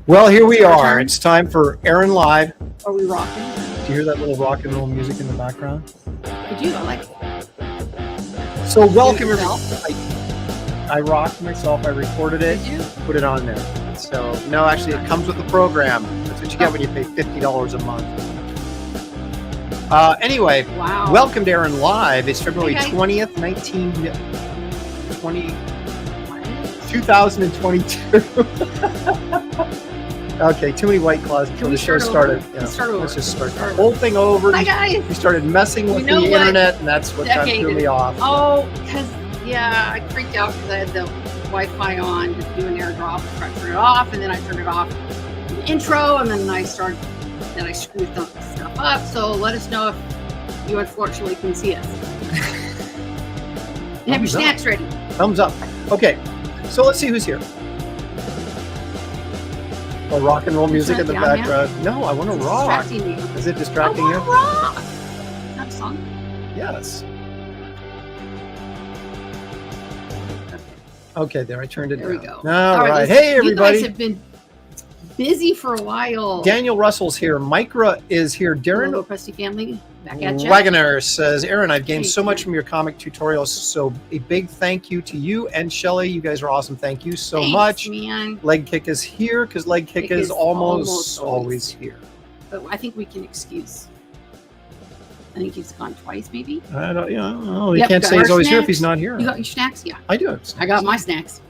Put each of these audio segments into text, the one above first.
Well, here we are. It's time for Aaron Live. Are we rocking? Do you hear that little rock and roll music in the background? I do. I like it. So welcome, yourself? I rocked myself. I recorded it, Did you? put it on there. So, no, actually, it comes with the program. That's what you get when you pay $50 a month. Anyway, Wow. welcome to Aaron Live. It's February Hey, guys. 20th, 2022. Okay, too many White Claws until the show started. Yeah, let's just start the whole thing over. Hi, guys. We started messing with You know the what? internet, and that's what kind of Okay, threw me off. Oh, because, yeah, I freaked out because I had the Wi-Fi on to do an airdrop. I turned it off, and then I turned it off in the intro, and then I screwed stuff up. So let us know if you unfortunately can see us. And have your Thumbs up. snacks ready. Thumbs up. Okay, so let's see who's here. Oh, rock and roll music in the Turn it down, background. No, I want to It's rock. distracting me. Is it distracting I you? want to rock. Not a song. Yes. Okay, there, I turned it There we down. go. All right. let's- Hey, You guys everybody. have been busy for a while. Daniel Russell's here. Micra is here. Hello, Darren Crusty family. Back at you. Wagner says, Aaron, I've gained Thanks, so much man. from your comic tutorials. So a big thank you to you and Shelley. You guys are awesome. Thank you so Thanks, much. man. Leg Kick is here because Leg Kick is almost always here. But I think we can excuse. I think he's gone twice, maybe. I don't, you know, you Yep, can't got say he's our always here if snacks. he's not here. You got your snacks? Yeah. I do. I got my snacks.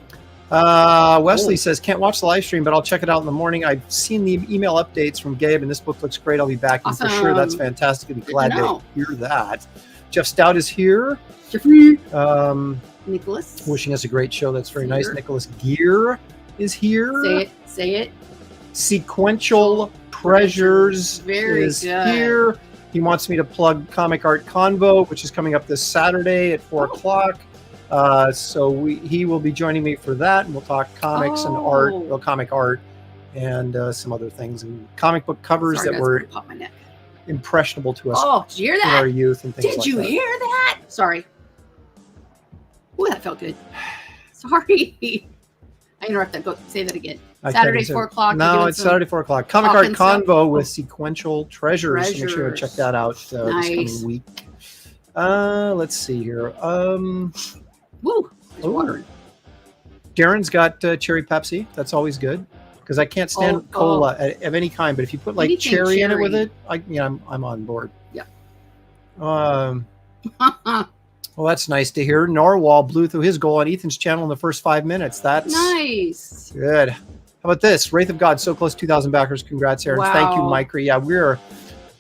Wesley says, can't watch the live stream, but I'll check it out in the morning. I've seen the email updates from Gabe, and this book looks great. I'll be back in for sure. That's Awesome. fantastic. I'd be Good glad to to know. hear that. Jeff Stout is here. Jeffrey. Um, Nicholas. wishing us a great show. That's very nice. Here. Nicholas Gear is here. Say it. Say it. Sequential Treasures Very is good. here. He wants me to plug Comic Art Convo, which is coming up this Saturday at 4 o'clock. So he will be joining me for that, and we'll talk comics and art, Oh. well, comic art, and some other things, and comic book covers Sorry, that guys, were I'm gonna pop my neck. impressionable to us Oh, did you hear in our that? youth and things Did like you that. hear that? Sorry. Ooh, that felt good. Sorry. I interrupted. Go say that again. I Saturday, can't even say- 4 o'clock. No, you're it's doing some- Saturday, 4 o'clock. Comic Art talking stuff. Convo with Sequential Treasures. Make sure you Treasures. check that out this Nice. coming week. Let's see here. Woo. There's Ooh. water. Darren's got cherry Pepsi. That's always good because I can't stand Oh, cola of any kind. But if you put like Anything cherry in it with cherry. it, I'm on board. Yeah. Well, that's nice to hear. Norwal blew through his goal on Ethan's channel in the first 5 minutes. That's Nice. good. How about this? Wraith of God, so close to 2,000 backers. Congrats, Aaron. Thank you, Wow. Micra. Yeah, we're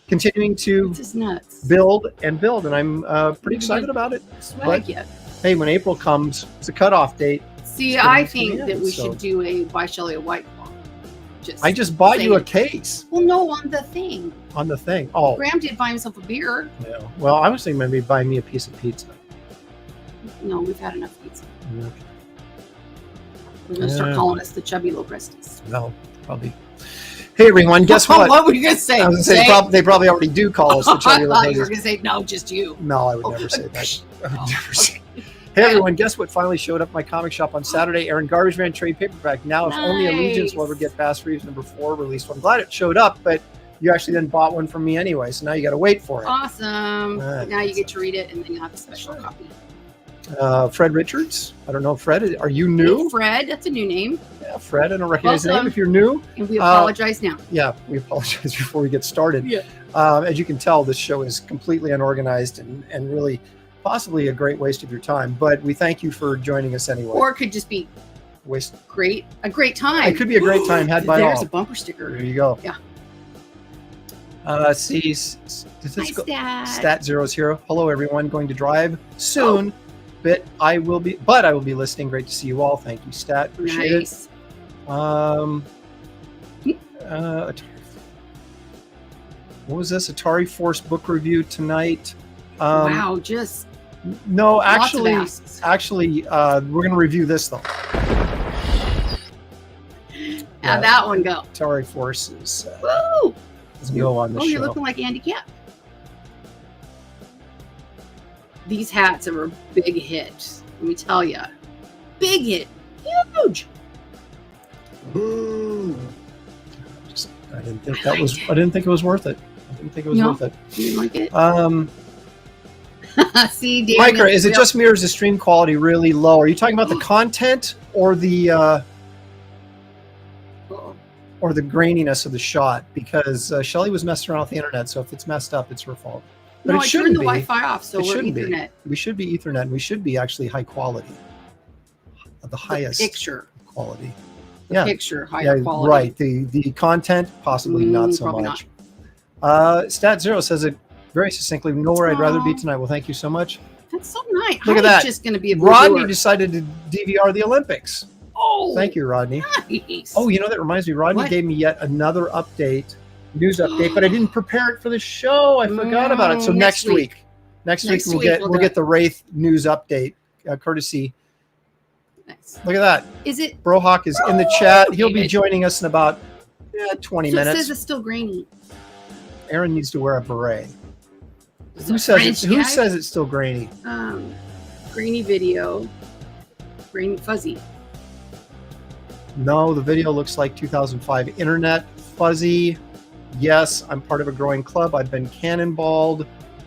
continuing to This is nuts. build, and I'm pretty excited about it. Swag yet. Hey, when April comes, it's a cutoff date. See, It's gonna I be think coming that in, we so- should do a buy Shelley a white claw. I just bought you a saying. case Well, no, on the thing. on the thing. Oh, Graham did buy himself a beer. yeah. Well, I was thinking maybe buy me a piece of pizza. No, we've had enough pizza. Okay. We're gonna start calling us the chubby low breasties. No, probably. Hey, everyone, guess what? What were you gonna say? I was going to say they probably already do call us the I chubby thought you were ladies. gonna say no, just you. No, I would never say that. I would never say. Hey, everyone, guess what finally showed up at my comic shop on Saturday? Aaron Garbage Man trade paperback. Now, if only Allegiance will ever get Fast Reeves #4 released. Well, I'm glad it showed up, but you actually then bought one from me anyway, so now you got to wait for it. Awesome. Right. Now you get to read it, and then you have a special That's copy. Fred Richards. I don't know, Fred, are you new? Hey, Fred, that's a new name, Yeah, Fred, I don't recognize the name. Welcome. If you're new, and we apologize now. yeah, we apologize before we get started. Yeah. As you can tell, this show is completely unorganized and really possibly a great waste of your time. But we thank you for joining us anyway. Or it could just be Waste. a great time. It could be a great time had by There's all. a bumper sticker. There you go. Yeah. See, Nice dad. Stat Zero's here. Hello, everyone. Going to drive soon, but I will be listening. Great to see you all. Thank you, Stat. Appreciate Nice. it. What was this? Atari Force book review tonight. Wow, just No, lots of actually, asks. we're going to review this though. How'd that one go? Atari Forces Woo! doesn't go on the Oh, show. you're looking like Andy Cap. These hats are a big hit. Let me tell you. Big hit. Huge. Boo. I didn't think that was. I didn't think it was worth it. I didn't think it was worth it. You didn't like it? See, Darren, Micah, is it just me or is the stream quality really low? Are you talking about the content or the graininess of the shot? Because Shelley was messing around with the internet, so if it's messed up, it's her fault. But no, it I shouldn't turned the be. Wi-Fi off, so It we're shouldn't Ethernet. be. We should be Ethernet. And we should be actually high quality, the highest Picture. quality. Picture, higher quality. Right. The content, possibly not so much. Stat Zero says it very succinctly. Know where I'd rather be tonight. Well, thank you so much. That's so nice. Look at that. Just going to be a Rodney viewer. decided to DVR the Olympics. Oh, Thank you, Rodney. nice. Oh, you know, that reminds me. Rodney What? gave me yet another news update, but I didn't prepare it for the show. I forgot about it. So next week. Next week we'll get the WRAITH news update, courtesy. Nice. Look at that. Is it? Brohawk is in the chat. He'll be David. joining us in about 20 So it minutes. says it's still grainy. Aaron needs to wear a beret. Is Who it says French who guy? says it's still grainy? Grainy video. Grainy fuzzy. No, the video looks like 2005. Internet fuzzy. Yes, I'm part of a growing club. I've been cannonballed.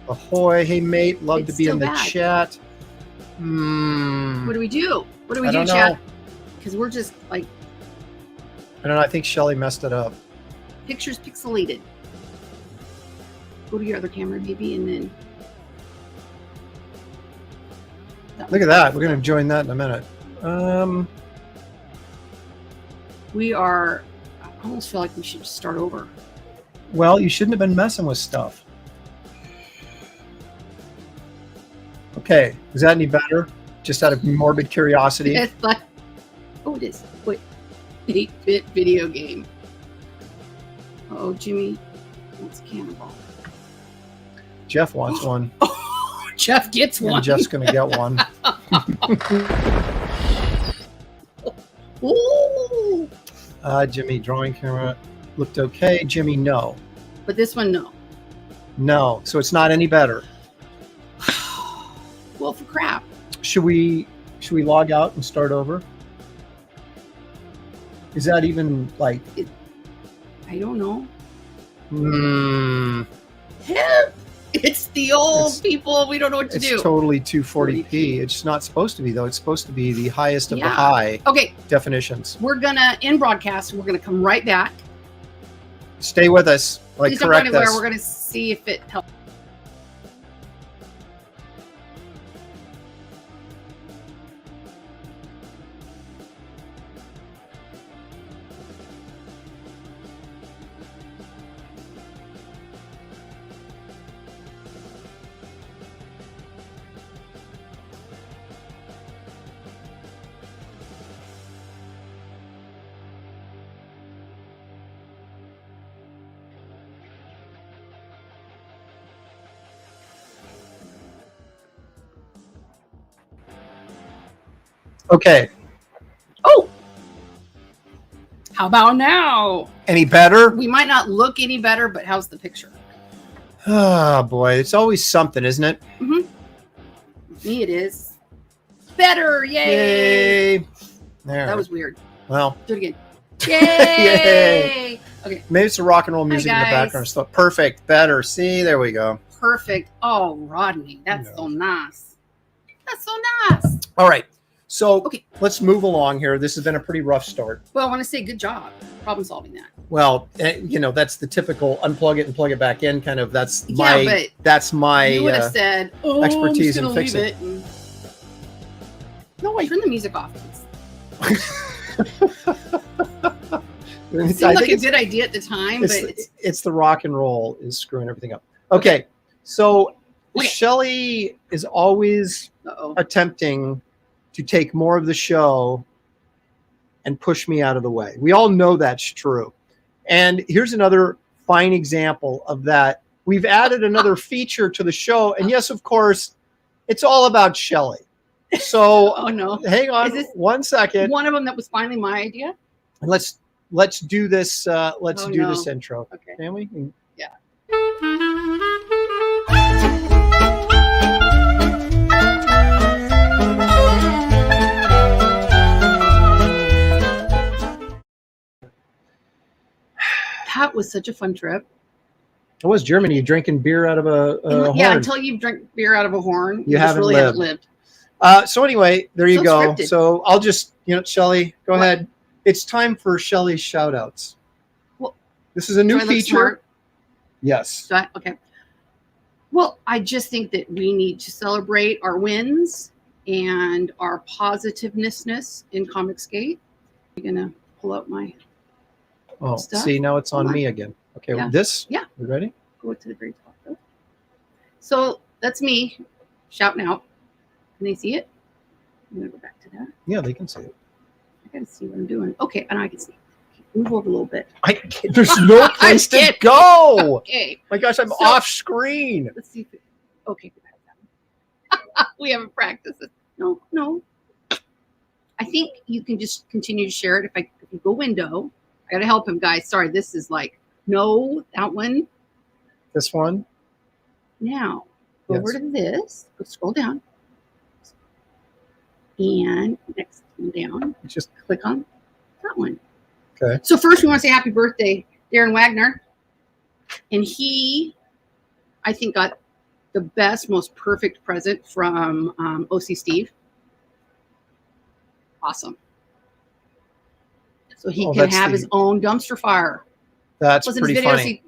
Ahoy, hey mate, love It's to be in still the bad. chat. What do we do? What do we I do, don't know. chat? Because we're just like I don't know. I think Shelley messed it up. pictures pixelated. Go to your other camera, maybe, and then. Look at that. We're going to join that in a minute. We are. I almost feel like we should start over. Well, you shouldn't have been messing with stuff. Okay. Is that any better? Just out of morbid curiosity. It's like, oh, it is. Wait, 8-bit video game. Oh, Jimmy, wants cannonball. Jeff wants one. Oh, Jeff gets one. And Jeff's going to get one. Ooh. Jimmy, drawing camera looked okay. Jimmy, no. But this one, no. No. So it's not any better. Well, for crap. Should we log out and start over? Is that even like? I don't know. Hmm. It's the old people. We don't know what to do. It's totally 240p. It's not supposed to be, though. It's supposed to be the highest of the Yeah. high Okay, definitions. we're gonna in broadcast. We're gonna come right back. Stay with us. Like, Please don't go correct anywhere. us. We're gonna see if it helps. Okay. Oh, how about now? Any better? We might not look any better, but how's the picture? Oh, boy. It's always something, isn't it? Me, it is better. Yay! Yay. There. That was weird. Well, Do it again. Yay! Okay, maybe it's the rock and roll music in the guys. background. So perfect. Better. See, there we go. perfect. Oh, Rodney, that's No. so nice. That's so nice. All right. So Okay. let's move along here. This has been a pretty rough start. Well, I want to say good job problem solving that. Well, you know, that's the typical unplug it and plug it back in kind of. That's Yeah, but that's my you would have said, "Oh, expertise I'm in just gonna leave fixing. it." No, turn the music off, please. It seemed like a good idea at the time, but it's the rock and roll is screwing everything up. Okay, so Okay. Shelley is always uh-oh. attempting to take more of the show and push me out of the way. We all know that's true. And here's another fine example of that. We've added another feature to the show. And yes, of course, it's all about Shelley. So Oh no. hang on Is this 1 second. One of them that was finally my idea? Let's do this. Let's Oh, do no. this intro. Okay. Can we? Yeah. That was such a fun trip. It was Germany. You drinking beer out of a horn. Yeah, until you drink beer out of a horn, you just really haven't lived. So anyway, there you So go. scripted. So I'll just, Shelley, go ahead. It's time for Shelley's shout outs. Well, this is a new do I look feature. smart? Yes. Okay. Well, I just think that we need to celebrate our wins and our positiveness in Comicsgate. I'm gonna pull up my stuff. See, now it's on me again. Okay, Yeah. this? Yeah. We ready? Go to the very top though. So that's me shouting out. Can they see it? I'm gonna go back to that. Yeah, they can see it. I gotta see what I'm doing. Okay, and I can see. Move over a little bit. There's no place to go. Okay. My gosh, I'm off screen. Let's see. Okay. We haven't practiced it. No. I think you can just continue to share it. If you go window, I gotta help him, guys. Sorry, this is like no, that one. This one. Now go over to this. Go scroll down. And next one down. Just click on that one. Okay. So first we want to say happy birthday, Darren Wagner. And he, I think, got the best, most perfect present from OC Steve. Awesome. So he can have his own dumpster fire. That's Plus pretty in his videos, funny. he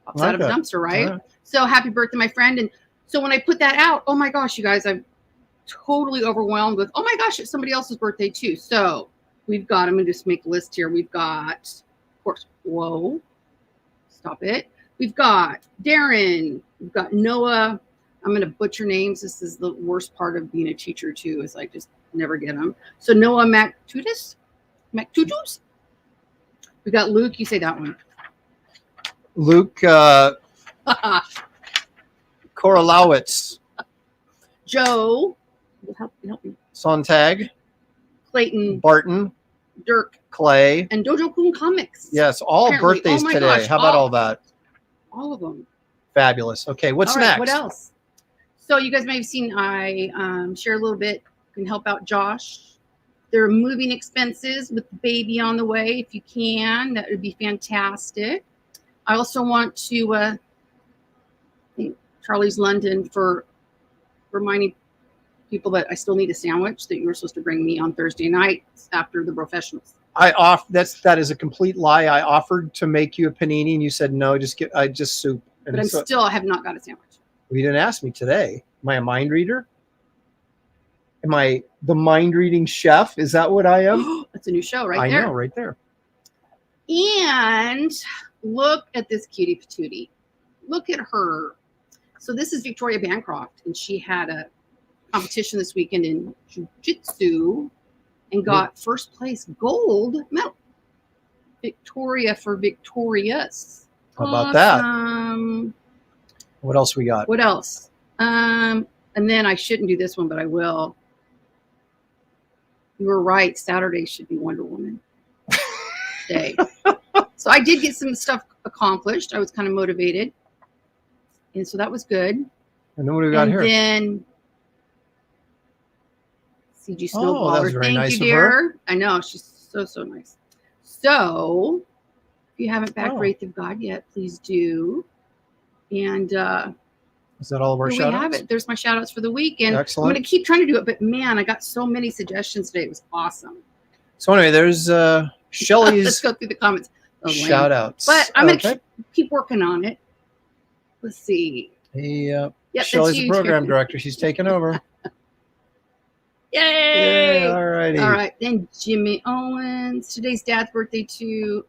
pops out of a dumpster, right? Yeah. So happy birthday, my friend. And so when I put that out, oh my gosh, you guys, I'm totally overwhelmed with, oh my gosh, it's somebody else's birthday too. So we've got, I'm going to just make a list here. We've got, of course, whoa, stop it. We've got Darren. We've got Noah. I'm going to butcher names. This is the worst part of being a teacher too, is I just never get them. So Noah Mactutus. We got Luke. You say that one. Luke Korolowitz. Joe. Help me. Sontag. Clayton. Barton. Dirk. Clay. And Dojo Kun Comics. Yes, all Apparently. birthdays Oh my today. gosh, How about all that? All of them. Fabulous. Okay, what's All right, next? what else? So you guys may have seen I share a little bit, can help out Josh. There are moving expenses with the baby on the way. If you can, that would be fantastic. I also want to thank Charlie's London for reminding people that I still need a sandwich that you were supposed to bring me on Thursday night after the professionals. That is a complete lie. I offered to make you a panini and you said no, just soup. And But I have not got a sandwich. You didn't ask me today. Am I a mind reader? Am I the mind reading chef? Is that what I am? That's a new show right there. I know, right there. And look at this cutie patootie. Look at her. So this is Victoria Bancroft, and she had a competition this weekend in jiu-jitsu and got first place gold medal. Victoria for victorious. How about that? What else we got? What else? And then I shouldn't do this one, but I will. You were right. Saturday should be Wonder Woman Day. So I did get some stuff accomplished. I was kind of motivated. And so that was good. And then what do we got here? And then CG Snowballer. That was very Thank nice you, of dear. her. I know. She's so nice. So if you haven't backed WRAITH of God yet, please do. And is that all of our we shout have outs? it. There's my shout outs for the week. And Excellent. I'm going to keep trying to do it. But man, I got so many suggestions today. It was awesome. So anyway, there's Shelley's Let's go through the comments. shout outs. But I'm going to keep working on it. Let's see. Yep, that's Shelley's the you, program Darren. director. She's taking over. Yay! All righty. All right. Then Jimmy Owens. Today's dad's birthday too.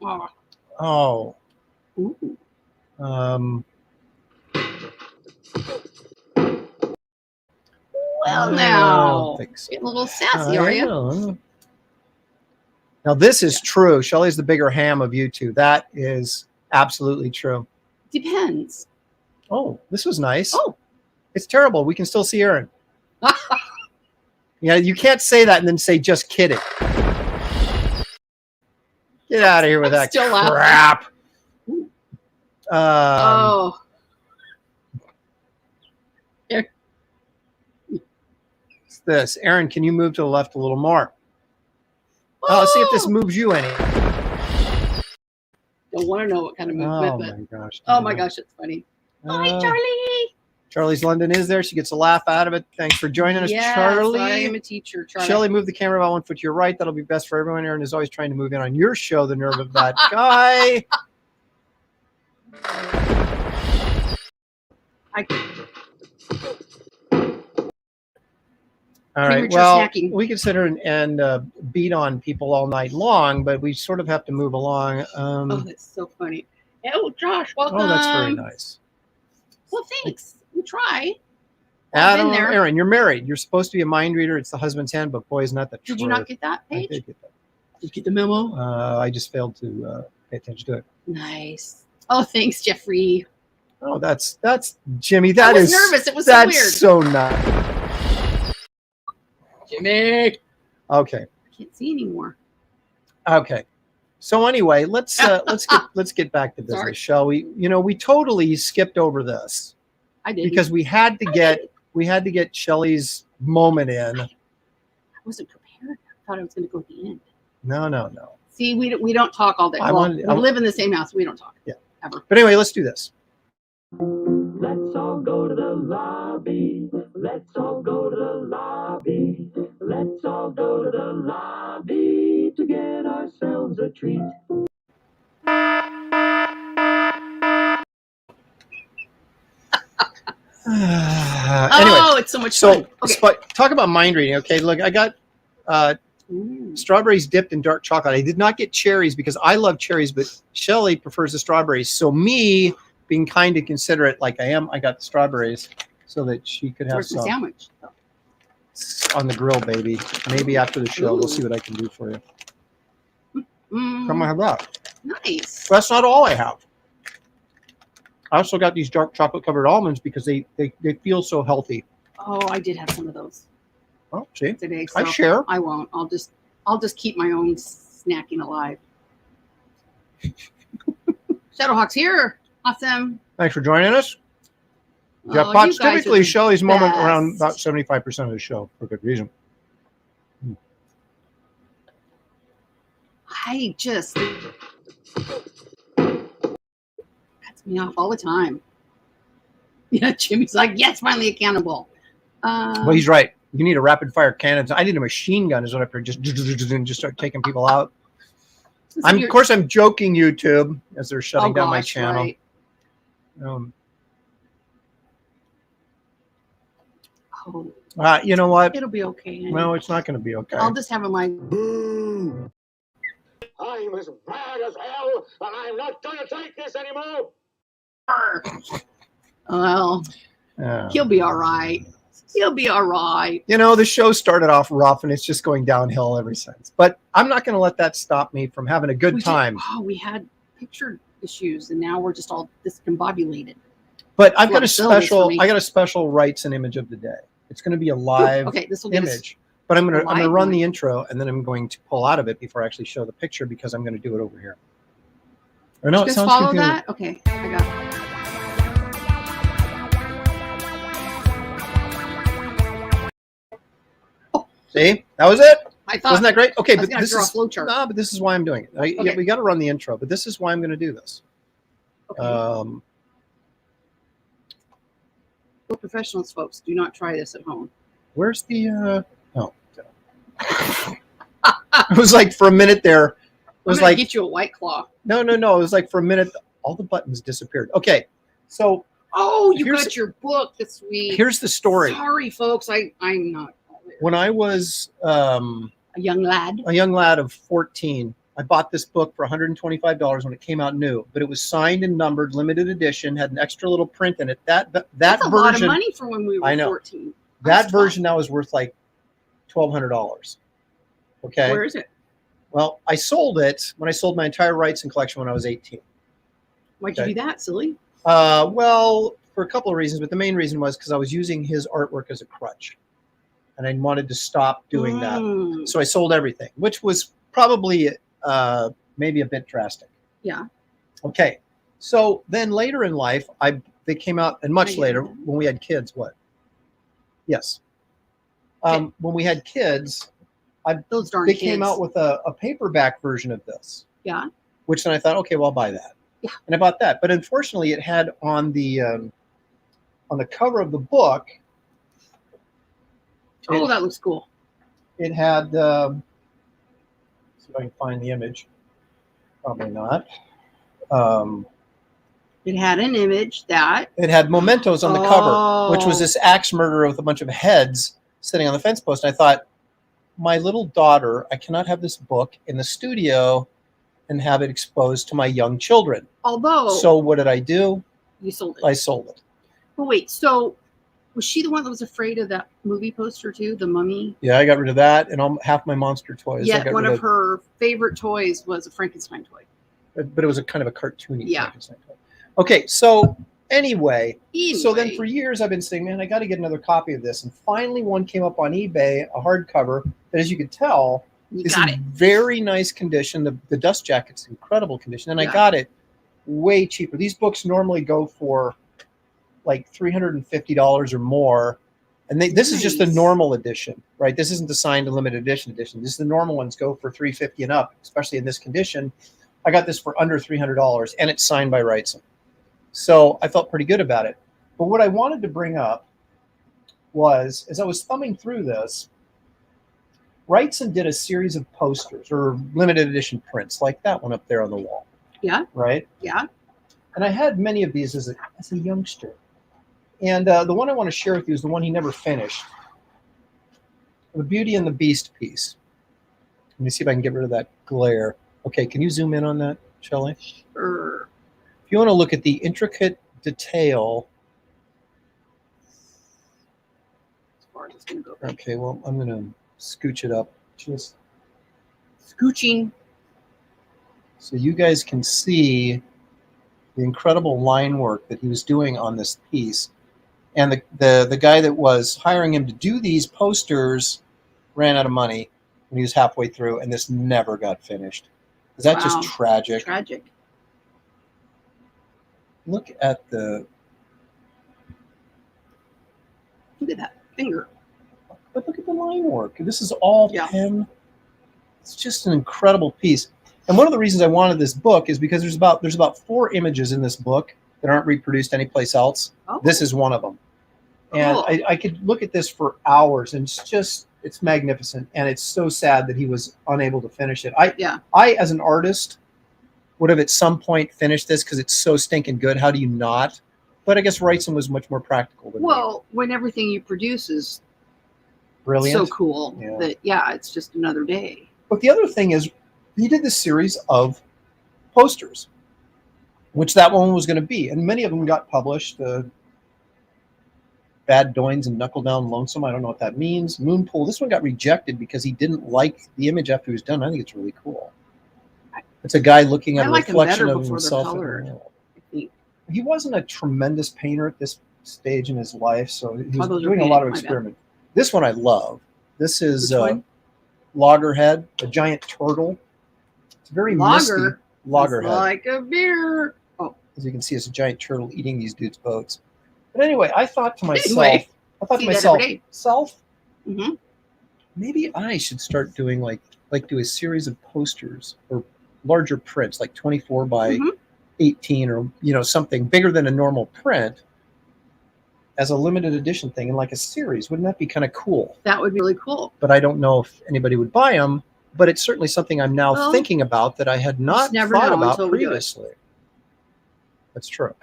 Oh. Ooh. Well, now getting a little sassy, are you? Now this is true. Shelley's the bigger ham of you two. That is absolutely true. Depends. Oh, this was nice. Oh, it's terrible. We can still see Aaron. Yeah, you can't say that and then say just kidding. Get out of here with that crap. Oh. What's this? Aaron, can you move to the left a little more? Oh, let's see if this moves you any. Don't want to know what kind of Oh movement. my gosh. Oh my gosh, it's funny. Hi, Charlie. Charlie's London is there. She gets a laugh out of it. Thanks for joining us, Yes, Charlie. I am a teacher, Charlie. Shelley, move the camera about 1 foot to your right. That'll be best for everyone. Aaron is always trying to move in on your show. The nerve of that guy. All right. Premature Well, snacking. we could sit here and beat on people all night long, but we sort of have to move along. Oh, that's so funny. Oh, Josh, welcome. Oh, that's very nice. Well, thanks. We try. Adam, been there. Aaron, you're married. You're supposed to be a mind reader. It's the husband's handbook. Boy, isn't that the truth. Did you not get that I page? did get that. Did you get the memo? I just failed to pay attention to it. Nice. Oh, thanks, Jeffrey. Oh, that's Jimmy. I was nervous. It was so that's weird. so nice. Jimmy. Okay. I can't see anymore. Okay. So anyway, let's get back to business, Sorry. shall we? You know, we totally skipped over this I did because we had to get Shelley's moment in. I wasn't prepared. I thought I was going to go at the end. No. See, we don't talk all day. I We live in the same house. We don't talk. Yeah. Ever. But anyway, let's do this. Let's all go to the lobby. Let's all go to the lobby. Let's all go to the lobby to get ourselves a treat. Anyway, Oh, it's so much fun. so Okay. talk about mind reading. Okay, look, I got Ooh. strawberries dipped in dark chocolate. I did not get cherries because I love cherries, but Shelley prefers the strawberries. So me being kind and considerate like I am, I got the strawberries so that she could have Where's the some sandwich? on the grill, baby. Maybe after the show, we'll see what I can do for you. Come on, have that. Nice. But that's not all I have. I also got these dark chocolate covered almonds because they feel so healthy. Oh, I did have some of those Oh, see, today. So I share. I won't. I'll just keep my own snacking alive. Shadowhawk's here. Awesome. Thanks for joining us. Oh, Jackpot's you guys are typically the Shelley's moment around best. about 75% of the show for good reason. I just cuts me off all the time. Yeah, Jimmy's like, yes, finally accountable. Well, he's right. You need a rapid fire cannon. I need a machine gun is what I heard. Just start taking people out. Of course, I'm joking, YouTube, as they're shutting down my channel. Right. Oh, You know what? it'll be okay. No, it's not going to be okay. I'll just have a mic. Boo! I'm as mad as hell, and I'm not gonna take this anymore. Well, he'll be all right. He'll be all right. You know, the show started off rough, and it's just going downhill ever since. But I'm not going to let that stop me from having a good time. We had picture issues, and now we're just all discombobulated. But I've got Well, I got a special rights and image of the day. It's going to be a live Okay, this will get us. image. But I'm going to live run one. the intro, and then I'm going to pull out of it before I actually show the picture because I'm going to do it over here. Or no, it Just sounds follow confusing. that. Okay, I got it. See, that was it. I thought Wasn't that great? Okay, I was but gonna this draw a is flowchart. no, but this is why I'm doing it. Okay. We got to run the intro, but this is why I'm going to do this. Okay. Um, For professionals, folks, do not try this at home. where's the? Oh, it was like for a minute there. It was I'm gonna like get you a White Claw. no. It was like for a minute, all the buttons disappeared. Okay, so Oh, you Here's- got your book this week. here's the story. Sorry, folks. I'm not When I was a young lad. a young lad of 14, I bought this book for $125 when it came out new, but it was signed and numbered, limited edition, had an extra little print in it. That That's a version, lot of money for when we were I know. 14. that That's version now is worth like $1,200. Okay. Where is it? Well, I sold it when I sold my entire rights and collection when I was 18. Why'd Okay. you do that, silly? Well, for a couple of reasons, but the main reason was because I was using his artwork as a crutch, and I wanted to stop doing that. Mm, So I sold everything, which was probably maybe a bit drastic. Yeah. Okay. So then later in life, they came out, and I much get later that. when we had kids. What? Yes. Okay. When we had kids, Those darn they kids. came out with a paperback version of this. Yeah. which then I thought, okay, well, I'll buy that. Yeah. And I bought that. But unfortunately, it had on the cover of the book. Oh, that looks cool. It had. See if I can find the image. Probably not. It had an image that. It had mementos on the cover, which was this axe murderer with a bunch of heads sitting on the fence post. And I thought, my little daughter, I cannot have this book in the studio and have it exposed to my young children. Although. So what did I do? You sold it. I sold it. But wait, so was she the one that was afraid of that movie poster too, the Mummy? Yeah, I got rid of that and half my monster toys. Yeah, one of her favorite toys was a Frankenstein toy. But it was a kind of a cartoony Frankenstein toy. Okay, so anyway, so then for years I've been saying, man, I got to get another copy of this. And finally one came up on eBay, a hardcover, that as you could tell, is in very nice condition. The dust jacket's in incredible condition. And I got it way cheaper. These books normally go for like $350 or more. And this is just the normal edition, right? This isn't the signed limited edition. This is the normal ones go for $350 and up, especially in this condition. I got this for under $300 and it's signed by WRAITH. So I felt pretty good about it. But what I wanted to bring up was, as I was thumbing through this, WRAITH did a series of posters or limited edition prints like that one up there on the wall. Yeah. Right? Yeah. And I had many of these as a youngster. And the one I want to share with you is the one he never finished. The Beauty and the Beast piece. Let me see if I can get rid of that glare. Okay, can you zoom in on that, Shelley? Sure. If you want to look at the intricate detail. As far as it's going to go. Okay, well, I'm going to scooch it up. Just scooching. So you guys can see the incredible line work that he was doing on this piece. And the guy that was hiring him to do these posters ran out of money when he was halfway through, and this never got finished. Is that just tragic? Tragic. Look at that finger. But look at the line work. This is all pen. It's just an incredible piece. And one of the reasons I wanted this book is because there's about 4 images in this book that aren't reproduced anyplace else. Oh. This is one of them. And cool. I could look at this for hours, and it's magnificent. And it's so sad that he was unable to finish it. I as an artist, would have at some point finished this because it's so stinking good. How do you not? But I guess WRAITH was much more practical than me. When everything you produce is brilliant, so cool that it's just another day. But the other thing is, he did this series of posters, which that one was going to be, and many of them got published. Bad Doins and Knuckle Down Lonesome. I don't know what that means. Moonpool. This one got rejected because he didn't like the image after he was done. I think it's really cool. It's a guy looking at a reflection of himself. He wasn't a tremendous painter at this stage in his life, so he was doing a lot of experiment. This one I love. This is Loggerhead, a giant turtle. It's very misty. Loggerhead. Like a beer. Oh. As you can see, it's a giant turtle eating these dudes' boats. But anyway, I thought to myself, maybe I should start doing do a series of posters or larger prints, like 24 by 18 or something bigger than a normal print as a limited edition thing and like a series. Wouldn't that be kind of cool? That would be really cool. But I don't know if anybody would buy them, but it's certainly something I'm now thinking about that I had not thought about previously. That's true.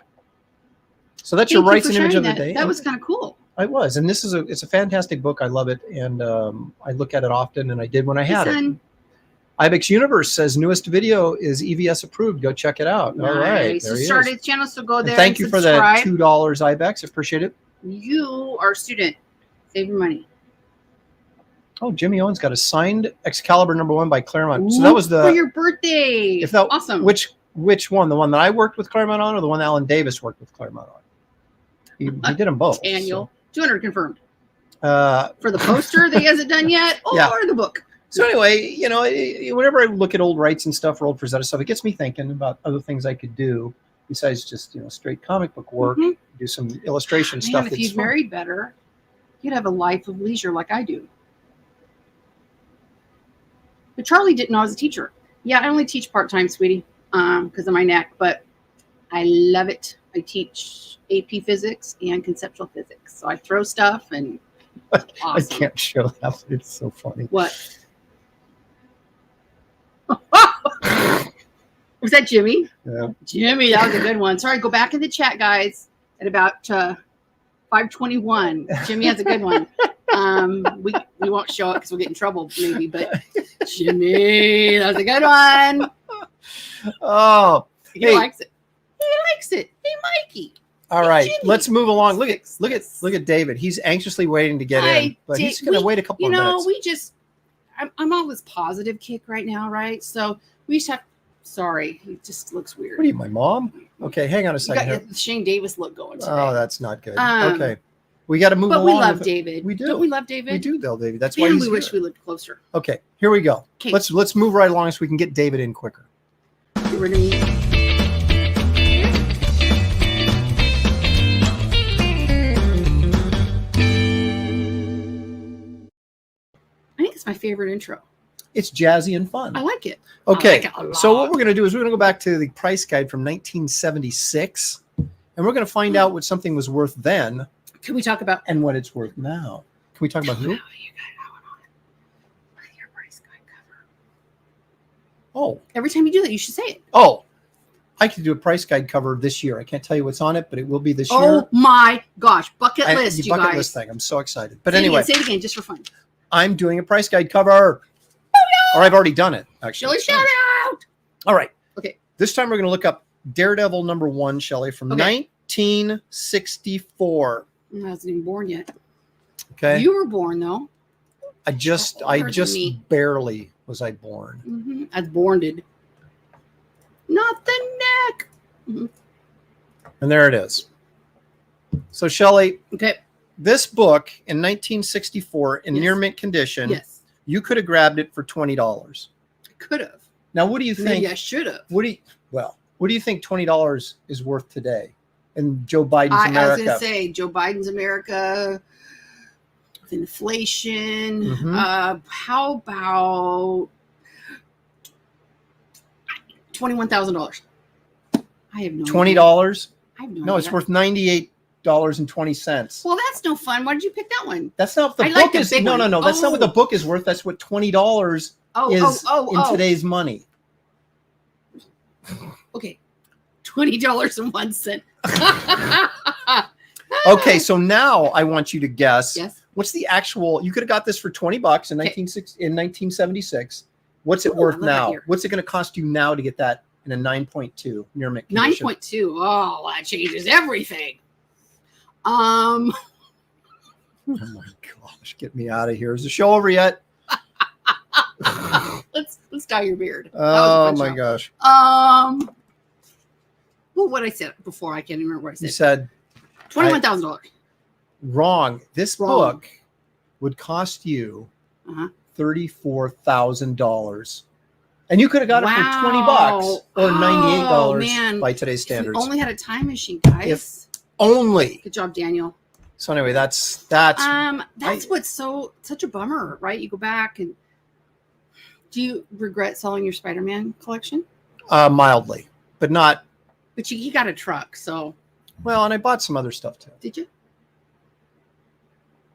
So that's your WRAITH image of the day. That was kind of cool. I was, and it's a fantastic book. I love it, and I look at it often, and I did when I had it. Ibex Universe says newest video is EVS approved. Go check it out. Nice. All right, there he started his channel, so go there. And thank you for the $2 Ibex. I appreciate it. You are a student. Save your money. Oh, Jimmy Owens got a signed Excalibur #1 by Claremont. So that was for your birthday. Awesome. Which one? The one that I worked with Claremont on, or the one that Alan Davis worked with Claremont on? He did them both. Daniel, 200 confirmed. For the poster that he hasn't done yet, or the book. So anyway, whenever I look at old WRAITH and stuff or old Frazetta stuff, it gets me thinking about other things I could do besides just straight comic book work. Do some illustration stuff. If you married better, you'd have a life of leisure like I do. But Charlie didn't know I was a teacher. Yeah, I only teach part-time, sweetie. because of my neck, but I love it. I teach AP physics and conceptual physics. So I throw stuff and it's awesome. I can't show that. It's so funny. What? Was that Jimmy? Yeah. Jimmy, that was a good one. Sorry, go back in the chat, guys, at about 5:21. Jimmy has a good one. We won't show it because we'll get in trouble, maybe, but Jimmy, that was a good one. Oh, He likes it. He likes it. Hey, Mikey. All right, Jimmy. let's move along. Look at David. He's anxiously waiting to get in, but he's going to wait a couple of minutes. I'm on this positive kick right now, right? So we just have. Sorry, he just looks weird. What are you, my mom? Okay, hang on a second. You got the Shane Davis look going today. Oh, that's not good. Okay, we got to move along. But we love David. We do. Don't we love David? We do, though, David. That's Man, why we wish we lived closer. Okay, here we go. Okay. Let's move right along so we can get David in quicker. Get rid of me. I think it's my favorite intro. It's jazzy and fun. I like it. Okay, I like it a lot. so what we're going to do is we're going to go back to the price guide from 1976, and we're going to find out what something was worth then. Can we talk about and what it's worth now? Can we talk about who? You got that one on it. Look at your price guide cover. Oh, every time you do that, you should say it. Oh, I could do a price guide cover this year. I can't tell you what's on it, but it will be this year. Oh my gosh, bucket list, you bucket guys. list thing. I'm so excited. But anyway, say it again, just for fun. I'm doing a price guide cover. Or I've already done it, actually. Shelley, shout out. All right. Okay. This time we're going to look up Daredevil #1, Shelley, from 1964. I wasn't even born yet. Okay. You were born, though. I just barely was I born. Mm-hmm. I was borned. Not the neck. Mm-hmm. And there it is. So, Shelley, okay, this book in 1964 in near mint condition. Yes. You could have grabbed it for $20. I could have. Now, what do you think? Maybe I should have. What do you think $20 is worth today in Joe Biden's America? I was going to say Joe Biden's America with inflation. Mm-hmm. How about $21,000? I have no $20? idea. I have no idea. It's worth $98.20. Well, that's no fun. Why did you pick that one? That's not what the book is. No. That's not what the book is worth. That's what $20 is in today's money. Okay, $20.01. Okay, so now I want you to guess. Yes. What's the actual? You could have got this for $20 in 1976. What's it worth now? What's it going to cost you now to get that in a 9.2 near mint condition? 9.2. Oh, that changes everything. Oh my gosh, get me out of here. Is the show over yet? Let's dye your beard. Oh my gosh. Well, what I said before, I can't even remember what I said. You said $21,000. Wrong. This book would cost you $34,000. And you could have got it for $20 or $98 by today's standards. If we only had a time machine, guys. If only. Good job, Daniel. So anyway, that's what's such a bummer, right? You go back and do you regret selling your Spider-Man collection? Mildly, but not. But you got a truck, so. Well, and I bought some other stuff too. Did you?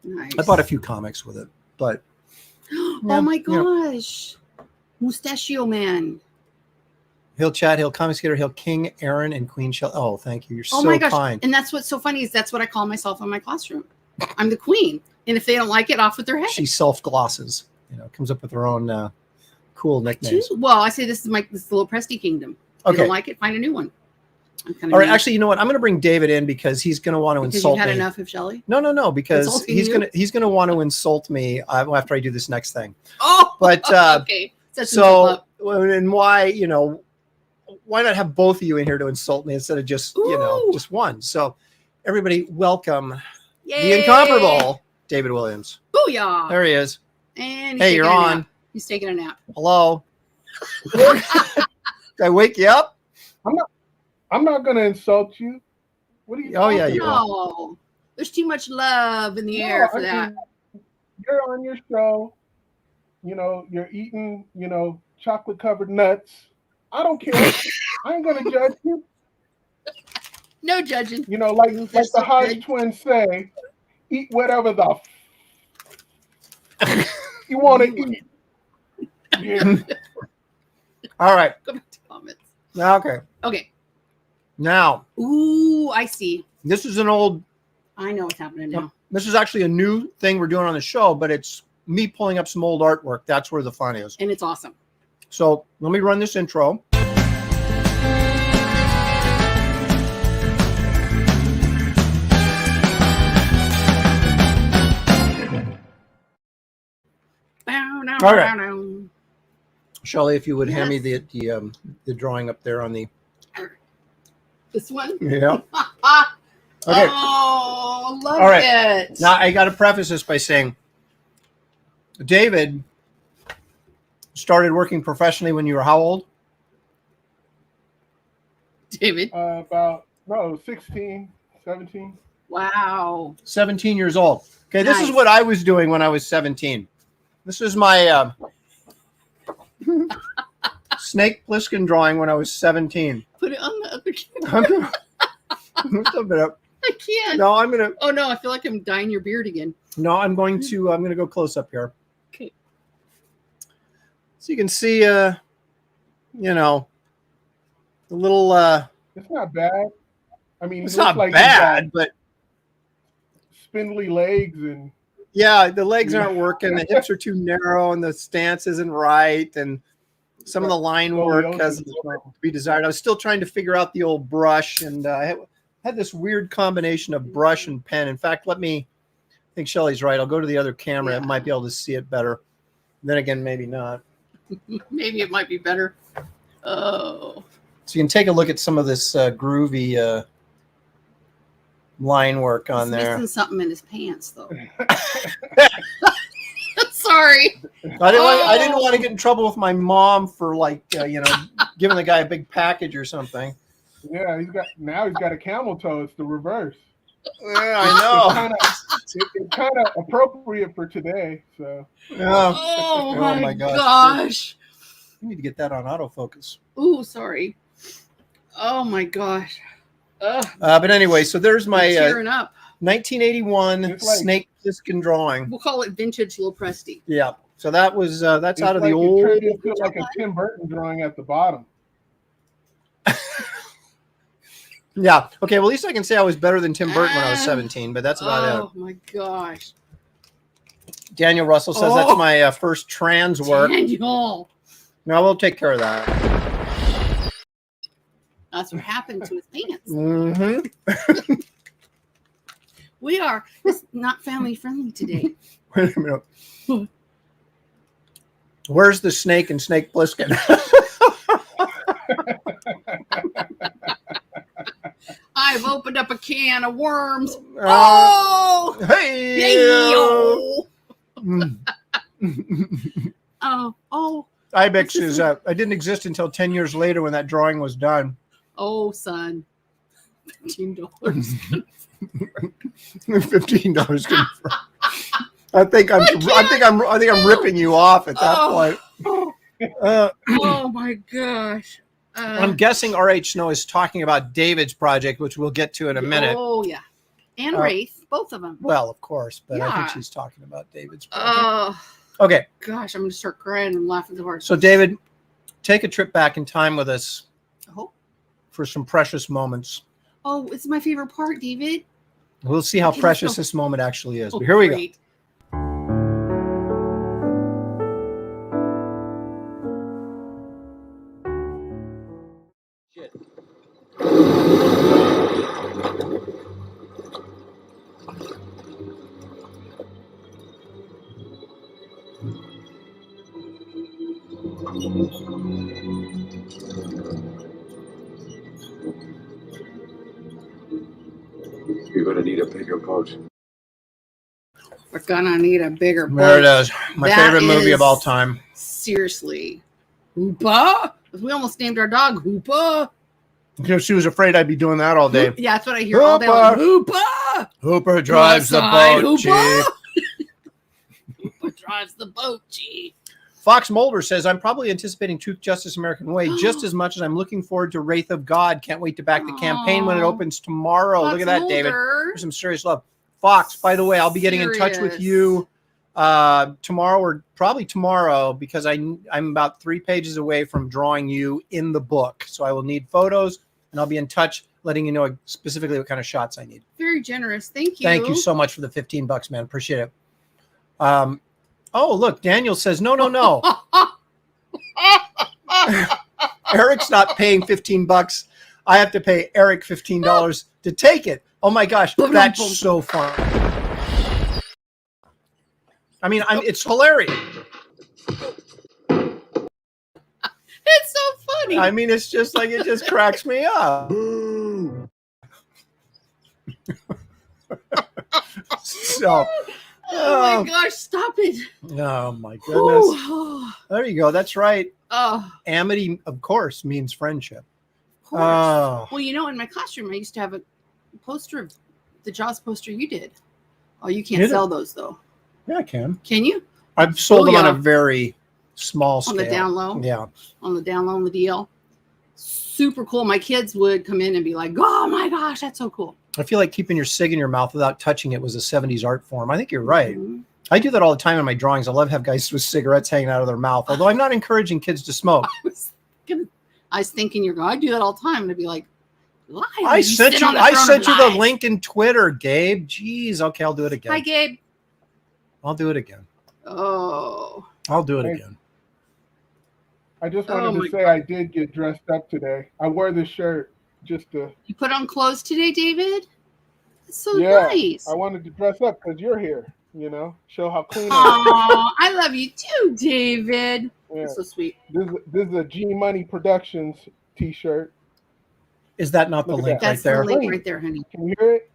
Nice. I bought a few comics with it, but. Oh my gosh. Mustachio Man. He'll chat, he'll comic skater, he'll King, Aaron, and Queen Shelley. Oh, thank you. You're so my gosh. kind. And that's what's so funny is that's what I call myself in my classroom. I'm the queen. And if they don't like it, off with their head. She self-glosses, comes up with her own cool nicknames. Well, I say this is the little Presty Kingdom. If you don't like it, find a new one. All right, actually, you know what? I'm going to bring David in because he's going to want to insult me. You've had enough of Shelley? No, because he's going to want to insult me after I do this next thing. Oh, but okay. So, and why not have both of you in here to insult me instead of just just one? So, everybody, welcome the incomparable David Williams. Booyah! There he is. And hey, you're on. He's taking a nap. Hello. Did I wake you up? I'm not going to insult you. What are you? Oh yeah, you are. There's too much love in the air for that. You're on your show. You're eating, chocolate covered nuts. I don't care. I ain't gonna judge you. No judging. You know, like the Hodge twins say, eat whatever the you want to eat. Yeah. All right. Go back to comments. Okay. Okay. Now. Ooh, I see. This is an old. I know what's happening now. This is actually a new thing we're doing on the show, but it's me pulling up some old artwork. That's where the fun is. And it's awesome. So let me run this intro. All right. Shelley, if you would hand me the drawing up there on the. This one? Yeah. Okay. Oh, love All right. it. Now, I got to preface this by saying David started working professionally when you were how old? David? 16, 17. Wow. 17 years old. Okay, this is Nice. what I was doing when I was 17. This is my Snake Plissken drawing when I was 17. Put it on the other camera. I can't. No, I'm gonna. Oh no, I feel like I'm dyeing your beard again. No, I'm gonna go close up here. Okay. So you can see, you know, the little. It's not bad. I mean, It's it looks not like bad, but spindly legs and. yeah, the legs aren't working. The hips are too narrow, and the stance isn't right, and some of the line work has to be desired. I was still trying to figure out the old brush, and I had this weird combination of brush and pen. In fact, I think Shelley's right. I'll go to the other camera. Yeah. It might be able to see it better. Then again, maybe not. Maybe it might be better. Oh. So you can take a look at some of this groovy line work on He's there. missing something in his pants, though. Sorry. I didn't want to get in trouble with my mom for giving the guy a big package or something. Yeah, he's got a camel toe. It's the reverse. Yeah, I know. It's kind of appropriate for today. So. Oh my gosh. You need to get that on autofocus. Ooh, sorry. Oh my gosh. But anyway, so there's my tearing up. 1981 Snake Plissken drawing. We'll call it vintage Lopresti. Yeah. So that was that's out of the It old. turned into like a Tim Burton drawing at the bottom. Yeah. Okay. Well, at least I can say I was better than Tim Burton when I was 17, but that's about it. Oh my gosh. Daniel Russell says that's my first trans work. Daniel. No, we'll take care of that. That's what happened to his pants. Mm-hmm. It's not family friendly today. Wait a minute. Where's the snake and Snake Plissken? I've opened up a can of worms. Hey! Oh. Ibex is I didn't exist until 10 years later when that drawing was done. Oh, son. $15. $15. I think I'm ripping you off at that point. Oh my gosh. I'm guessing R.H. Snow is talking about David's project, which we'll get to in a minute. Oh yeah, and WRAITH, both of them. Well, of course, but I Yeah. think she's talking about David's project. Oh Okay, gosh, I'm gonna start crying and laughing so hard. so David, take a trip back in time with us Oh, for some precious moments. it's my favorite part, David. We'll see how Okay, let's precious go. this moment actually is. But here we go. Great. You're gonna need a bigger boat. We're gonna need a bigger boat. There it is. My That favorite movie of is- all time. Seriously. Hoopa? We almost named our dog Hoopa. She was afraid I'd be doing that all day. Yeah, that's what I hear all day long. Hoopa! Hooper drives the Outside, boat, Hoopa! Chief. Hoopa drives the boat, gee. Fox Mulder says, I'm probably anticipating Truth, Justice, American Way just as much as I'm looking forward to Wraith of God. Can't wait to back the campaign when it opens tomorrow. Fox Look at that, Mulder. David. There's some serious love. Fox, by the way, I'll be getting in touch with you tomorrow or probably tomorrow because I'm about 3 pages away from drawing you in the book. So I will need photos and I'll be in touch letting you know specifically what kind of shots I need. Very generous. Thank you. Thank you so much for the $15, man. Appreciate it. Oh, look, Daniel says, no. Eric's not paying $15. I have to pay Eric $15 to take it. Oh my gosh, that's so fun. I mean, it's hilarious. It's so funny. I mean, it's just like, it just cracks me up. So, oh my gosh, stop it. Oh my goodness. Ooh. There you go. That's right. Oh, Amity, of course, means friendship. of course. Oh. Well, you know, in my classroom, I used to have a poster of the Jaws poster you did. Oh, you can't sell those though. Yeah, I can. Can you? I've sold them on a very small scale. On the down low? Yeah. On the down low on the DL. Super cool. My kids would come in and be like, oh my gosh, that's so cool. I feel like keeping your cig in your mouth without touching it was a 70s art form. I think you're right. Mm-hmm. I do that all the time in my drawings. I love to have guys with cigarettes hanging out of their mouth, although I'm not encouraging kids to smoke. I was thinking you're going, I do that all the time. And I'd be like, why? I sent you the link in Twitter, Gabe. Jeez. Okay, I'll do it again. Hi, Gabe. I'll do it again. Oh. I'll do it again. I just wanted to say I did get dressed up today. I wore this shirt just to. You put on clothes today, David? That's so nice. I wanted to dress up because you're here, you know, show how clean I am. Oh, I love you too, David. Yeah. That's so sweet. This is a G Money Productions t-shirt. Is that not the link right there? That's the link right there, honey. Can you hear it?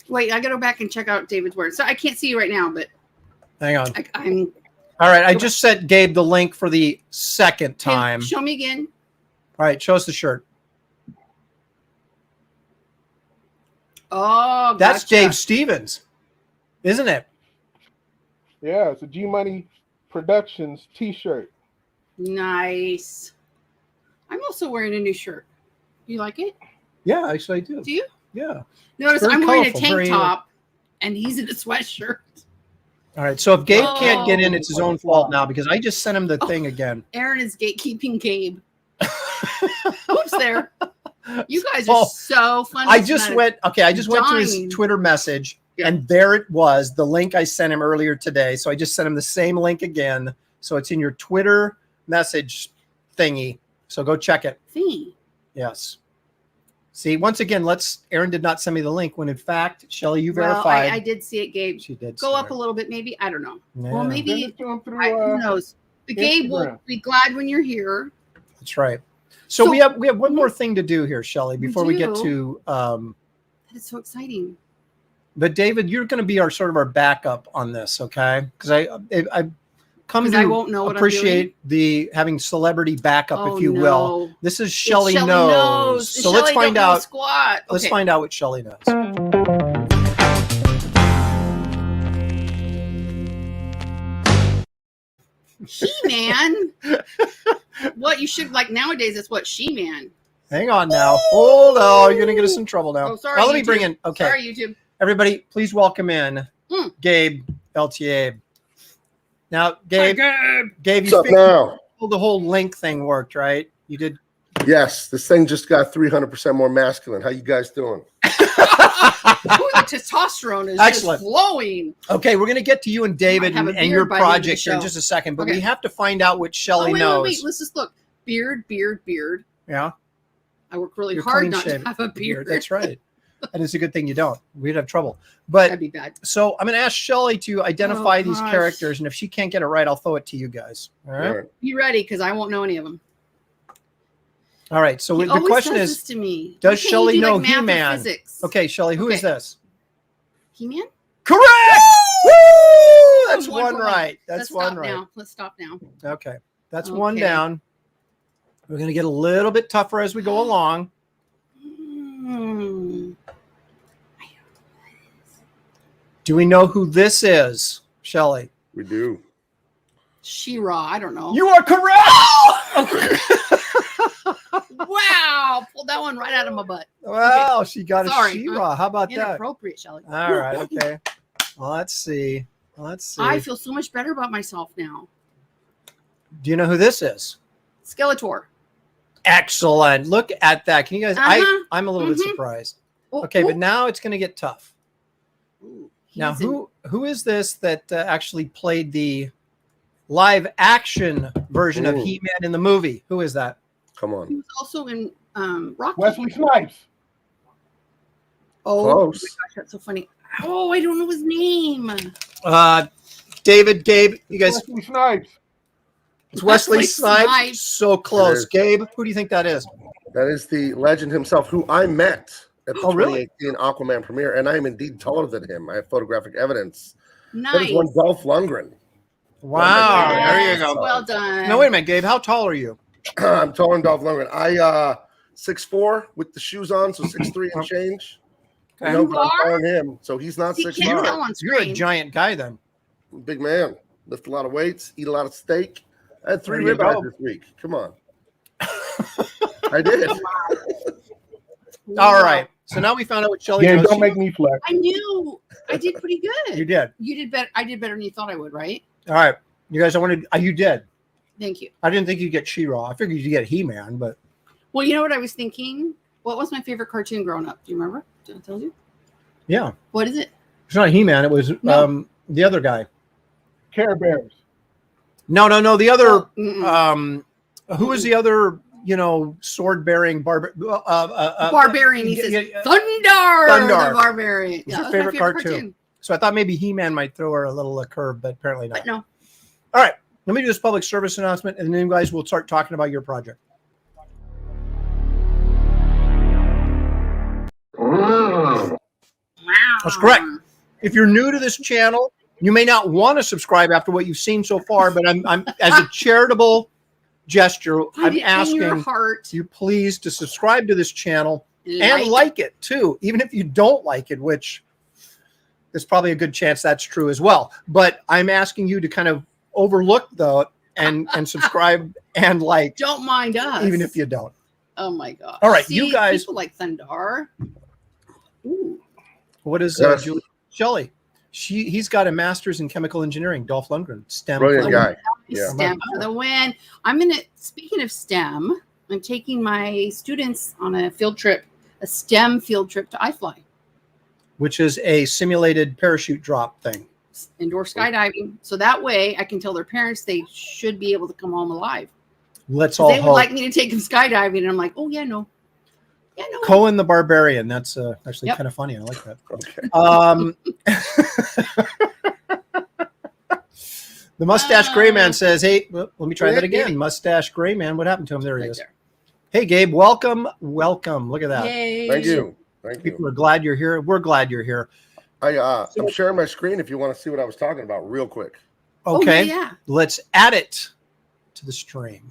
Wait, I got to go back and check out David's words. So I can't see you right now, but hang on. I'm. All right, I just sent Gabe the link for the second time. Show me again. All right, show us the shirt. Oh, that's gotcha. Dave Stevens, isn't it? Yeah, it's a G Money Productions t-shirt. Nice. I'm also wearing a new shirt. You like it? Yeah, actually I do. Do you? Yeah. Notice I'm wearing a tank top and he's in a sweatshirt. All right, so if Gabe can't get in, it's his own fault now because I just sent him the thing again. Aaron is gatekeeping Gabe. Oops, there. You guys are so funny. I just went to his Twitter message and there it was, the link I sent him earlier today. So I just sent him the same link again. So it's in your Twitter message thingy. So go check it. Thingy. Yes. See, once again, Aaron did not send me the link when in fact, Shelley, you verified. I did see it, Gabe. She did. Go up a little bit, maybe. I don't know. Yeah. Well, maybe who knows. But Gabe will be glad when you're here. That's right. So we have one more thing to do here, Shelley, before we get to that is so exciting. But David, you're going to be our sort of our backup on this, okay? Because I come to I won't know what appreciate the having celebrity backup, if you will. This is Shelley Shelley knows. So let's find out. Squat. Let's find out what Shelley knows. She-Man. What you should like nowadays is what She-Man. Hang on now. Hold on. You're going to get us in trouble now. Oh, sorry. Now, let me bring in. Okay. Sorry, YouTube. Everybody, please welcome in Gabe LTA. Now, Gabe, what's up now? The whole link thing worked, right? You did. Yes, this thing just got 300% more masculine. How you guys doing? The testosterone is excellent, just flowing. Okay, we're going to get to you and David and your project here in just a second, but we have to find out what Shelley knows. Wait, let's just look. Beard. Yeah. I work really hard not to have a beard. That's right. And it's a good thing you don't. We'd have trouble. But that'd be bad. So I'm going to ask Shelley to identify these characters, and if she can't get it right, I'll throw it to you guys. All right. Be ready, because I won't know any of them. All right. So the question is, to me. does Shelley know He-Man? Okay, Shelley, who is this? He-Man? Correct! Woo! That's one right. That's one right. Let's stop now. Okay. That's one down. We're going to get a little bit tougher as we go along. Do we know who this is, Shelley? We do. She-Ra. I don't know. You are correct. Wow, pulled that one right out of my butt. Wow, she got Sorry. a She-Ra. How about that? Inappropriate, Shelley. All right. Okay. Well, let's see. I feel so much better about myself now. Do you know who this is? Skeletor. Excellent. Look at that. Can you guys? I'm a little bit surprised. Okay, but now it's going to get tough. Now, who is this that actually played the live action version of He-Man in the movie? Who is that? Come on. He was also in Rocky. Wesley Snipes. Oh, Close. my gosh, that's so funny. Oh, I don't know his name. David, Gabe, you guys. Wesley Snipes. It's Wesley Snipes. So close. Gabe, who do you think that is? That is the legend himself, who I met at the really? 2018 Aquaman premiere, and I am indeed taller than him. I have photographic evidence. Nice. That is one Dolph Lundgren. Wow. Yes, There you go. Well done. Now, wait a minute, Gabe. How tall are you? I'm taller than Dolph Lundgren. I 6'4" with the shoes on, so 6'3" and change. Okay. No, I'm taller than him, so he's not 6'5". You're a giant guy then. Big man. Lift a lot of weights, eat a lot of steak. I had 3 There you ribeyes go. this week. Come on. I did. All right. So now we found out what Shelley Yeah, knows. don't make me flex. I knew. I did pretty good. You did. You did better. I did better than you thought I would, right? All right. You guys, I wanted. You did. Thank you. I didn't think you'd get She-Ra. I figured you'd get He-Man, but. Well, you know what I was thinking? What was my favorite cartoon growing up? Do you remember? Did I tell you? Yeah. What is it? It's not He-Man. It was No. the other guy. Care Bears. No. The other. Oh, Who was the other? Sword-bearing Barbarian. He says, yeah, Thunder. The Barbarian. It's Yeah, your that was my favorite cartoon. So I thought maybe He-Man might throw her a little curve, but apparently not. But no. All right. Let me do this public service announcement, and then you guys will start talking about your project. Wow. That's correct. If you're new to this channel, you may not want to subscribe after what you've seen so far, but I'm as a charitable gesture, I'm asking you please to subscribe to this channel and like it too, even if you don't like it, which there's probably a good chance that's true as well. But I'm asking you to kind of overlook and subscribe and like. Don't mind us, even if you don't. Oh my god! All right, see, you guys. People like Thunder. Ooh. What is Shelley? He's got a master's in chemical engineering. Dolph Lundgren, STEM. Brilliant guy. Yeah. STEM for the win. Speaking of STEM, I'm taking my students on a field trip, a STEM field trip to iFly, which is a simulated parachute drop thing. Indoor skydiving. So that way I can tell their parents they should be able to come home alive. Let's all They would hope. like me to take them skydiving, and I'm like, oh yeah, no. Yeah, no. Cohen the Barbarian. That's actually kind of funny. I like that. Okay. The Mustache Gray Man says, hey, let me try that again. Mustache Gray Man. What happened to him? There he is. There. Hey, Gabe, welcome. Look at that. Yay. Thank you. People are glad you're here. We're glad you're here. I'm sharing my screen if you want to see what I was talking about real quick. Okay. Oh, yeah. Let's add it to the stream.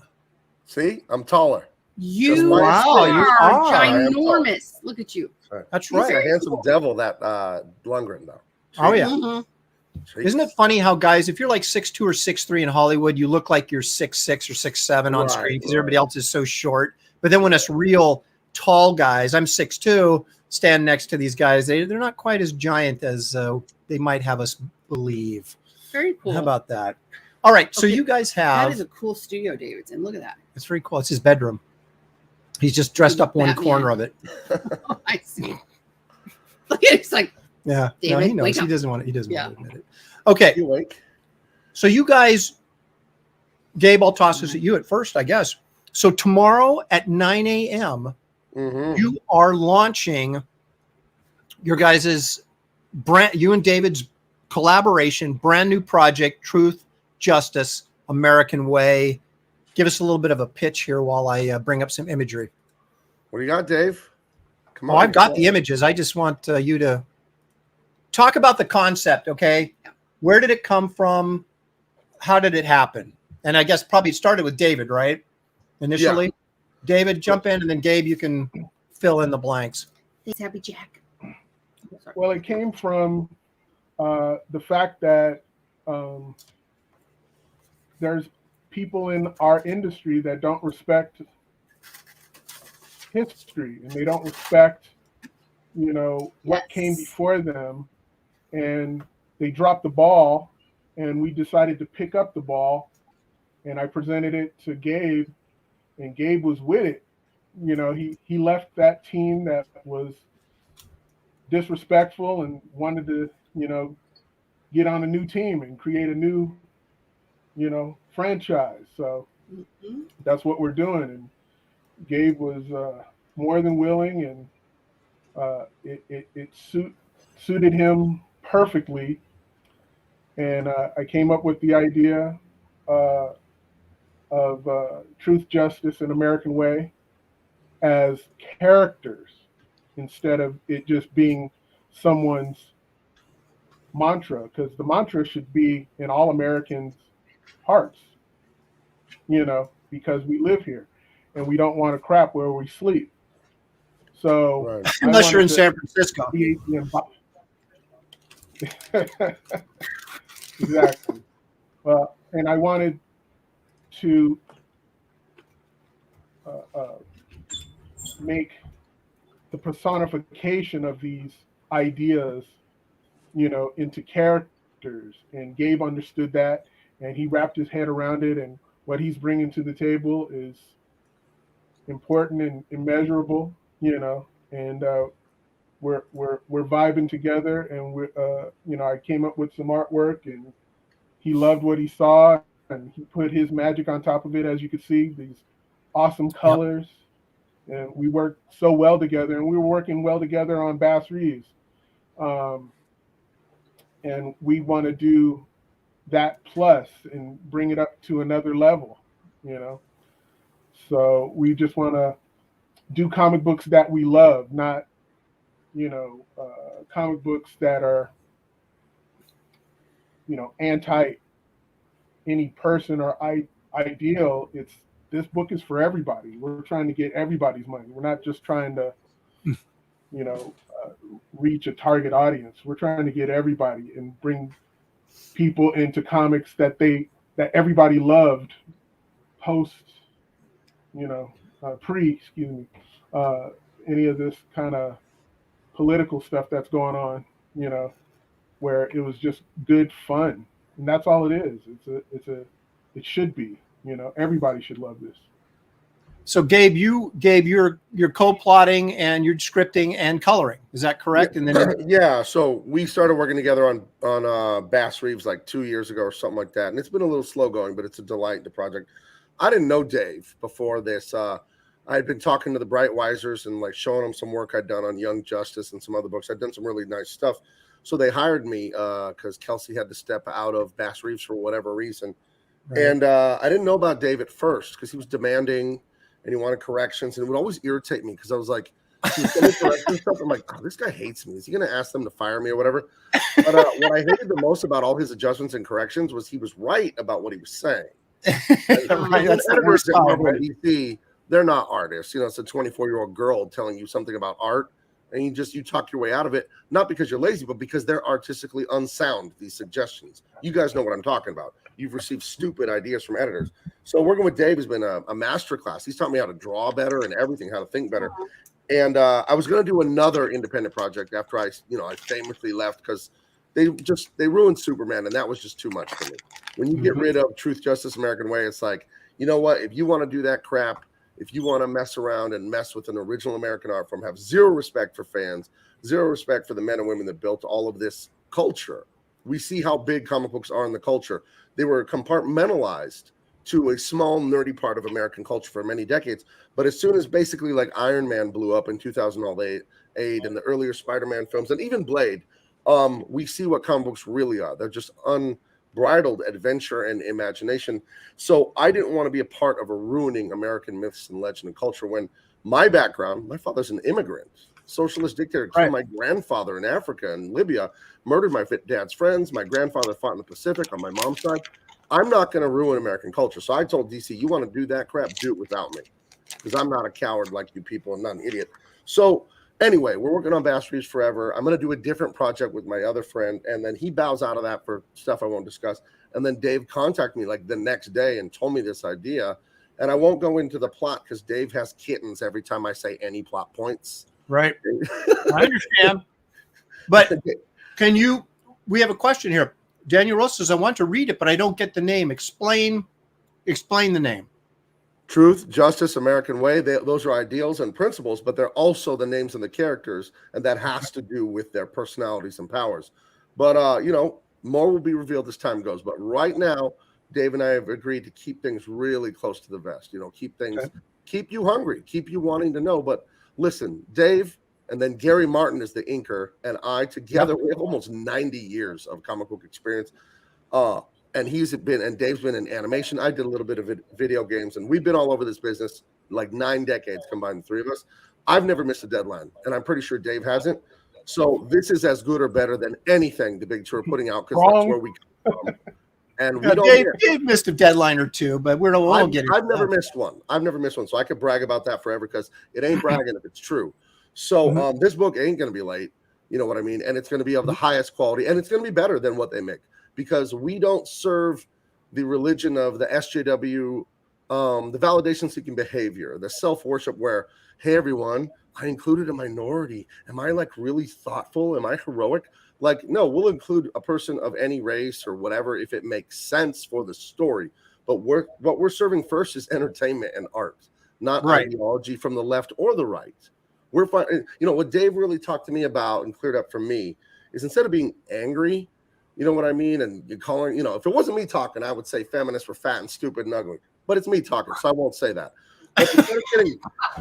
See, I'm taller. You Wow, you are. ginormous. Look at you. That's He's right. a handsome devil, that Lundgren, though. Oh, yeah. Mm-hmm. Isn't it funny how guys, if you're like 6'2" or 6'3" in Hollywood, you look like you're 6'6" or 6'7" on screen because everybody else is so short. But then when it's real tall guys, I'm 6'2", stand next to these guys, they're not quite as giant as they might have us believe. Very cool. How about that? All right, so you guys have. That is a cool studio, Davidson. Look at that. It's very cool. It's his bedroom. He's just dressed up one corner of it. Oh, I see. Look at it. It's like, yeah. David, No, he knows. wake He up. doesn't want to admit it. Okay. You awake? So you guys, Gabe, I'll toss this at you at first, I guess. So tomorrow at 9 a.m., you are launching your guys' you and David's collaboration, brand new project, Truth, Justice, American Way. Give us a little bit of a pitch here while I bring up some imagery. What do you got, Dave? Come on. I've got the images. I just want you to talk about the concept, okay? Where did it come from? How did it happen? And I guess probably it started with David, right? Initially. Yeah. David, jump in, and then Gabe, you can fill in the blanks. Thanks, Happy Jack. Well, it came from the fact that there's people in our industry that don't respect history, and they don't respect, what came before them, and they dropped the ball, and we decided to pick up the ball, and I presented it to Gabe, and Gabe was with it. He left that team that was disrespectful and wanted to, get on a new team and create a new, franchise. So that's what we're doing. And Gabe was more than willing, and it suited him perfectly. And I came up with the idea of Truth, Justice, and American Way as characters instead of it just being someone's mantra, because the mantra should be in all Americans' hearts, because we live here and we don't want to crap where we sleep. So Right. Unless you're in San Francisco. Exactly. And I wanted to make the personification of these ideas, into characters. And Gabe understood that, and he wrapped his head around it. And what he's bringing to the table is important and immeasurable, and we're vibing together. And I came up with some artwork, and he loved what he saw, and he put his magic on top of it. As you can see, these awesome colors. Yep. And we worked so well together, and we were working well together on Bass Reeves. And we want to do that plus and bring it up to another level, So we just want to do comic books that we love, not, comic books that are, anti any person or ideal. This book is for everybody. We're trying to get everybody's money. We're not just trying to, reach a target audience. We're trying to get everybody and bring people into comics that everybody loved post, any of this kind of political stuff that's going on, where it was just good fun. And that's all it is. It should be, everybody should love this. So Gabe, you're co-plotting and you're scripting and coloring. Is that correct? And then yeah. So we started working together on Bass Reeves like 2 years ago or something like that. And it's been a little slow going, but it's a delight, the project. I didn't know Dave before this. I had been talking to the Brightwisers and like showing them some work I'd done on Young Justice and some other books. I'd done some really nice stuff. So they hired me because Kelsey had to step out of Bass Reeves for whatever reason. Right. And I didn't know about Dave at first because he was demanding and he wanted corrections, and it would always irritate me because I was like, I'm like, oh, this guy hates me. Is he going to ask them to fire me or whatever? But what I hated the most about all his adjustments and corrections was he was right about what he was saying. Right, that's the worst part, right? DC, they're not artists. It's a 24-year-old girl telling you something about art, and you talk your way out of it, not because you're lazy, but because they're artistically unsound, these suggestions. You guys know what I'm talking about. You've received stupid ideas from editors. So working with Dave has been a master class. He's taught me how to draw better and everything, how to think better. And I was going to do another independent project after I famously left because they ruined Superman, and that was just too much for me. When you get rid of Truth, Justice, American Way, it's like, you know what? If you want to do that crap, if you want to mess around and mess with an original American art form, have zero respect for fans, zero respect for the men and women that built all of this culture. We see how big comic books are in the culture. They were compartmentalized to a small, nerdy part of American culture for many decades. But as soon as basically like Iron Man blew up in 2008 and the earlier Spider-Man films, and even Blade, we see what comic books really are. They're just unbridled adventure and imagination. So I didn't want to be a part of a ruining American myths and legend and culture when my background, my father's an immigrant, socialist dictator, killed my grandfather in Africa and Libya, murdered my dad's friends. My grandfather fought in the Pacific on my mom's side. I'm not going to ruin American culture. So I told DC, you want to do that crap, do it without me. Because I'm not a coward like you people. I'm not an idiot. So Anyway, we're working on Bass Reeves Forever. I'm going to do a different project with my other friend, and then he bows out of that for stuff I won't discuss. And then Dave contacted me like the next day and told me this idea. And I won't go into the plot because Dave has kittens every time I say any plot points. Right. I understand. But we have a question here. Daniel Rose says, I want to read it, but I don't get the name. Explain the name. Truth, justice, American way. Those are ideals and principles, but they're also the names of the characters, and that has to do with their personalities and powers. But, more will be revealed as time goes. But right now, Dave and I have agreed to keep things really close to the vest. Keep you hungry, keep you wanting to know. But listen, Dave, and then Gary Martin is the inker, and I together, we have almost 90 years of comic book experience. And Dave's been in animation. I did a little bit of video games, and we've been all over this business like 9 decades combined, the three of us. I've never missed a deadline, and I'm pretty sure Dave hasn't. So this is as good or better than anything the Big Two are putting out, because that's where we come from. And we Dave missed a deadline or two, but we'll get it. I've never missed one. So I could brag about that forever because it ain't bragging if it's true. So this book ain't going to be late. You know what I mean? And it's going to be of the highest quality, and it's going to be better than what they make, because we don't serve the religion of the SJW, the validation-seeking behavior, the self-worship where, hey, everyone, I included a minority. Am I like really thoughtful? Am I heroic? Like, no, we'll include a person of any race or whatever if it makes sense for the story. But what we're serving first is entertainment and art, not ideology from the left or the right. We're fine. What Dave really talked to me about and cleared up for me is, instead of being angry, you know what I mean? And you're calling, if it wasn't me talking, I would say feminists were fat and stupid and ugly. But it's me talking, so I won't say that. But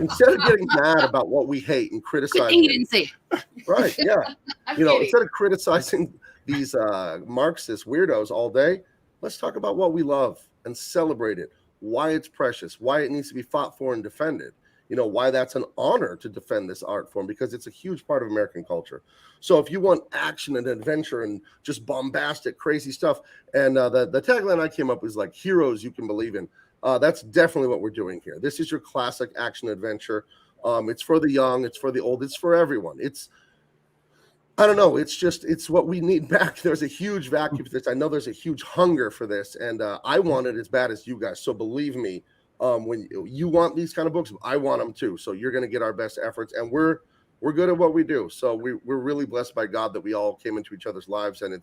instead of getting mad about what we hate and criticizing, he didn't say it. Right? Yeah. Instead of criticizing these Marxist weirdos all day, let's talk about what we love and celebrate it. Why it's precious. Why it needs to be fought for and defended. Why that's an honor to defend this art form, because it's a huge part of American culture. So if you want action and adventure and just bombastic, crazy stuff, and the tagline I came up with is like, heroes you can believe in. That's definitely what we're doing here. This is your classic action adventure. It's for the young, it's for the old, it's for everyone. I don't know. It's what we need back. There's a huge vacuum for this. I know there's a huge hunger for this, and I want it as bad as you guys. So believe me, when you want these kind of books, I want them too. So you're going to get our best efforts, and we're good at what we do. So we're really blessed by God that we all came into each other's lives, and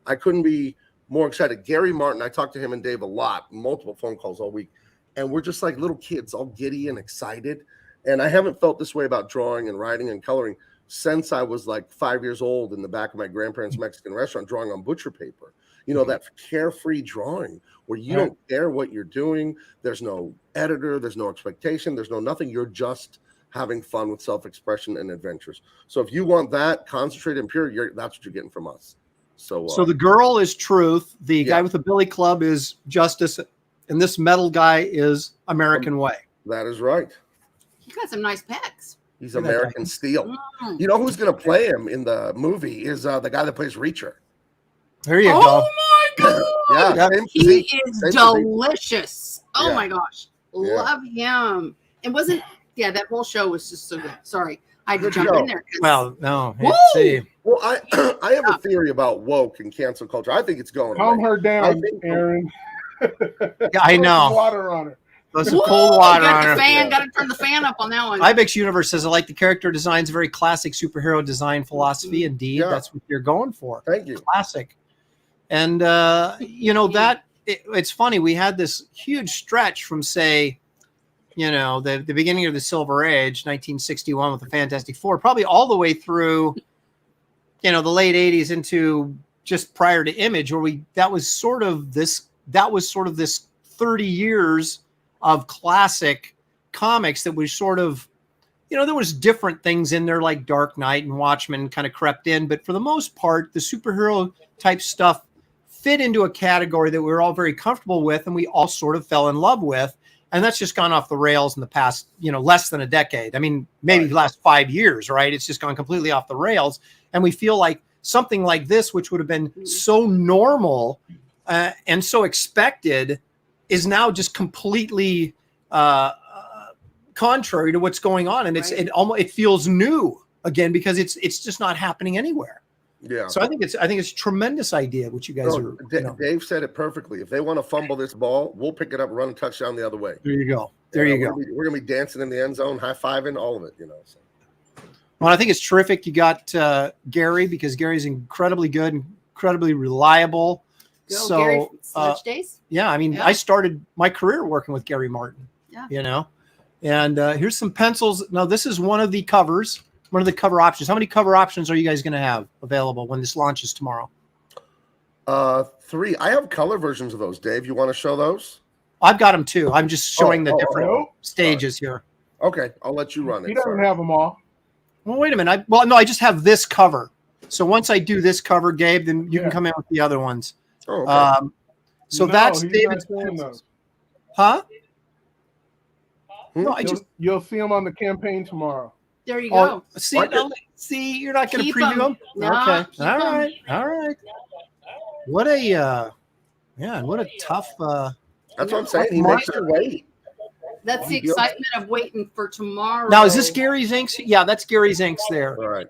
I couldn't be more excited. Gary Martin, I talked to him and Dave a lot, multiple phone calls all week, and we're just like little kids, all giddy and excited. And I haven't felt this way about drawing and writing and coloring since I was like 5 years old in the back of my grandparents' Mexican restaurant drawing on butcher paper. That carefree drawing where you don't care what you're doing. There's no editor, there's no expectation, there's no nothing. You're just having fun with self-expression and adventures. So if you want that concentrated and pure, that's what you're getting from us. So the girl is truth. The guy with the billy club is justice. And this metal guy is American way. That is right. He got some nice pecs. He's American Steel. You know who's going to play him in the movie is the guy that plays Reacher. There you go. Oh my God. He is delicious. Oh my gosh. Love him. It wasn't, that whole show was just so good. Sorry. I had to jump in there. Well, no. See. Well, I have a theory about woke and cancel culture. I think it's going Calm her down, Aaron. I know. Water on her. There's some cold water on her. Got to turn the fan up on that one. Ibex Universe says, I like the character designs, very classic superhero design philosophy. Indeed, that's what you're going for. Thank you. Classic. And, it's funny. We had this huge stretch from, say, the beginning of the Silver Age, 1961 with the Fantastic Four, probably all the way through, the late 80s into just prior to Image, where that was sort of this 30 years of classic comics that was sort of, there was different things in there like Dark Knight and Watchmen kind of crept in, but for the most part, the superhero type stuff fit into a category that we were all very comfortable with and we all sort of fell in love with. And that's just gone off the rails in the past, less than a decade. I mean, maybe the last 5 years, right? It's just gone completely off the rails. And we feel like something like this, which would have been so normal and so expected, is now just completely contrary to what's going on. And it feels new. again, because it's just not happening anywhere. Yeah. So I think it's a tremendous idea what you guys are. Dave said it perfectly. If they want to fumble this ball, we'll pick it up, run a touchdown the other way. There you go. We're gonna be dancing in the end zone, high fiving, all of it. So. Well, I think it's terrific. You got Gary, because Gary's incredibly good, incredibly reliable. Go, Gary, Sludge Days. Yeah, I mean, I started my career working with Gary Martin. Yeah. And here's some pencils. Now, this is one of the covers. One of the cover options. How many cover options are you guys going to have available when this launches tomorrow? 3. I have color versions of those. Dave, you want to show those? I've got them too. I'm just showing the different stages here. Okay, I'll let you run it. He doesn't have them all. Well, wait a minute. I just have this cover. So once I do this cover, Gabe, then you can come in with the other ones. Oh, okay. So that's David's pencils. Huh? No, you'll see them on the campaign tomorma. There you go. See, you're not going to preview them? No, okay. All right. What a tough. That's what I'm saying. He makes you wait. That's the excitement of waiting for tomorrow. Now, is this Gary's inks? Yeah, that's Gary's inks there. All right.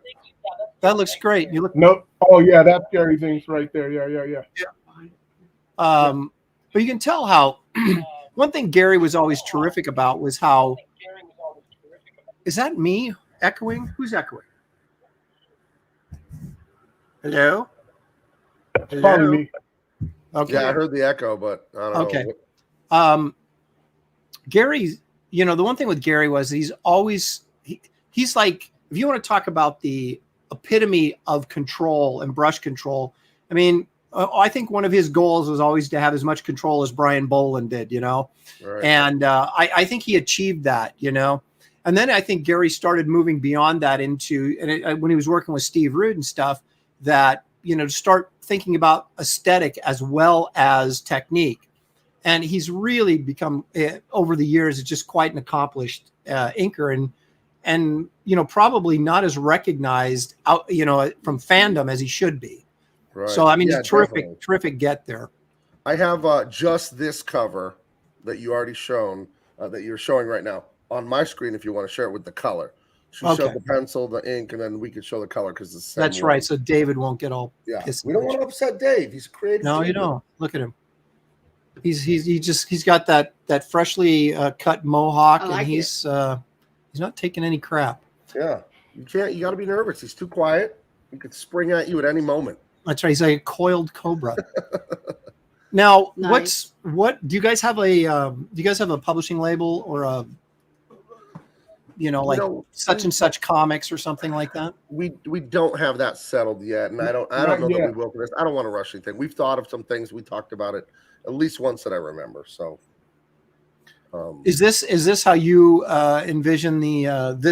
That looks great. You look. Nope. Oh yeah, that's Gary's inks right there. Yeah. But you can tell how one thing Gary was always terrific about was how. Is that me echoing? Who's echoing? Hello? It's probably me. Okay. Yeah, I heard the echo, but I don't know. Okay. Gary, the one thing with Gary was he's always he's like, if you want to talk about the epitome of control and brush control, I mean, I think one of his goals was always to have as much control as Brian Boland did, Right. And I think he achieved that, And then I think Gary started moving beyond that into, when he was working with Steve Rude and stuff, that, to start thinking about aesthetic as well as technique. And he's really become, over the years, just quite an accomplished inker and probably not as recognized out, from fandom as he should be. Right. So, I mean, terrific get there. I have just this cover that you already shown, that you're showing right now on my screen if you want to share it with the color. Show the pencil, the ink, and then we can show the color because it's the same. That's right. So David won't get all pissed. We don't want to upset Dave. He's creative. No, you don't. Look at him. He's got that freshly cut mohawk, and he's not taking any crap. Yeah, you got to be nervous. He's too quiet. He could spring at you at any moment. That's right. He's like a coiled cobra. Now, nice. what do you guys have a publishing label or a such and such comics or something like that? We don't have that settled yet, and I don't know that we will for this. I don't want to rush anything. We've thought of some things. We talked about it at least once that I remember. So, is this how you envision the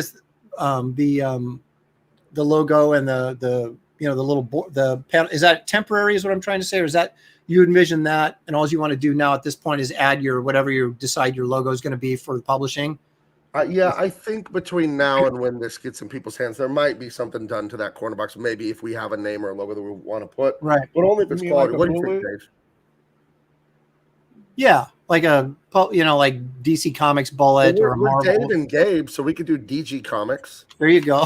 logo and the little the panel? Is that temporary? Is what I'm trying to say, or is that you envision that, and all you want to do now at this point is add your whatever you decide your logo is going to be for the publishing? I think between now and when this gets in people's hands, there might be something done to that corner box. Maybe if we have a name or a logo that we want to put, right? But only if it's quality. What do you think, Dave? Yeah, like like DC Comics Bullet or a Marvel. Dave and Gabe, so we could do DG Comics. There you go.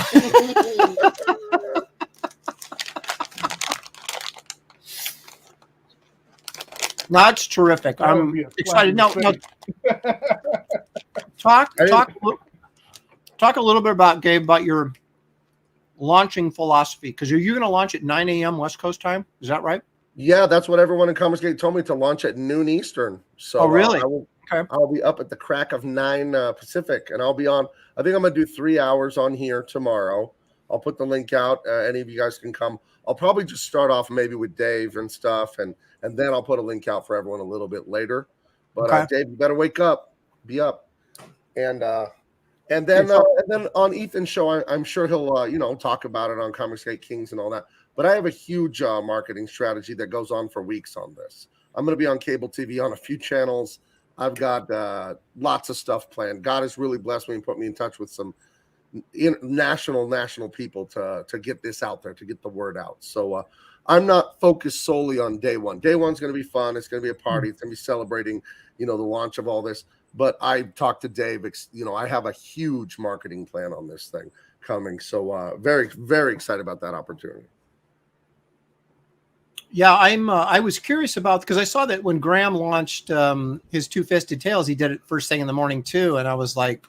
That's terrific. I'm excited. No. Talk a little bit about, Gabe, about your launching philosophy, because are you going to launch at 9 a.m. West Coast time? Is that right? Yeah, that's what everyone in Comicsgate told me, to launch at noon Eastern. So really? I'll be up at the crack of 9 Pacific, and I'll be on. I think I'm going to do 3 hours on here tomorrow. I'll put the link out. Any of you guys can come. I'll probably just start off maybe with Dave and stuff, and then I'll put a link out for everyone a little bit later. But Dave, you better wake up, be up. And then on Ethan's show, I'm sure he'll talk about it on Comicsgate Kings and all that. But I have a huge marketing strategy that goes on for weeks on this. I'm going to be on cable TV on a few channels. I've got lots of stuff planned. God has really blessed me and put me in touch with some national people to get this out there, to get the word out. So I'm not focused solely on day one. Day one's going to be fun. It's going to be a party. It's going to be celebrating, the launch of all this. But I talked to Dave. I have a huge marketing plan on this thing. coming. So very, very excited about that opportunity. Yeah, I was curious about, because I saw that when Graham launched his Two-Fisted Tales, he did it first thing in the morning too, and I was like,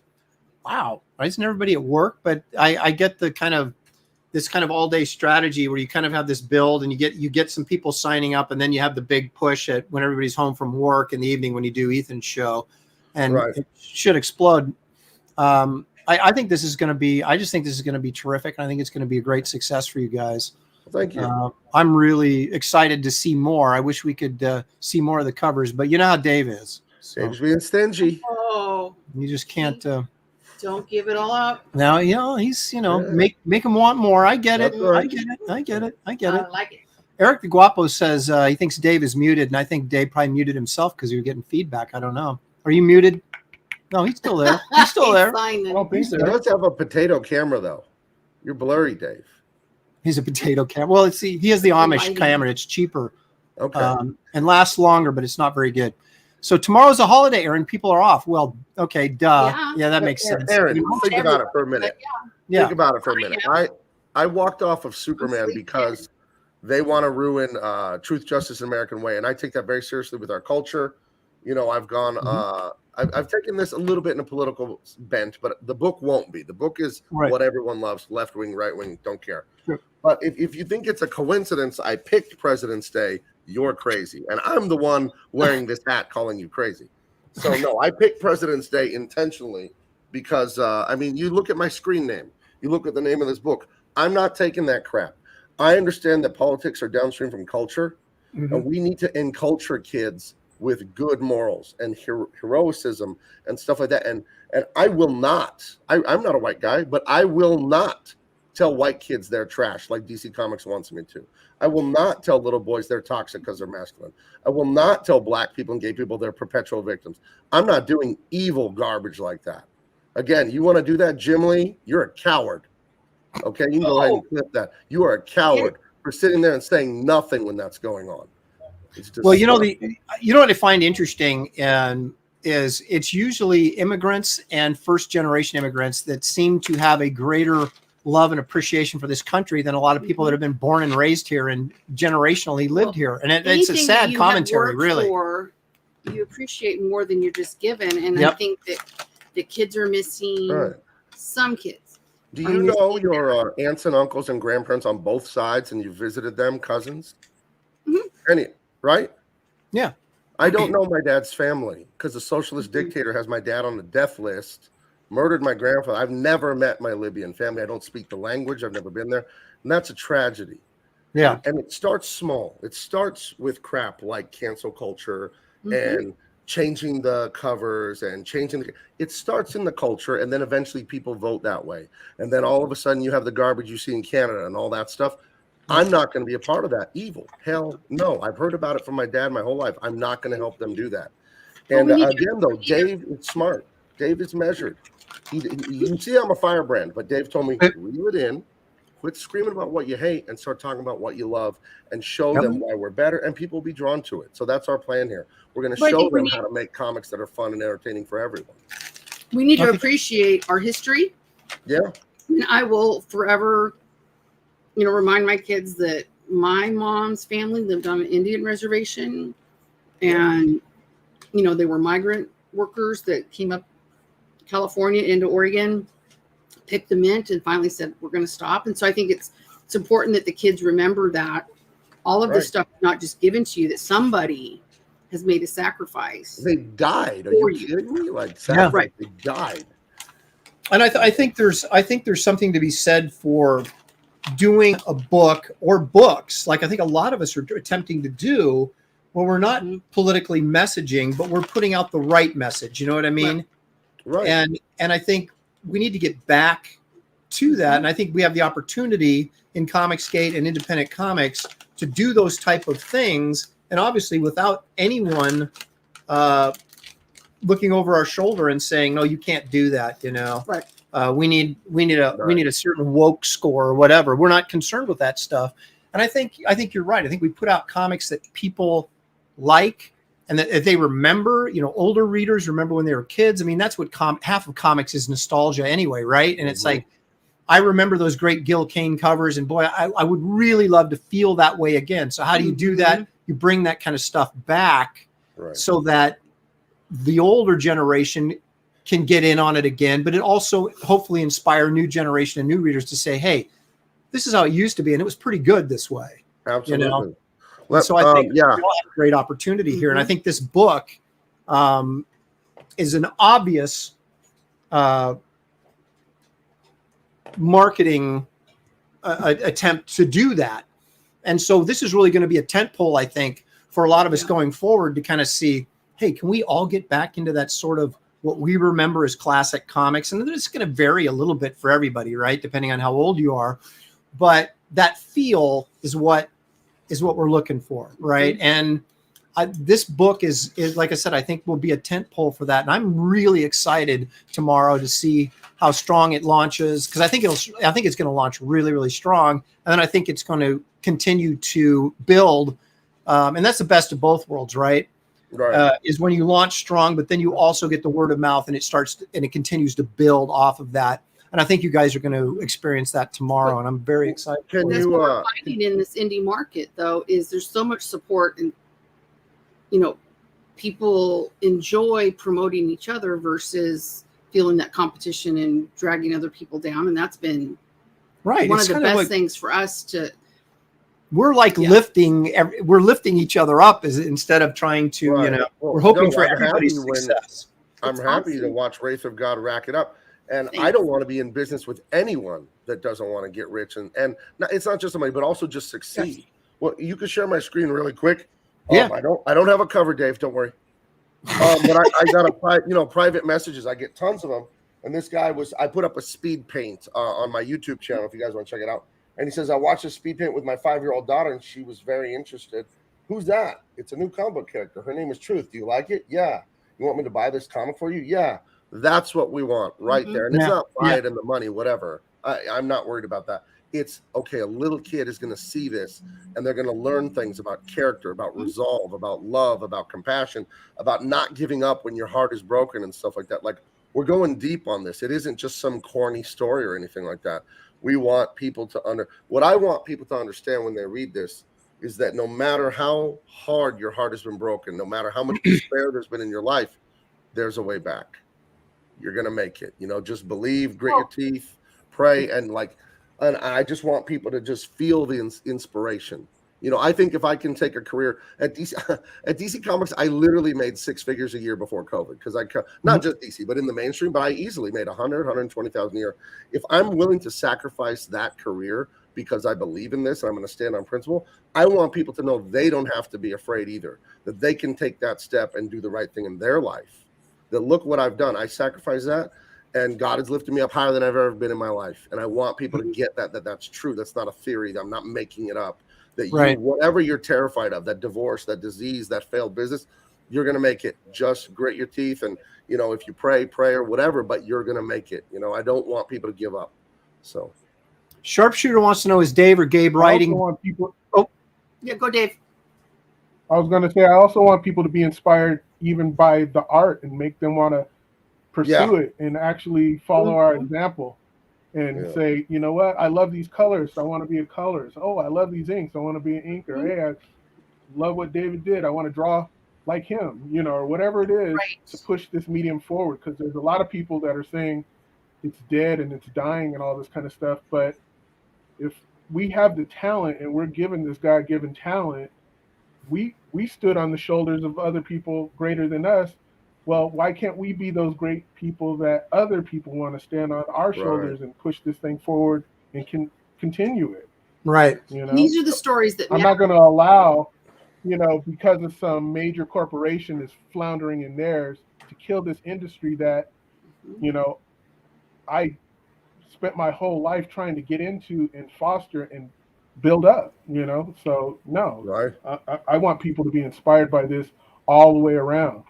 wow, why isn't everybody at work? But I get the this kind of all day strategy where you kind of have this build and you get some people signing up, and then you have the big push at when everybody's home from work in the evening when you do Ethan's show, and it should explode. I think this is going to be, I just think this is going to be terrific. I think it's going to be a great success for you guys. Thank you. I'm really excited to see more. I wish we could see more of the covers, but you know how Dave is. So Dave's being stingy. Oh, you just can't. Don't give it all up. Now, he's, make him want more. I get it. Right. I get it. I like it. Eric the Guapo says he thinks Dave is muted, and I think Dave probably muted himself because he was getting feedback. I don't know. Are you muted? No, he's still there. He's still there. Fine, then. don't think He so. does have a potato camera, though. You're blurry, Dave. He's a potato camera. Well, he has the Amish camera. It's cheaper. Okay. And lasts longer, but it's not very good. So tomorrow's a holiday, Aaron. People are off. Well, okay, duh. Yeah, that makes sense. Aaron, think about it for a minute. Yeah. Think about it for a minute. I walked off of Superman because they want to ruin Truth, Justice, and American Way, and I take that very seriously with our culture. I've gone. I've taken this a little bit in a political bent, but the book won't be. The book is what everyone loves: left wing, right wing, don't care. Sure. But if you think it's a coincidence, I picked President's Day. You're crazy, and I'm the one wearing this hat calling you crazy. So no, I picked President's Day intentionally because you look at my screen name, you look at the name of this book. I'm not taking that crap. I understand that politics are downstream from culture, and we need to enculture kids with good morals and heroicism and stuff like that. And I will not. I'm not a white guy, but I will not tell white kids they're trash like DC Comics wants me to. I will not tell little boys they're toxic because they're masculine. I will not tell black people and gay people they're perpetual victims. I'm not doing evil garbage like that. Again, you want to do that, Jim Lee? You're a coward. Okay, you can go ahead and clip that. You are a coward for sitting there and saying nothing when that's going on. Well, you know what I find interesting is it's usually immigrants and first generation immigrants that seem to have a greater love and appreciation for this country than a lot of people that have been born and raised here and generationally lived here. And it's a sad commentary, really. You appreciate more than you're just given, and I think that the kids are missing some kids. Do you know your aunts and uncles and grandparents on both sides, and you visited them, cousins? Right? Yeah. I don't know my dad's family because the socialist dictator has my dad on the death list, murdered my grandfather. I've never met my Libyan family. I don't speak the language. I've never been there. And that's a tragedy. Yeah. And it starts small. It starts with crap like cancel culture and changing the covers and it starts in the culture, and then eventually people vote that way. And then all of a sudden you have the garbage you see in Canada and all that stuff. I'm not going to be a part of that. Evil. Hell no. I've heard about it from my dad my whole life. I'm not going to help them do that. And again, though, Dave is smart. Dave is measured. You see I'm a firebrand, but Dave told me, reel it in, quit screaming about what you hate, and start talking about what you love, and show them why we're better, and people will be drawn to it. So that's our plan here. We're going to show them how to make comics that are fun and entertaining for everyone. We need to appreciate our history. Yeah. And I will forever remind my kids that my mom's family lived on an Indian reservation, and they were migrant workers that came up California into Oregon, picked the mint, and finally said, we're going to stop. And so I think it's important that the kids remember that all of this stuff is not just given to you, that somebody has made a sacrifice. They died. Are you kidding me? They died. And I think there's something to be said for doing a book or books, like I think a lot of us are attempting to do, where we're not politically messaging, but we're putting out the right message. You know what I mean? Right. And I think we need to get back to that. And I think we have the opportunity in Comicsgate and independent comics to do those type of things. And obviously without anyone looking over our shoulder and saying, no, you can't do that. Right. We need a certain woke score or whatever. We're not concerned with that stuff. And I think you're right. I think we put out comics that people like, and that if they remember, older readers remember when they were kids. I mean, that's what half of comics is nostalgia anyway, right? And it's like, I remember those great Gil Kane covers, and boy, I would really love to feel that way again. So how do you do that? You bring that kind of stuff back so that the older generation can get in on it again, but it also hopefully inspire new generation and new readers to say, hey, this is how it used to be, and it was pretty good this way. Absolutely. You know? So I think we all have a great opportunity here. And I think this book is an obvious marketing attempt to do that. And so this is really going to be a tentpole, I think, for a lot of us going forward to kind of see, hey, can we all get back into that sort of what we remember as classic comics? And it's going to vary a little bit for everybody, right? Depending on how old you are. But that feel is what we're looking for, right? And this book is like I said, I think will be a tentpole for that. And I'm really excited tomorrow to see how strong it launches, because I think it's going to launch really, really strong. And then I think it's going to continue to build. And that's the best of both worlds, right? Is when you launch strong, but then you also get the word of mouth, and it continues to build off of that. And I think you guys are going to experience that tomorrow, and I'm very excited. That's what we're finding in this indie market, though, is there's so much support, and people enjoy promoting each other versus feeling that competition and dragging other people down, and that's been one of the best things for us to. We're like lifting each other up instead of trying to, we're hoping for everybody's success. I'm happy to watch Wraith of God rack it up. And I don't want to be in business with anyone that doesn't want to get rich. And it's not just somebody, but also just succeed. Yes. Well, you can share my screen really quick. I don't have a cover, Dave. Don't worry. But I got private messages. I get tons of them. And this guy I put up a speed paint on my YouTube channel if you guys want to check it out. And he says, I watched a speed paint with my 5-year-old daughter, and she was very interested. Who's that? It's a new comic book character. Her name is Truth. Do you like it? Yeah. You want me to buy this comic for you? Yeah. That's what we want right there. And it's not pride and the money, whatever. I'm not worried about that. It's okay. A little kid is going to see this, and they're going to learn things about character, about resolve, about love, about compassion, about not giving up when your heart is broken and stuff like that. Like, we're going deep on this. It isn't just some corny story or anything like that. We want people to what I want people to understand when they read this is that no matter how hard your heart has been broken, no matter how much despair there's been in your life, there's a way back. You're going to make it, just believe, grit your teeth, pray. And I just want people to just feel the inspiration. I think if I can take a career at DC Comics, I literally made 6 figures a year before COVID, because not just DC, but in the mainstream, but I easily made 120,000 a year. If I'm willing to sacrifice that career because I believe in this and I'm going to stand on principle, I want people to know they don't have to be afraid either, that they can take that step and do the right thing in their life. That look what I've done. I sacrificed that, and God has lifted me up higher than I've ever been in my life. And I want people to get that's true. That's not a theory. I'm not making it up. That whatever you're terrified of, that divorce, that disease, that failed business, you're going to make it. Just grit your teeth. And, if you pray or whatever, but you're going to make it. I don't want people to give up. So. Sharpshooter wants to know, is Dave or Gabe writing? Go, Dave. I was going to say, I also want people to be inspired even by the art and make them want to pursue it and actually follow our example and say, you know what, I love these colors, so I want to be a colorist. Oh, I love these inks, I want to be an inker. Hey, I love what David did, I want to draw like him, or whatever it is to push this medium forward, because there's a lot of people that are saying it's dead and it's dying and all this kind of stuff. But if we have the talent and we're given this God-given talent, we stood on the shoulders of other people greater than us. Well, why can't we be those great people that other people want to stand on our shoulders and push this thing forward and can continue it? Right. These are the stories that I'm not going to allow, because of some major corporation is floundering in theirs, to kill this industry that, I spent my whole life trying to get into and foster and build up, So no, I want people to be inspired by this all the way around.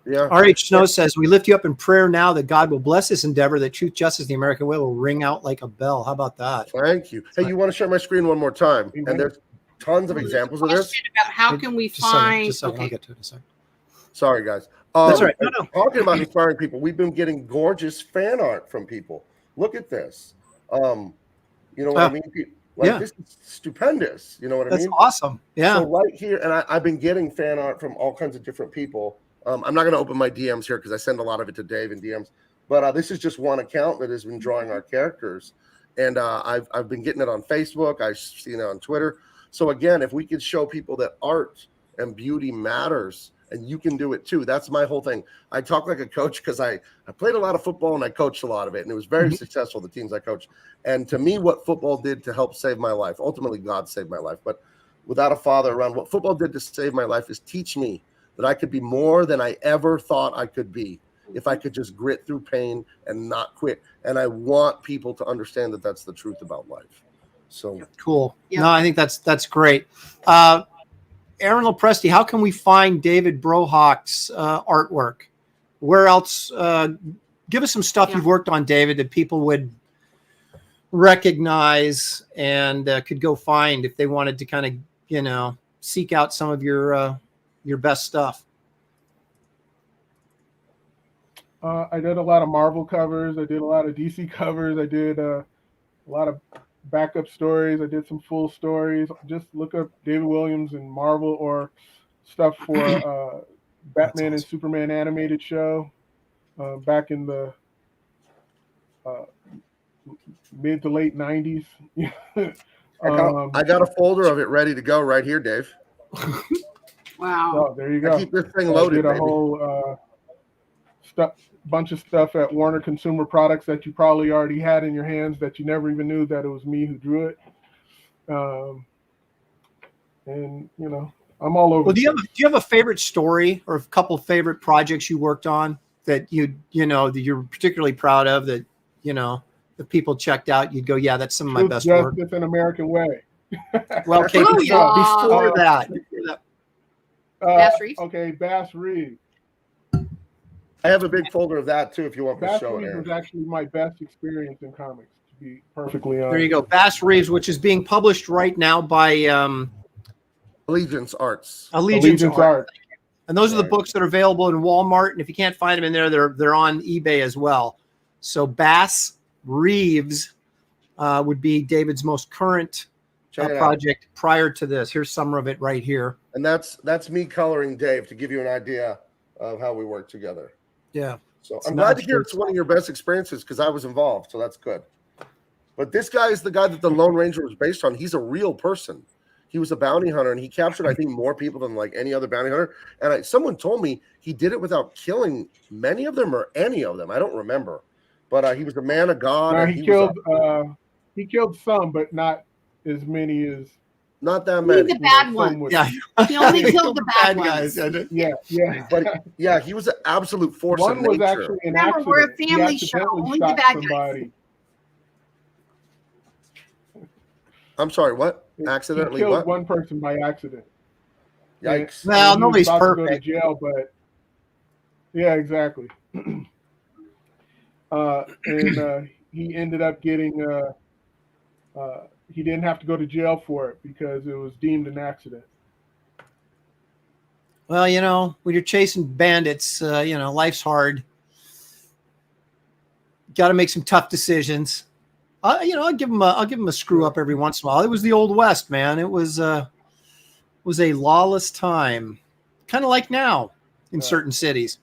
Yeah. R.H. Snow says, we lift you up in prayer now that God will bless this endeavor, that truth, justice, the American way will ring out like a bell. How about that? Thank you. Hey, you want to share my screen one more time? And there's tons of examples of this. About how can we find... Just a second. I'll get to it in a second. Sorry, guys. That's right. No. Talking about inspiring people, we've been getting gorgeous fan art from people. look at this. You know what I mean? Like, yeah. this is stupendous. You know what I That's mean? awesome. Yeah. So right here, and I've been getting fan art from all kinds of different people. I'm not going to open my DMs here because I send a lot of it to Dave in DMs. But this is just one account that has been drawing our characters, and I've been getting it on Facebook. I've seen it on Twitter. So again, if we could show people that art and beauty matters, and you can do it too. That's my whole thing. I talk like a coach because I played a lot of football and I coached a lot of it, and it was very successful, the teams I coached. And to me, what football did to help save my life, ultimately God saved my life, but without a father around, what football did to save my life is teach me that I could be more than I ever thought I could be if I could just grit through pain and not quit. And I want people to understand that that's the truth about life. So cool. Yep. No, I think that's great. Aaron Lopresti, how can we find David Brohock's artwork? Where else? Give us some stuff you've worked on, David, that people would recognize and could go find if they wanted to kind of, seek out some of your best stuff. I did a lot of Marvel covers. I did a lot of DC covers. I did a lot of backup stories. I did some full stories. Just look up David Williams and Marvel or stuff for Batman and Superman animated show back in the mid to late 90s. I got a folder of it ready to go right here, Dave. Wow. Oh, there you go. I keep this thing loaded. I did a baby. whole bunch of stuff at Warner Consumer Products that you probably already had in your hands that you never even knew that it was me who drew it. And I'm all over. Well, do you have a favorite story or a couple of favorite projects you worked on that that you're particularly proud of, that the people checked out? You'd go, yeah, that's some of my best work. Justice and American Way. Well, okay, Oh, yeah. before that. Bass Reeves? Okay, Bass Reeves. I have a big folder of that too if you want me to Bass show it. Reeves Aaron. was actually my best experience in comics, to be perfectly honest. There you go. Bass Reeves, which is being published right now by Allegiance Arts. Allegiance Art. Art. And those are the Right. books that are available in Walmart. And if you can't find them in there, they're on eBay as well. So Bass Reeves would be David's most current Check it out. project prior to this. Here's some of it right here. And that's me coloring Dave to give you an idea of how we work together. Yeah. So It's I'm glad to nice. hear it's one of your best experiences because I was involved. So that's good. But this guy is the guy that the Lone Ranger was based on. He's a real person. He was a bounty hunter, and he captured, I think, more people than like any other bounty hunter. And someone told me he did it without killing many of them or any of them. I don't remember. But he was a man of God. No, and he killed some, but not as many as. not that Only many. the bad some ones. would. Yeah. He only killed the bad guys. ones. Yeah. But yeah, he was an absolute force One of was nature. actually an Remember, accident. we're a He family show. accidentally Only the shot bad guys. somebody. I'm sorry, what? He Accidentally killed what? one person by accident. Yikes. Well, And he was nobody's about to go to perfect. jail, but yeah, exactly. And he ended up getting. He didn't have to go to jail for it because it was deemed an accident. Well, when you're chasing bandits, life's hard. Got to make some tough decisions. I'll give him a screw up every once in a while. It was the old West, man. It was a lawless time, kind of like now in certain cities.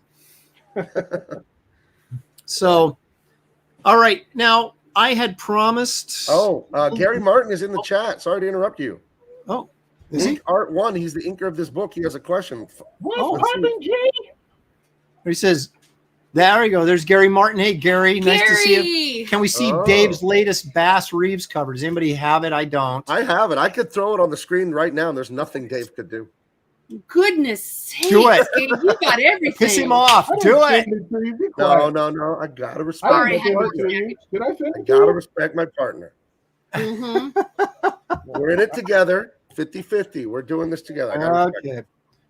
So, all right, now I had promised. Gary Martin is in the chat. Sorry to interrupt you. Oh, is he? Ink Art One. He's the inker of this book. He has a question. What's happening, Jay? He says, there you go. There's Gary Martin. Hey, Gary, nice to see you. Can we see Dave's latest Bass Reeves cover? Does anybody have it? I don't. I have it. I could throw it on the screen right now, and there's nothing Dave could do. Goodness sake. Do it. You got everything. Piss him off. Do it. No. I gotta respect Sorry, my I had partner. to- Did I send I it to gotta you? respect my partner. Mm-hmm. We're in it together, 50-50. We're doing this together. I gotta respect Okay.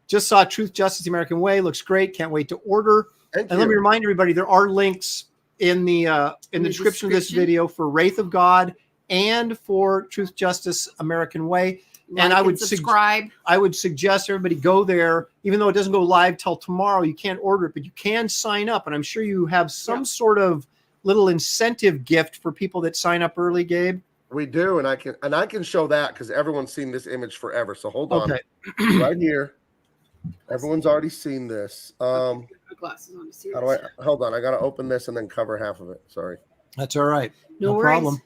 Just saw Truth, Justice, the American Way. Looks great. Can't wait to order. Thank And let me you. remind everybody, there are links in the description of this video for Wraith of God and for Truth, Justice, American Way. And I would subscribe. I would suggest everybody go there, even though it doesn't go live till tomorrow. You can't order it, but you can sign up. And I'm sure you have some sort of little incentive gift for people that sign up early, Gabe? We do, and I can show that because everyone's seen this image forever. So hold on, Okay. right here. Everyone's already seen this. Glasses on, How do I hold on? I gotta open this and then cover half of it. Sorry. That's all right. No No worries. problem.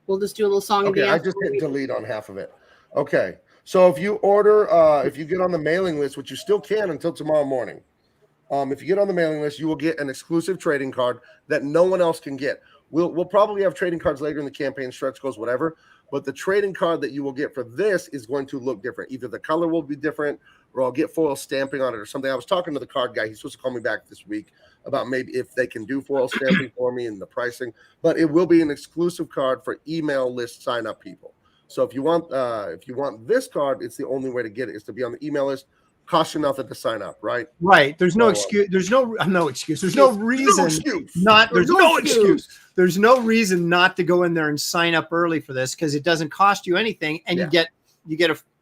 We'll just do a little song and Okay, I dance. just hit delete on half of it. Okay, so if you order, if you get on the mailing list, which you still can until tomorrow morning, if you get on the mailing list, you will get an exclusive trading card that no one else can get. We'll probably have trading cards later in the campaign, stretch goals, whatever. But the trading card that you will get for this is going to look different. Either the color will be different, or I'll get foil stamping on it or something. I was talking to the card guy. He's supposed to call me back this week about maybe if they can do foil stamping for me and the pricing. But it will be an exclusive card for email list sign up people. So if you want this card, it's the only way to get it is to be on the email list. Cost you nothing to sign up, right? Right. There's no excuse. There's no excuse. There's no reason not. There's no excuse. There's no reason not to go in there and sign up early for this because it doesn't cost you anything, and you get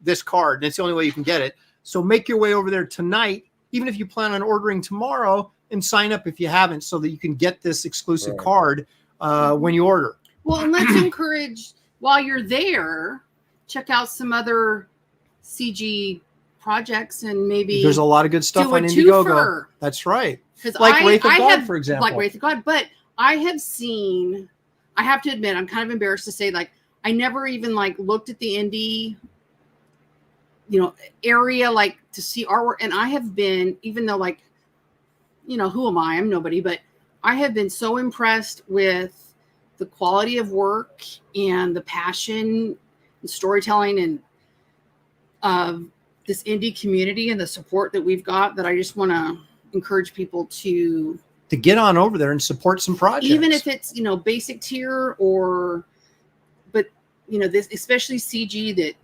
this card. And it's the only way you can get it. So make your way over there tonight, even if you plan on ordering tomorrow, and sign up if you haven't, so that you can get this exclusive card when you order. Well, and let's encourage while you're there, check out some other CG projects and maybe There's a lot of good stuff do a on Indiegogo. twofer. That's right. Because Like Wraith of God, for example. Like Wraith of God. But I have seen, I have to admit, I'm kind of embarrassed to say, like, I never even like looked at the indie, area like to see artwork. And I have been, even though like, who am I? I'm nobody, but I have been so impressed with the quality of work and the passion and storytelling and this indie community and the support that we've got that I just want to encourage people to get on over there and support some projects. Even if it's, basic tier but this, especially CG, that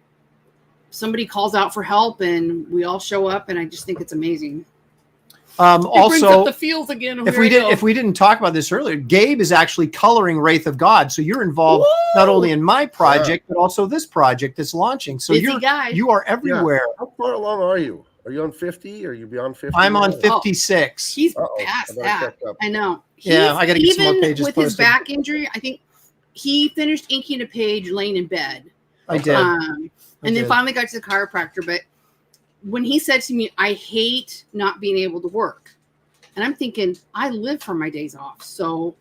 somebody calls out for help and we all show up. And I just think it's amazing. Also, brings up the feels again. If we didn't talk about this earlier, Gabe is actually coloring Wraith of God. So you're involved not only in my project, but also this project that's launching. So you are everywhere. Yeah. How far along are you? Are you on 50? Are you beyond 50? I'm on 56. He's past that. I know. I got to get some more pages with posted. His back injury, I think he finished inking a page laying in bed. I did. And then finally got to the chiropractor. But when he said to me, I hate not being able to work. And I'm thinking, I live for my days off. So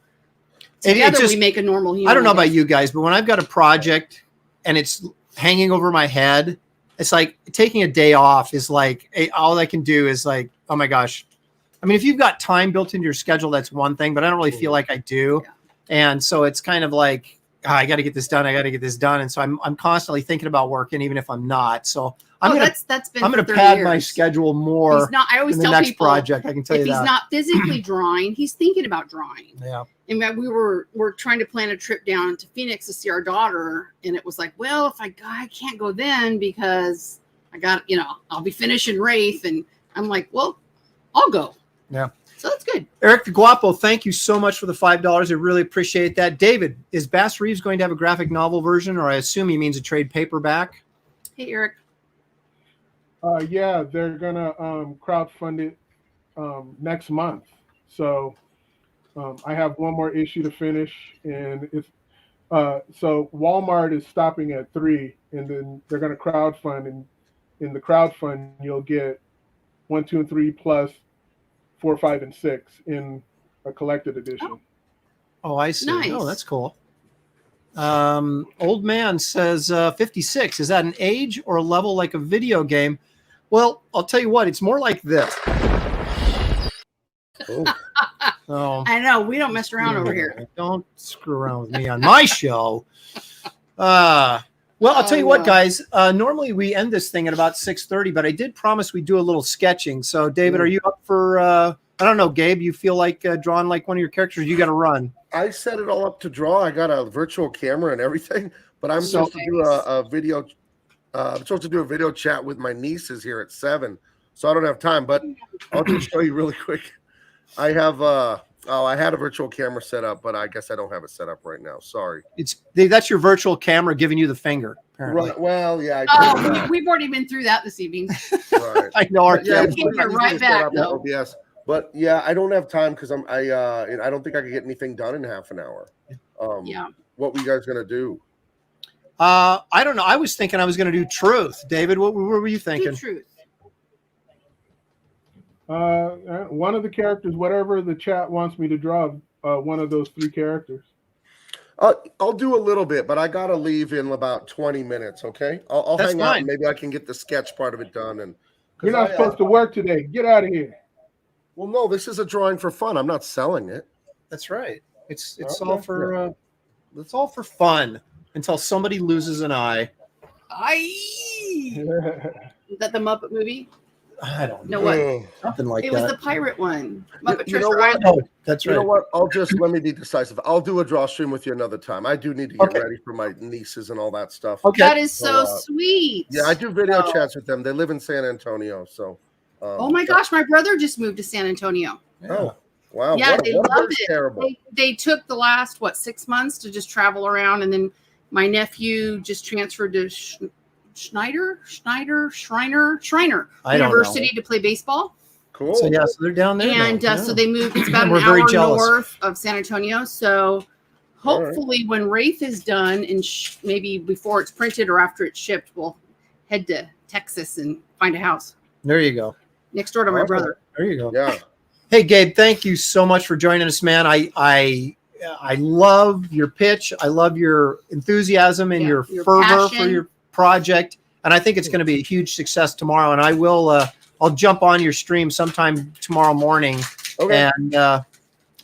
together we make a normal human. I don't know about you guys, but when I've got a project and it's hanging over my head, it's like taking a day off is like, all I can do is like, oh my gosh. I mean, if you've got time built into your schedule, that's one thing, but I don't really feel like I do. Yeah. And so it's kind of like, I got to get this done. I got to get this done. And so I'm constantly thinking about working, even if I'm not. So I'm going to pad my schedule more. He's not, I always in the tell next people, project. I can tell you that. If he's not physically drawing, he's thinking about drawing. Yeah. And we're trying to plan a trip down to Phoenix to see our daughter. And it was like, well, if I can't go then because I got, I'll be finishing Wraith. And I'm like, well, I'll go. Yeah. So that's good. Eric the Guapo, thank you so much for the $5. I really appreciate that. David, is Bass Reeves going to have a graphic novel version, or I assume he means a trade paperback? Hey, Eric. Yeah, they're gonna crowdfund it next month. So I have one more issue to finish, and it's so Walmart is stopping at 3, and then they're gonna crowdfund, and in the crowdfund you'll get 1, 2, and 3 plus 4, 5, and 6 in a collected edition. Oh, I see. Nice. Oh, that's cool. Old man says 56. Is that an age or a level like a video game? Well, I'll tell you what. It's more like this. Oh, I know. We don't mess around over here. Don't screw around with me on my show. Well, I'll tell you what, guys. Normally we end this thing at about 6:30, but I did promise we'd do a little sketching. So, David, are you up for? I don't know, Gabe. You feel like drawing like one of your characters? You got to run. I set it all up to draw. I got a virtual camera and everything, but I'm supposed to do a video. I'm supposed to do a video chat with my nieces here at 7, so I don't have time. But I'll just show you really quick. I have I had a virtual camera set up, but I guess I don't have it set up right now. Sorry. That's your virtual camera giving you the finger. Apparently. Right. Well, yeah. We've already been through that this evening. Right. I know our camera. Right back. OBS, But yeah, I don't have time because I don't think I could get anything done in half an hour. Yeah. What were you guys gonna do? I don't know. I was thinking I was going to do truth. David, what were you Do thinking? truth. One of the characters, whatever the chat wants me to draw, one of those 3 characters. I'll do a little bit, but I gotta leave in about 20 minutes. Okay, I'll That's hang out. fine. And maybe I can get the sketch part of it done. And You're not supposed to work today. Get out of here. Well, no, this is a drawing for fun. I'm not selling it. That's right. It's Okay. all for it's all for fun until somebody loses an eye. Is that the Muppet movie? I don't know. No, what? Ugh. Something like It that. was the pirate one. Muppet You know Treasure what? Island. Oh, that's You right. know what? Let me be decisive. I'll do a draw stream with you another time. I do need to get Okay. ready for my nieces and all that stuff. Okay. That is so So, sweet. Yeah, I do video Oh. chats with them. They live in San Antonio, so. Oh my gosh, my brother just moved to San Antonio. Oh, wow. Yeah, what, they what a loved very it. terrible. They took the last 6 months to just travel around, and then my nephew just transferred to Shriner I don't University to play baseball. Cool. So yeah, so they're down there. And now. so they moved. It's about an We're very hour jealous. north of San Antonio. So All right. hopefully, when WRAITH is done, and maybe before it's printed or after it's shipped, we'll head to Texas and find a house There you go. next door to my Awesome. brother. There you go. Yeah. Hey, Gabe, thank you so much for joining us, man. I love your pitch. I love your enthusiasm and Yeah, your your fervor for passion. your project. And I think it's going to be a huge success tomorrow. And I will, I'll jump on your stream sometime tomorrow morning Okay. and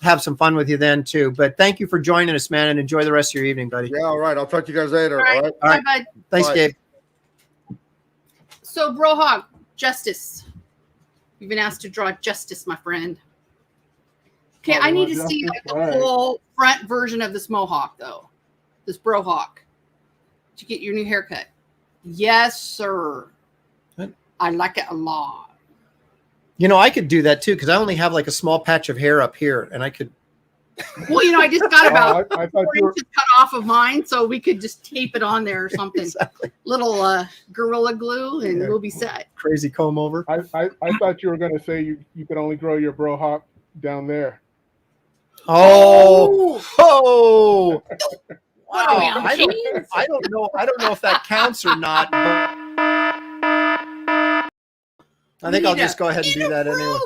have some fun with you then too. But thank you for joining us, man, and enjoy the rest of your evening, buddy. Yeah. All right. I'll talk to you guys later. All right. All right. All right. Bye, bud. Thanks, Bye. Gabe. So, Brohog, justice. You've been asked to draw justice, my friend. Okay, Oh, I you need want to see justice? like All a right. full front version of this mohawk, though. This Brohawk. Did you get your new haircut? Yes, sir. What? I like it a lot. You know, I could do that too because I only have like a small patch of hair up here, and I could. Well, I just got about I thought 4 you were, inches cut off of mine, so we could just tape it on there or something. Exactly. Little Gorilla Glue, and Yeah. we'll be set. Crazy comb over. I thought you were going to say you could only grow your brohawk down there. Oh, oh! What are we Wow. on I don't Kings? know. I don't know if that counts or not. But I think I'll just go ahead and do that anyway.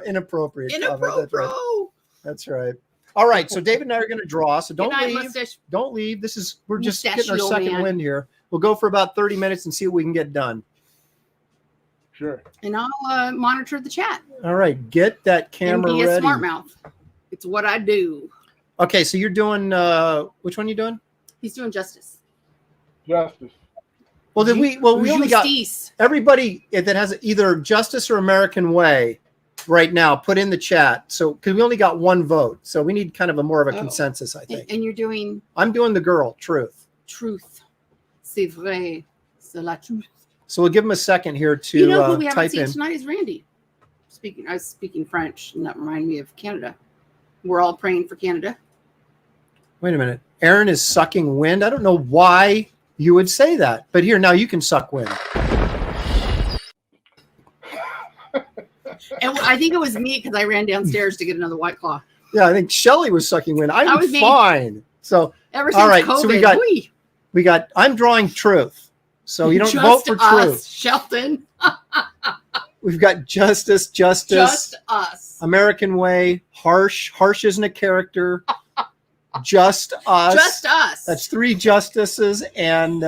Inappropriate. comment. That's right. Inappropriate. That's right. All right. So David and I are going to draw. So Good don't night, leave. mustache. Don't leave. We're just getting our Mustachio second man. wind here. We'll go for about 30 minutes and see what we can get done. Sure. And I'll monitor the chat All right. Get that camera and be a ready. smart mouth. It's what I do. Okay. So you're doing which one are you doing? He's doing justice. Justice. Well, we only got Justice. everybody that has either Justice or American Way right now. Put in the chat. So because we only got one vote, so we need kind of a more of a Oh. consensus. I think And you're doing I'm doing the girl. Truth. truth. C'est vrai. C'est la truth. So we'll give him a second here to You know who we haven't type seen in. tonight is Randy. I was speaking French, and that reminded me of Canada. We're all praying for Canada. Wait a minute. Aaron is sucking wind. I don't know why you would say that, but here now you can suck wind. And I think it was me because I ran downstairs to get another White Claw. Yeah, I think Shelley was sucking wind. I'm was me. fine. So Ever since All right, COVID, so we got. I'm drawing truth. So you don't just vote for us, truth. Shelton. We've got justice. Just us. American Way, harsh. Harsh isn't a character. Just us. Just us. That's 3 justices, and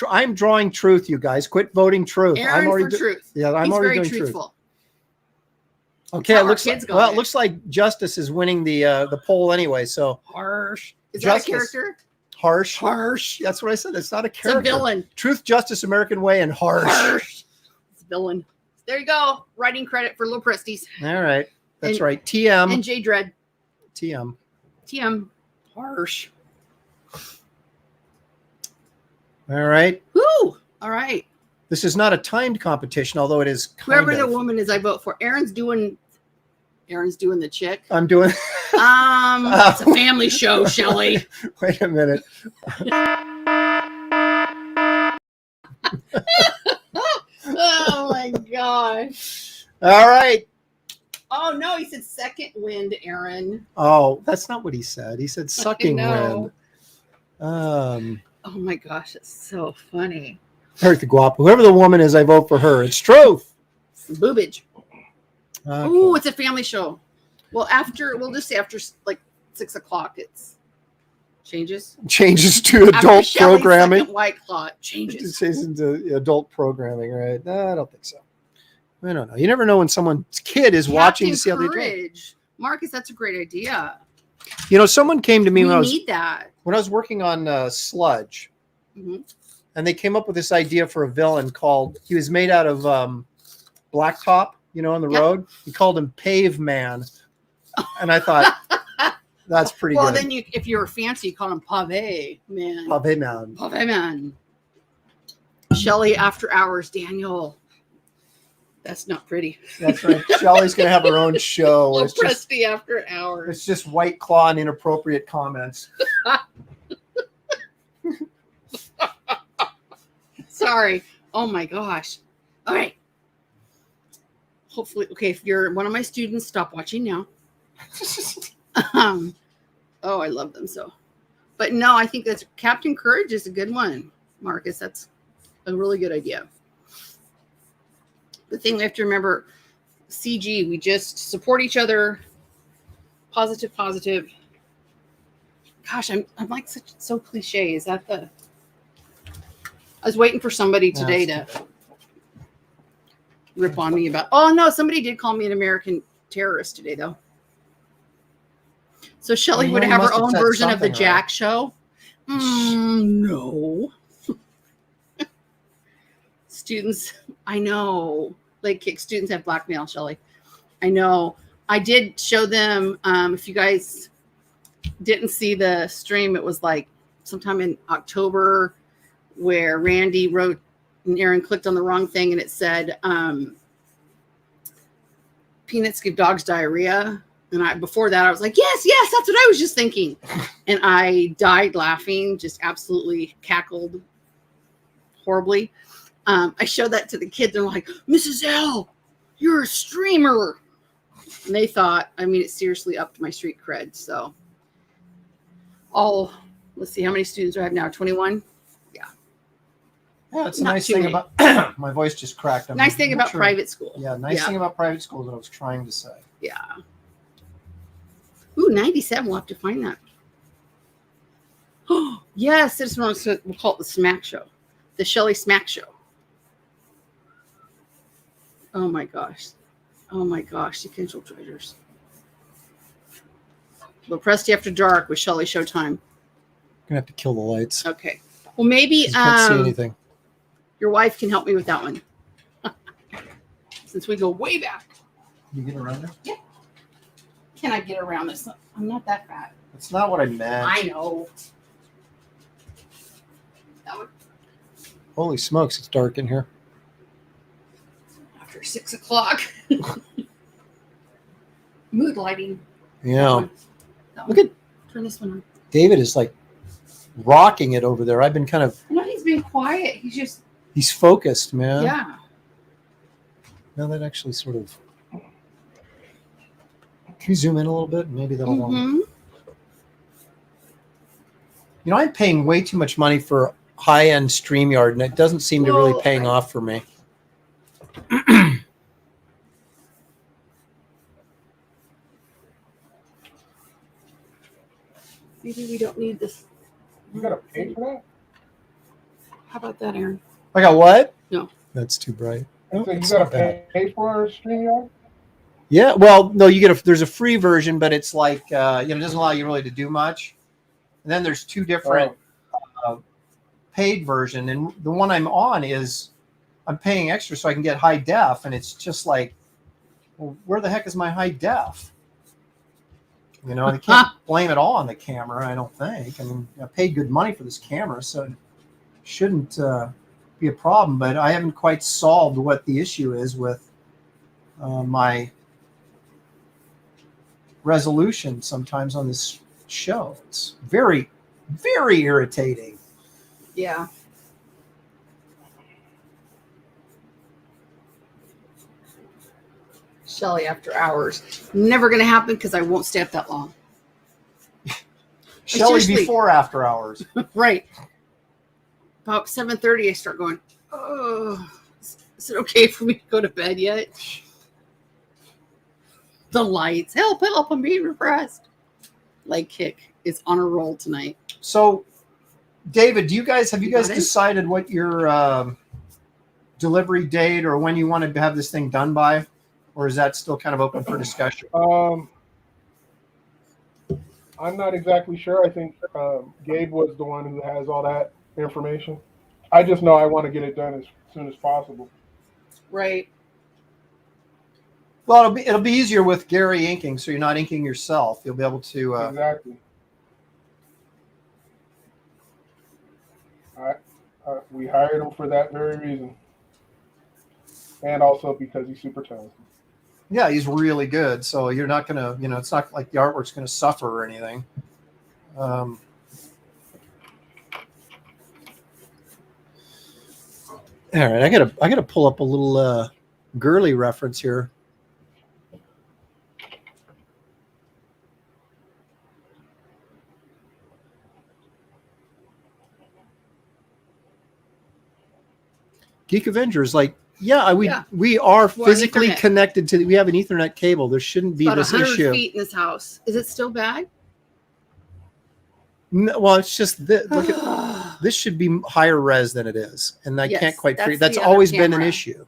I'm drawing truth. You guys, quit voting truth. Aaron I'm already for truth. Yeah, I'm He's already very doing truth. truthful. Okay, How it our looks kids like, got well, it. it looks like justice is winning the poll anyway. So Harsh. Is Justice. that a character? harsh, harsh. That's what I said. It's not a It's a character. villain. Truth, justice, American Way, and harsh. Harsh. It's a villain. There you go. Writing credit for Lil Presties. All right, that's And- right. TM, And J Dread. TM. TM. Harsh. All right. Woo! All right. This is not a timed competition, although it is kind Whoever the of. woman is, I vote for. Aaron's doing the chick. I'm doing. It's a family show, Shelley. Wait a minute. Oh my gosh. All right. Oh no, he said second wind, Aaron. Oh, that's not what he said. He said sucking know. wind. Oh my gosh, it's so funny. Eric the Guapo. Whoever the woman is, I vote for her. It's truth. Boobage. Okay. Ooh, it's a family show. Well, we'll just say after like 6 o'clock, it's changes. Changes to After adult Shelley's programming. second White Claw, It changes. says into adult programming, right? No, I don't think so. I don't know. You never know when someone's kid is watching to see how they do. Courage. Marcus, that's a great idea. You know, someone came to me We when need that. I was working on Sludge, Mhm. and they came up with this idea for a villain called. He was made out of blacktop, you know, on the road. He called him Pave Man, and I thought that's pretty Well, good. then if you're fancy, you call him Pave Man. Pave Man. Pave Man. Shelley After Hours, Daniel. That's not pretty. That's right. Shelley's gonna have her own show. Oh, It's just Presty After Hours. It's just White Claw and inappropriate comments. Sorry. Oh my gosh. All right. Hopefully, okay, if you're one of my students, stop watching now. Oh, I love them so. But no, I think that's Captain Courage is a good one, Marcus. That's a really good idea. The thing we have to remember, CG, we just support each other. Positive, positive. Gosh, I'm like so cliche. Is that the? I was waiting for somebody today to rip on me about. Oh no, somebody did call me an American terrorist today, though. So Shelley Well, would you have her must have own said version of the something, Jack right? Show. No. Students, I know. Leg kick students have blackmail, Shelley. I know. I did show them. If you guys didn't see the stream, it was like sometime in October where Randy wrote and Aaron clicked on the wrong thing and it said peanuts give dogs diarrhea. And before that, I was like, yes, that's what I was just thinking. And I died laughing, just absolutely cackled horribly. I showed that to the kids. They're like, Mrs. L, you're a streamer. And they thought, I mean, it seriously upped my street cred. So, let's see, how many students do I have now? 21? Yeah. Yeah, it's a Not nice too thing many. about my voice just cracked. Nice thing not about sure. private school. Yeah, nice thing about private school is what I was trying to say. Yeah. Ooh, 97. We'll have to find that. Oh, yes. This one, we'll call it the Smack Show. The Shelley Smack Show. Oh my gosh. Oh my gosh. Sequential treasures. Well, Presty After Dark with Shelley Showtime. Gonna have to kill the lights. Okay. Well, maybe You can't see anything. your wife can help me with that one. Since we go way back. You get around there? Yeah. Can I get around this? I'm not that fat. That's not what I meant. I know. That would, Holy smokes, it's dark in here. after 6 o'clock. Mood lighting. Yeah. That Look one. at Turn this one on. David is like rocking it over there. I've been kind of No, he's being quiet. he's focused, man. Yeah. Now that actually sort of can you zoom in a little bit? Maybe that'll Mm-hmm. You know, I'm paying way too much money for high-end StreamYard, and it doesn't seem to really paying off for me. Maybe we don't need this. You gotta pay for that? How about that, Aaron? I got what? No. That's too bright. So you It's gotta not bad. pay for a StreamYard? Yeah, well, no, you get there's a free version, but it's like it doesn't allow you really to do much. And then there's two different paid version, and the one I'm on is I'm paying extra so I can get high def, and it's just like, well, where the heck is my high def? You know, I can't blame it all on the camera. I don't think. I mean, I paid good money for this camera, so it shouldn't be a problem. But I haven't quite solved what the issue is with my resolution sometimes on this show. It's very, very irritating. Yeah. Shelley after hours. Never going to happen because I won't stay up that long. Shelley seriously- before after hours. Right. About 7:30, I start going, oh, is it okay for me to go to bed yet? The lights. Help, I'm being repressed. Leg kick is on a roll tonight. So, David, have you guys got it? decided what your delivery date or when you want to have this thing done by? Or is that still kind of open for discussion? I'm not exactly sure. I think Gabe was the one who has all that information. I just know I want to get it done as soon as possible. Right. Well, it'll be easier with Gary inking, so you're not inking yourself. You'll be able to. Exactly. We hired him for that very reason, and also because he's super talented. Yeah, he's really good. So you're not gonna, it's not like the artwork's gonna suffer or anything. All right, I gotta pull up a little girly reference here. Geek Avengers, we are physically Ethernet. connected to. We have an Ethernet cable. There shouldn't be About this 100 issue. feet in this house. Is it still bad? No, well, it's just look at this should be higher res than it is, and I Yes, can't quite figure. that's That's the other always been an camera. issue,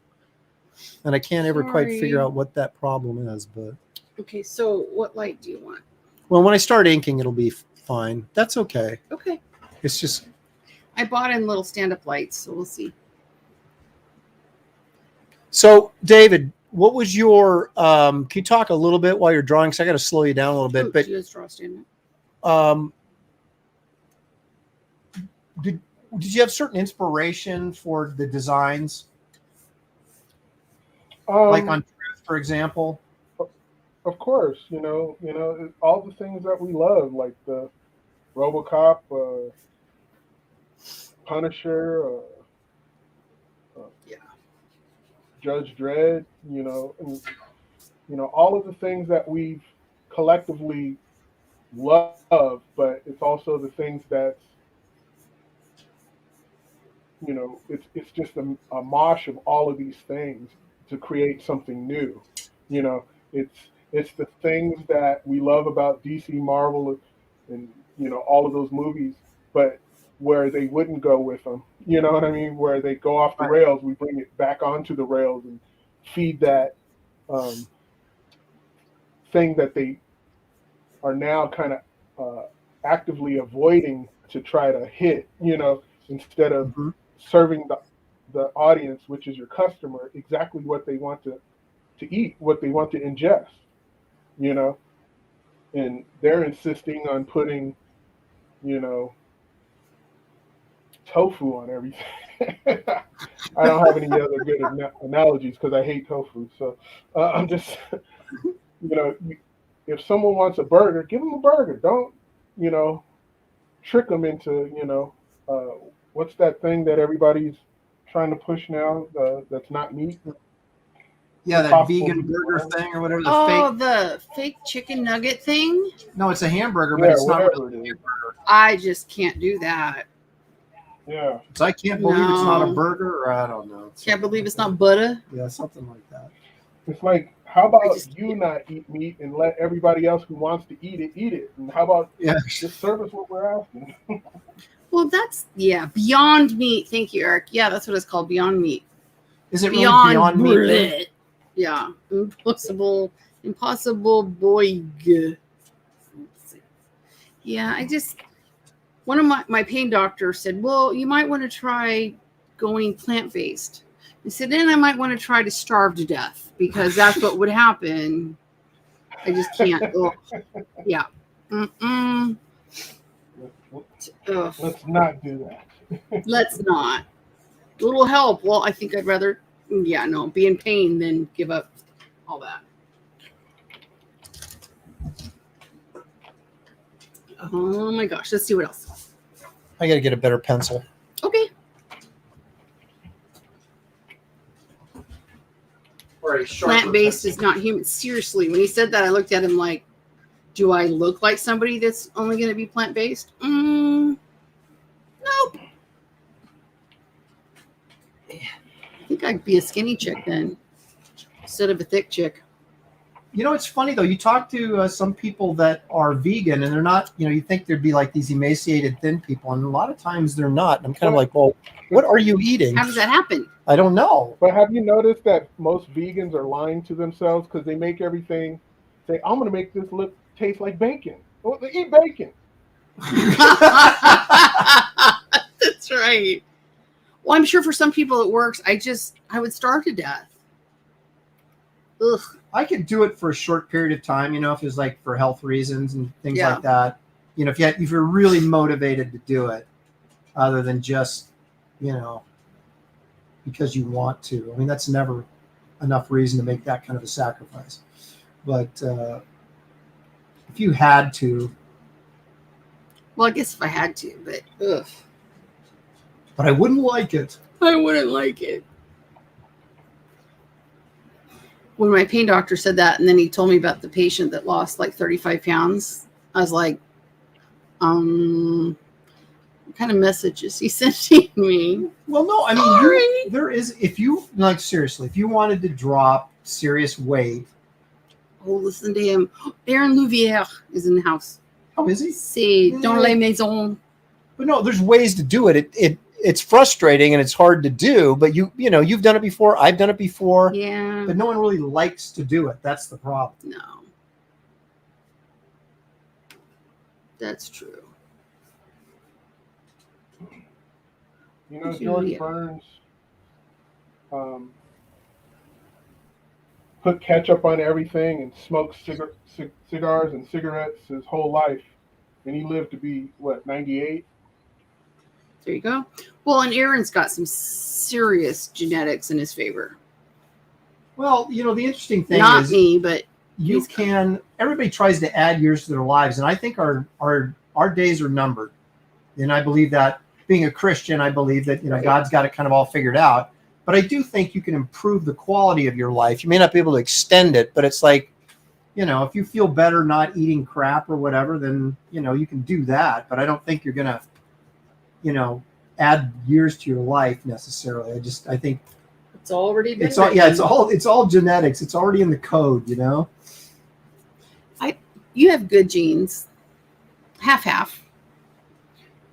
and I can't ever quite figure Sorry. out what that problem is. But Okay, so what light do you want? well, when I start inking, it'll be fine. That's okay. Okay. It's just I bought in little stand-up lights, so we'll see. so, David. What was your? Can you talk a little bit while you're drawing? Because I got to slow you down a little bit. Ooh, But did you guys draw a stand-up? Did you have certain inspiration for the designs, like on Truth, for example? Of course, all the things that we love, like the RoboCop, Punisher, Judge Dredd, and all of the things that we've collectively loved, but it's also the things that's it's just a mosh of all of these things to create something new. It's the things that we love about DC, Marvel, and all of those movies, but where they wouldn't go with them. You know what I mean? Where they go off the rails, we bring it back onto the rails and feed that thing that they are now kind of actively avoiding to try to hit. Instead of serving the audience, which is your customer, exactly what they want to eat, what they want to ingest, and they're insisting on putting, tofu on everything. I don't have any other good analogies because I hate tofu. So I'm just, if someone wants a burger, give them a burger. Don't, trick them into, what's that thing that everybody's trying to push now that's not meat? Yeah, that Impossible vegan meat burger burger. thing or whatever. The fake chicken nugget thing? No, it's a hamburger, but it's not whatever really a it is. hamburger. I just can't do that. Yeah. So I can't believe it's not a No. burger, or I don't know. Can't believe it's not butter. Yeah, something like that. It's like, how about just you not eat meat and let everybody else who wants to eat it? And how about just serve us what we're asking? Well, that's, Beyond Meat. Thank you, Eric. Yeah, that's what it's called, Beyond Meat. Is it really Beyond Meat? Meat? Yeah. Impossible boy. Yeah, one of my pain doctor said, well, you might want to try going plant-based. I said, then I might want to try to starve to death because that's what would happen. I just can't. Ugh. Yeah. Ugh. Let's not do that. Let's not. A little help. Well, I think I'd rather, be in pain than give up all that. Oh my gosh. Let's see what else. I got to get a better pencil. Okay. Or very sharp. Plant-based is not human. Seriously, when he said that, I looked at him like, do I look like somebody that's only going to be plant-based? Nope. I think I'd be a skinny chick then instead of a thick chick. You know, it's funny though. You talk to some people that are vegan, and they're not. You know, you think there'd be like these emaciated, thin people, and a lot of times they're not. And I'm kind of like, well, what are you eating? How does that happen? I don't know. But have you noticed that most vegans are lying to themselves because they make everything say, "I'm going to make this look taste like bacon." Well, they eat bacon. That's right. Well, I'm sure for some people it works. I would starve to death. Ugh. I could do it for a short period of time, you know, if it's like for health reasons and things Yeah. like that. You know, if you're really motivated to do it, other than just, you know, because you want to. I mean, that's never enough reason to make that kind of a sacrifice. But if you had to. Well, I guess if I had to, but ugh. But I wouldn't like it. I wouldn't like it. When my pain doctor said that, and then he told me about the patient that lost like 35 pounds, I was like, what kind of message is he sending me? Well, no, I mean, Sorry. there is, if you, like, seriously, if you wanted to drop serious weight. Oh, listen to him. Aaron Louvière is in the house. How is he? C'est dans la maison. But no, there's ways to do it. It's frustrating and it's hard to do, but you know, you've done it before. I've done it before. Yeah. But no one really likes to do it. That's the problem. No. That's true. You know, Julia. George Burns put ketchup on everything and smoked cigars and cigarettes his whole life, and he lived to be what, 98? There you go. Well, and Aaron's got some serious genetics in his favor. Well, you know, the interesting thing Not is me, but you can, everybody tries to add years to their lives. And I think our days are numbered. And I believe that, being a Christian, I believe that, you know, God's got it kind of all figured out. But I do think you can improve the quality of your life. You may not be able to extend it, but it's like, you know, if you feel better not eating crap or whatever, then, you know, you can do that. But I don't think you're going to, you know, add years to your life necessarily. I think it's already been. it's all genetics. It's already in the code, you know. You have good genes. Half.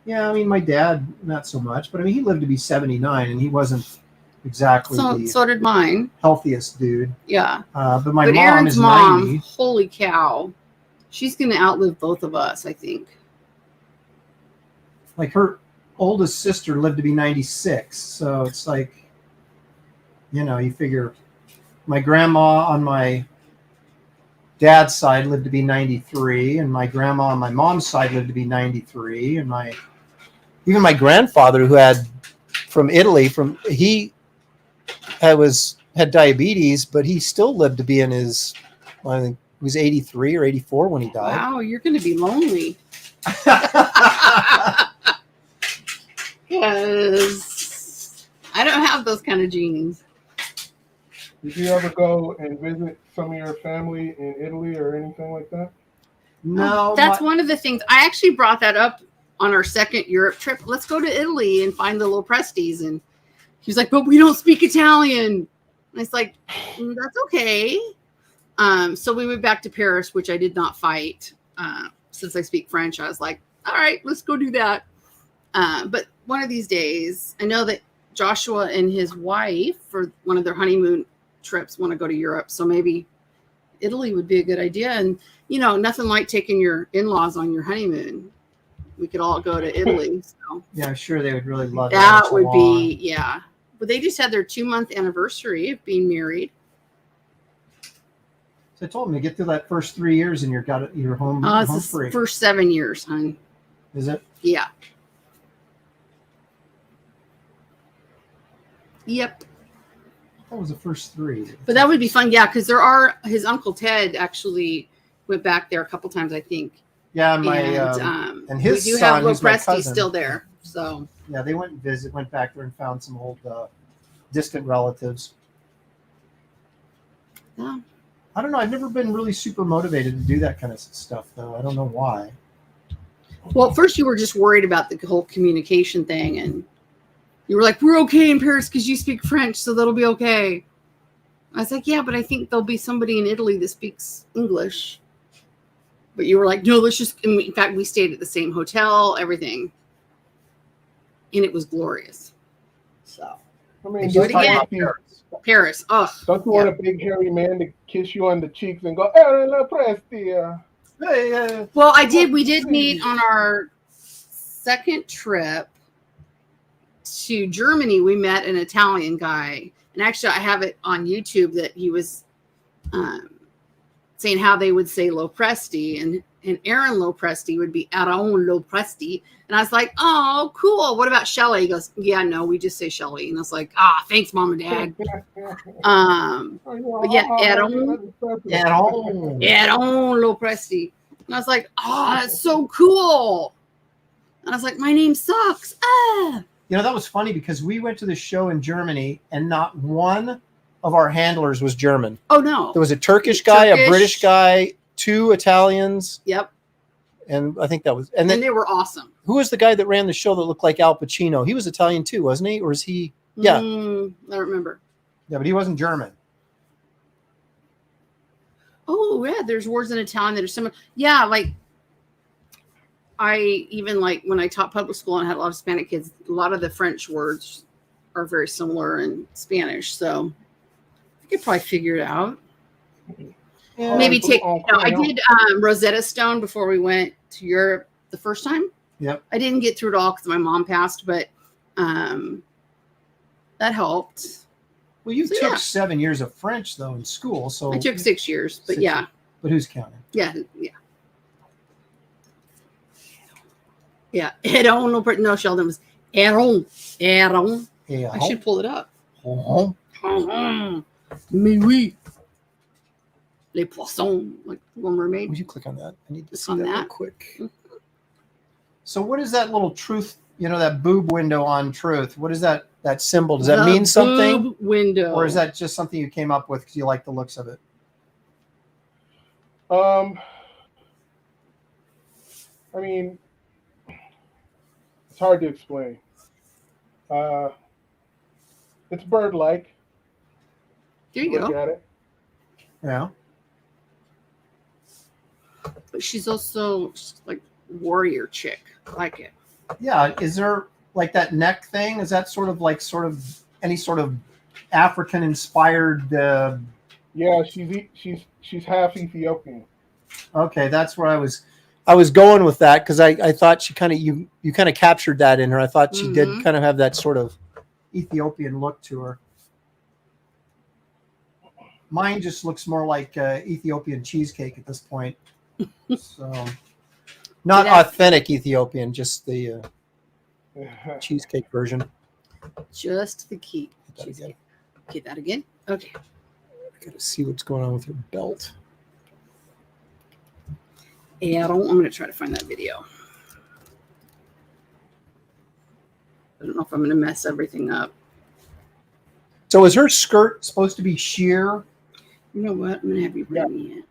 Yeah, I mean, my dad, not so much, but I mean, he lived to be 79, and he wasn't exactly So did mine. healthiest dude. Yeah. But my But mom Aaron's is mom, 90. holy cow, she's going to outlive both of us, I think. Like her oldest sister lived to be 96, so it's like, you know, you figure my grandma on my dad's side lived to be 93, and my grandma on my mom's side lived to be 93, and even my grandfather, who had from Italy, he had diabetes, but he still lived to be in his, I think he was 83 or 84 when he died. Wow, you're going to be lonely. Because I don't have those kind of genes. Did you ever go and visit some of your family in Italy or anything like that? No, That's one of the things. I actually brought that up on our second Europe trip. Let's go to Italy and find the little Presties. And he was like, but we don't speak Italian. And it's like, that's okay. So we went back to Paris, which I did not fight. Since I speak French, I was like, all right, let's go do that. But one of these days, I know that Joshua and his wife, for one of their honeymoon trips, want to go to Europe. So maybe Italy would be a good idea. And, you know, nothing like taking your in-laws on your honeymoon. We could all go to Italy. So yeah, I'm sure they would really love that it. would be, yeah. But they just had their 2-month anniversary of being married. So I told him to get through that first 3 years and you're home, It's home the free. first 7 years, hon. Is it? Yeah. Yep. That was the first 3. But that would be fun, yeah, because his Uncle Ted actually went back there a couple times, I think. Yeah, and his we do son, have who's my Lopresti cousin, still there. So yeah, they went back there and found some old distant relatives. Yeah. I don't know. I've never been really super motivated to do that kind of stuff, though. I don't know why. Well, at first you were just worried about the whole communication thing, and you were like, we're okay in Paris because you speak French, so that'll be okay. I was like, yeah, but I think there'll be somebody in Italy that speaks English. But you were like, no, let's just, in fact, we stayed at the same hotel, everything. And it was glorious. So, I mean, do it don't you again. want these- Paris. Ugh. Don't you Yeah. want a big hairy man to kiss you on the cheeks and go, Aaron, la presti? Hey, Well, we did meet on our second trip to Germany. We met an Italian guy. And actually, I have it on YouTube that he was saying how they would say lo presti. And Aaron lo presti would be Aaron lo presti. And I was like, oh, cool. What about Shelley? He goes, yeah, no, we just say Shelley. And I was like, thanks, Mom and Dad. But yeah, Aaron lo presti. And I was like, that's so cool. And I was like, my name sucks. You know, that was funny because we went to the show in Germany and not one of our handlers was German. Oh, no. There was a Turkish guy, a British guy, 2 Italians. Yep. And I think that was, and then they were awesome. Who was the guy that ran the show that looked like Al Pacino? He was Italian too, wasn't he? Or is he? Yeah. I don't remember. Yeah, but he wasn't German. Oh, yeah. There's words in Italian that are similar. Yeah. Like, I even like when I taught public school and had a lot of Hispanic kids, a lot of the French words are very similar in Spanish. So I could probably figure it out. Yeah. Maybe take, I did Rosetta Stone before we went to Europe the first time. Yep. I didn't get through it all because my mom passed, but that helped. Well, you took 7 years of French though in school, so I took 6 years, but 6 yeah. years. But who's counting? Yeah. No, Sheldon was Aaron. Yeah. I should pull it up. Uh-huh. Mais oui. Les poissons, like Little Mermaid. Would you click on that? I need to see On that real that? quick. So what is that little truth, that boob window on truth? What is that symbol? Does that mean something? Boob window. Or is that just something you came up with because you like the looks of it? I mean, it's hard to explain. It's bird-like. There you Look go. at it. Yeah. But she's also like warrior chick. I like it. Yeah. Is there like that neck thing? Is that sort of any sort of African inspired? Yeah, she's half Ethiopian. Okay, that's where I was going with that because I thought she kind of you kind of captured that in her. I thought she did kind of have that sort of Ethiopian look to her. Mine just looks more like Ethiopian cheesecake at this point. So, not authentic Ethiopian, just the cheesecake version. Just the key. That again. Get that again. Okay. I gotta see what's going on with her belt. I'm going to try to find that video. I don't know if I'm going to mess everything up. So is her skirt supposed to be sheer? You know what? I'm going to have you bring me in.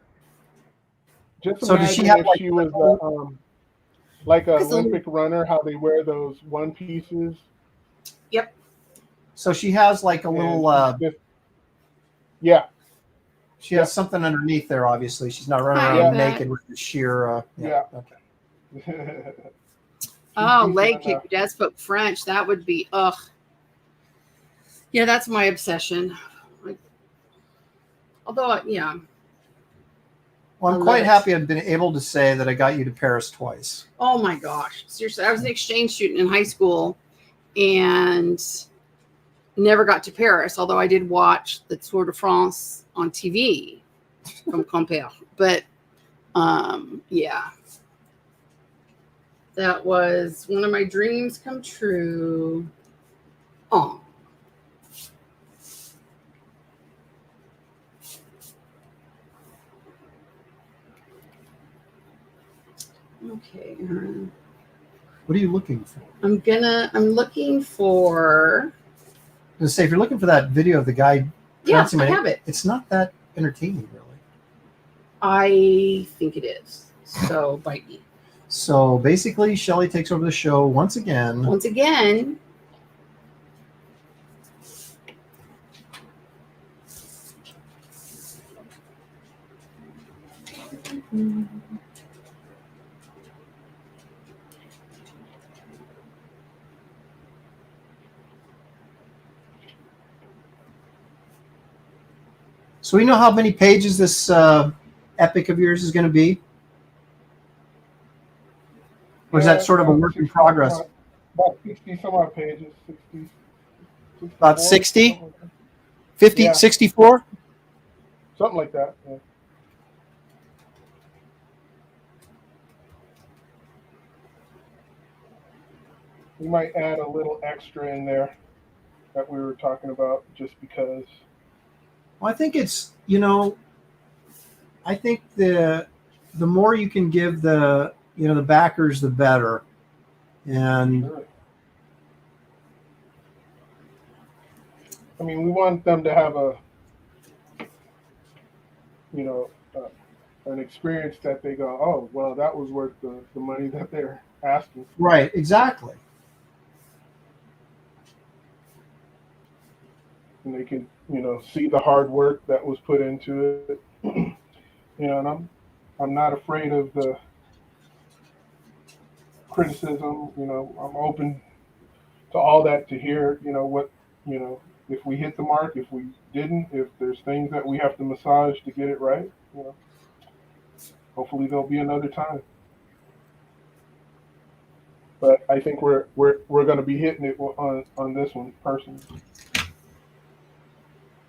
Just So does she have if she was like an Olympic runner, how they wear those one pieces. Yep. So she has like a little. Yeah. She has something underneath there. Obviously, she's not running around naked with the sheer. Yeah. Okay. Oh, leg kick. Your dad spoke French. That would be Yeah, that's my obsession. Although, yeah. Well, I'm quite happy I've been able to say that I got you to Paris twice. Oh my gosh. Seriously, I was an exchange student in high school and never got to Paris, although I did watch the Tour de France on TV from Quimper. But yeah. That was one of my dreams come true. Oh. Okay. What are you looking for? I'm looking for. To say, if you're looking for that video of the guy, Yeah, I have it. It's not that entertaining, really. I think it is. So bite me. So basically, Shelley takes over the show once again. Once again. So we know how many pages this epic of yours is going to be? Or is that sort of a work in progress? About 60 some odd pages. 60. About 60? 50, Yeah. 64? Something like that. Yeah. We might add a little extra in there that we were talking about just because. Well, I think it's, I think the more you can give the backers, the better. And Sure. I mean, we want them to have an experience that they go, oh, well, that was worth the money that they're asking. Right, exactly. And they can, see the hard work that was put into it. And I'm not afraid of the criticism. I'm open to all that, to hear, what, if we hit the mark, if we didn't, if there's things that we have to massage to get it right, hopefully there'll be another time. But I think we're going to be hitting it on this one personally.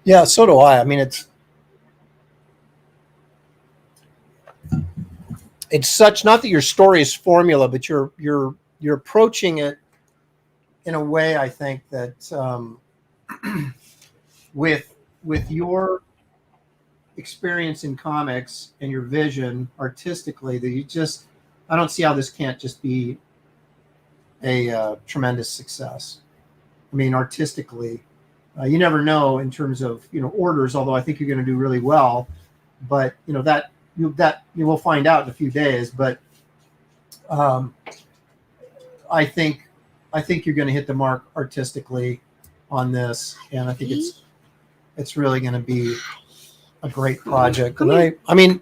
Yeah, so do I. I mean, it's such, not that your story is formula, but you're approaching it in a way, I think, that with your experience in comics and your vision artistically, that I don't see how this can't just be a tremendous success. I mean, artistically, you never know in terms of orders, although I think you're going to do really well, but that you will find out in a few days. But I think you're going to hit the mark artistically on this, and I think it's really going to be a great project. And I mean,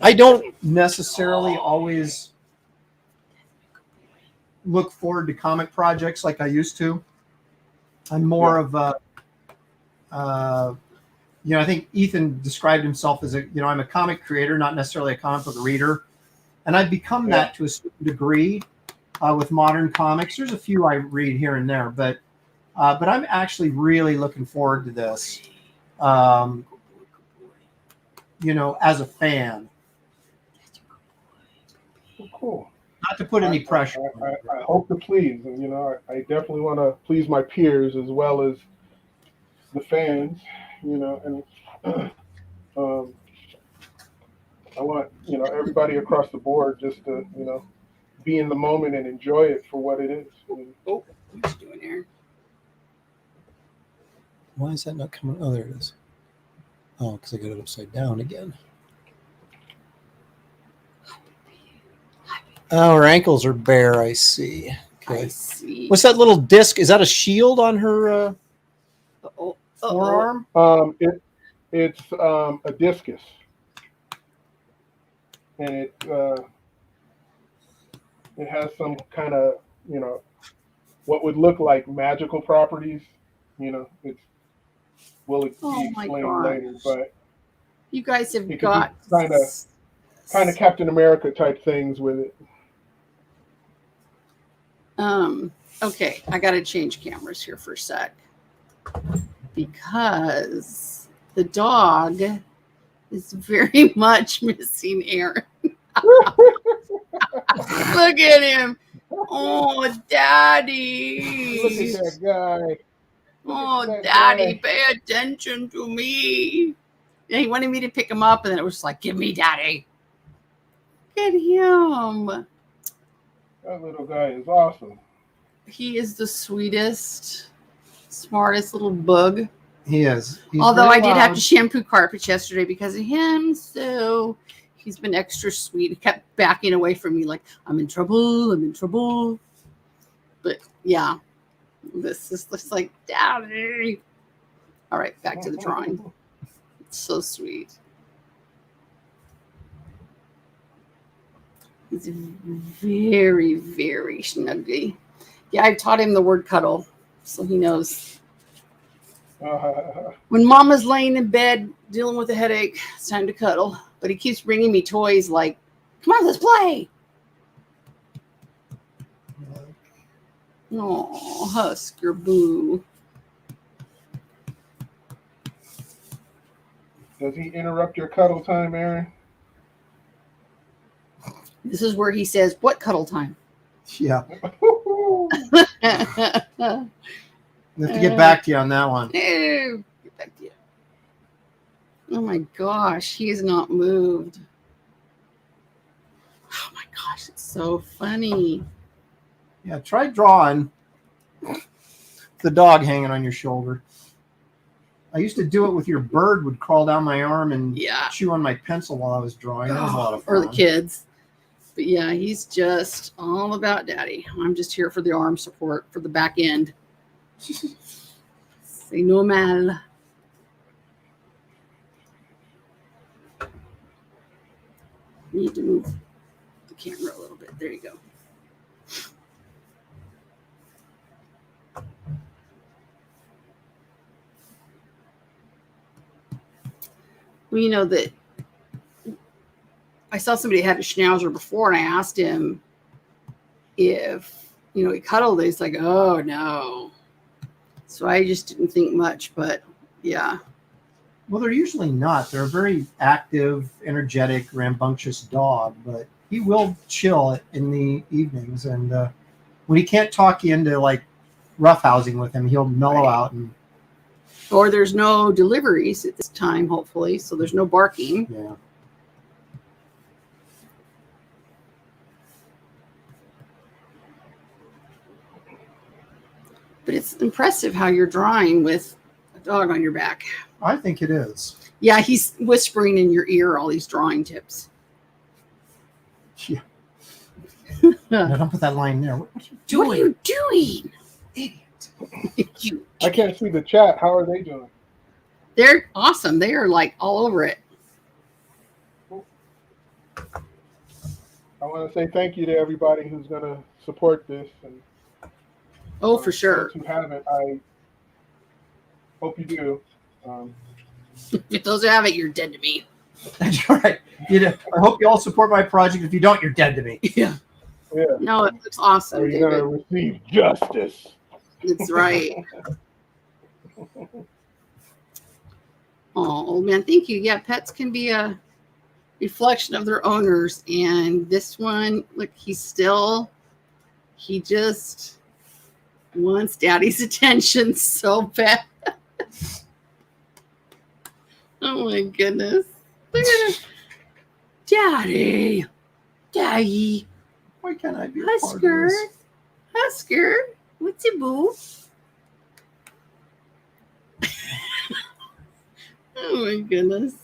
I don't necessarily always look forward to comic projects like I used to. I'm more of a, I think Ethan described himself as I'm a comic creator, not necessarily a comic book reader. And I've become that to a certain degree with modern comics. There's a few I read here and there, but I'm actually really looking forward to this, as a fan. Well, cool. Not to put any pressure. I hope to please, and I definitely want to please my peers as well as the fans, and I want everybody across the board just to be in the moment and enjoy it for what it is. Oh, what's doing here? Why is that not coming? Oh, there it is. Oh, because I got it upside down again. Oh, her ankles are bare, I see. Okay. I see. What's that little disc? Is that a shield on her forearm? It's a discus. And it has some kind of, what would look like magical properties. Will be explained later, but you guys have got kind of Captain America type things with it. Okay, I got to change cameras here for a sec because the dog is very much missing Aaron. Look at him. Oh, Daddy. Look at that guy. Oh, Daddy, pay attention to me. And he wanted me to pick him up, and then it was just like, give me Daddy. Look at him. That little guy is awesome. He is the sweetest, smartest little bug. He is. He's Although I very did have loud. to shampoo carpets yesterday because of him, so he's been extra sweet. He kept backing away from me like, I'm in trouble, I'm in trouble. But yeah, this is just like, Daddy. All right, back to the drawing. It's so sweet. He's very, very snuggy. Yeah, I taught him the word cuddle, so he knows. When Mama's laying in bed dealing with a headache, it's time to cuddle. But he keeps bringing me toys like, come on, let's play. Oh, Husker Boo. Does he interrupt your cuddle time, Aaron? This is where he says, what cuddle time? Yeah. No, We have to get back to you on that one. get back to you. Oh my gosh, he is not moved. Oh my gosh, it's so funny. Yeah, try drawing the dog hanging on your shoulder. I used to do it with your bird would crawl down my arm and Yeah. chew on my pencil while I was drawing. That was a lot of fun. Or the kids. But yeah, he's just all about Daddy. I'm just here for the arm support, for the back end. C'est normal. Need to move the camera a little bit. There you go. Well, you know that I saw somebody had a schnauzer before, and I asked him if, you know, he cuddled it. He's like, oh, no. So I just didn't think much, but yeah. Well, they're usually not. They're a very active, energetic, rambunctious dog, but he will chill in the evenings. And when he can't talk you into like roughhousing with him, he'll mellow out. And Or there's no deliveries at this time, hopefully, so there's no barking. yeah. But it's impressive how you're drawing with a dog on your back. I think it is. Yeah, he's whispering in your ear all these drawing tips. Yeah. No, don't put that line there. What are you What are you doing? idiot? You, I can't see the chat. How are they doing? they're awesome. They are like all over it. I want to say thank you to everybody who's going to support this. And Oh, for sure. those who haven't, I hope you do. If those who have it, you're dead to me. That's right. You know, I hope you all support my project. If you don't, you're dead to me. Yeah. Yeah. No, it looks awesome, Or you're David. going to receive justice. That's right. Oh, old man, thank you. Yeah, pets can be a reflection of their owners. And this one, look, he just wants Daddy's attention so bad. Oh my goodness. Look at him. Daddy. Daddy. Why can't I be a part of Husker. this? Husker. What's your boo? Oh my goodness.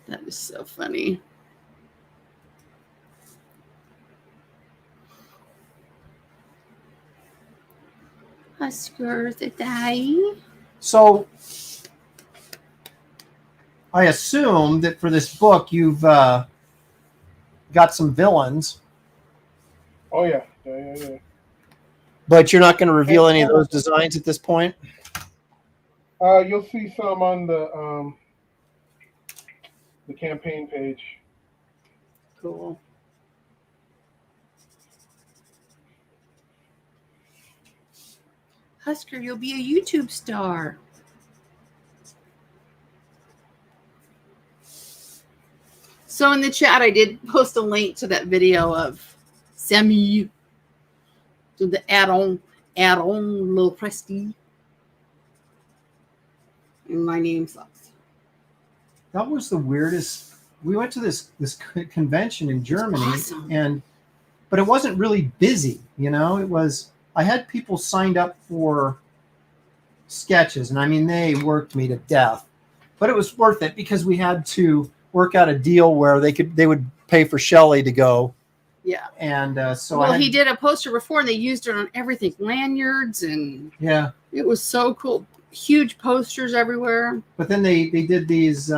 That is so funny. Husker, the daddy. So I assume that for this book, you've got some villains, Oh, yeah. Yeah. but you're not going to reveal any of those designs at this point. You'll see some on the campaign page. Cool. Husker, you'll be a YouTube star. So in the chat, I did post a link to that video of Sammy to the Aaron Little Presty. And my name sucks. That was the weirdest. We went to this convention in Germany, awesome. But it wasn't really busy. You know, it was. I had people signed up for sketches, and I mean they worked me to death, but it was worth it because we had to work out a deal where they would pay for Shelley to go. Yeah. And so well, he did a poster before, and they used it on everything, lanyards, and yeah, it was so cool. Huge posters everywhere. But then they did these,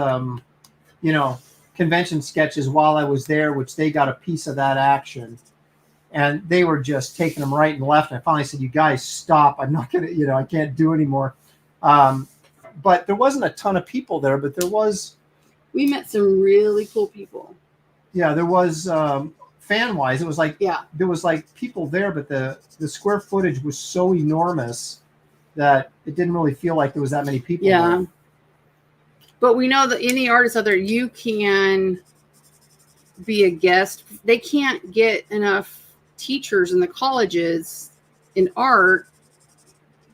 convention sketches while I was there, which they got a piece of that action, and they were just taking them right and left. And I finally said, "You guys stop! I'm not gonna, I can't do anymore." But there wasn't a ton of people there, but there was. We met some really cool people. Yeah, there was. Fan wise, it was like there was like people there, but the square footage was so enormous that it didn't really feel like there was that many people. Yeah, there. But we know that any artist out there, you can be a guest. They can't get enough teachers in the colleges in art,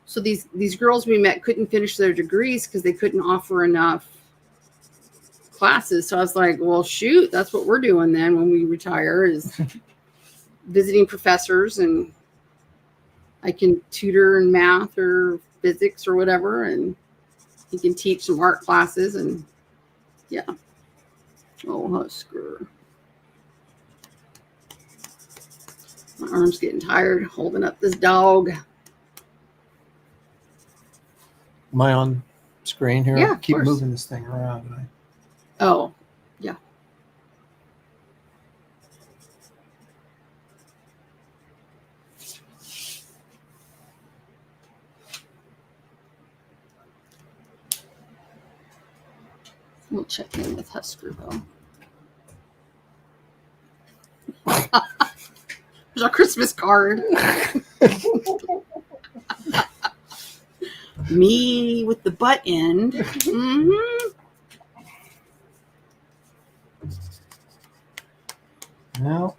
so these girls we met couldn't finish their degrees because they couldn't offer enough classes. So I was like, well, shoot, that's what we're doing then when we retire, is visiting professors, and I can tutor in math or physics or whatever, and he can teach some art classes. And yeah. Oh, Husker. My arm's getting tired holding up this dog. Am I on screen here? Yeah, I keep course. moving this thing around. Oh, yeah. We'll check in with Husker, though. There's our Christmas card. Me with the butt end. Mm-hmm. No.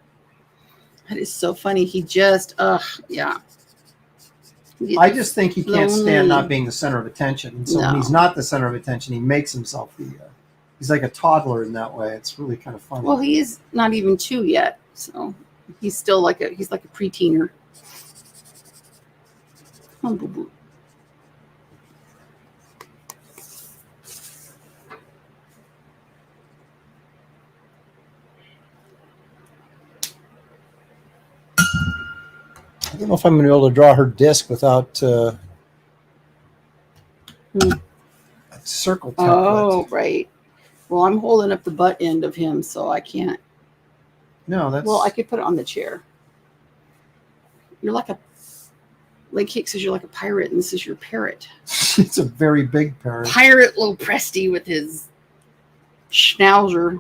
That is so funny. He just, yeah. I just think he can't stand lonely. not being the center of attention. And so when No. he's not the center of attention, he makes himself he's like a toddler in that way. It's really kind of funny. Well, he's not even 2 yet, so he's still he's like a pre-teener. Oh, boo boo. I don't know if I'm going to be able to draw her disc without a circle template. Oh, right. Well, I'm holding up the butt end of him, so I can't. No, that's. Well, I could put it on the chair. You're like a. Leg Kick says you're like a pirate, and this is your parrot. It's a very big parrot. Pirate Low Presty with his schnauzer.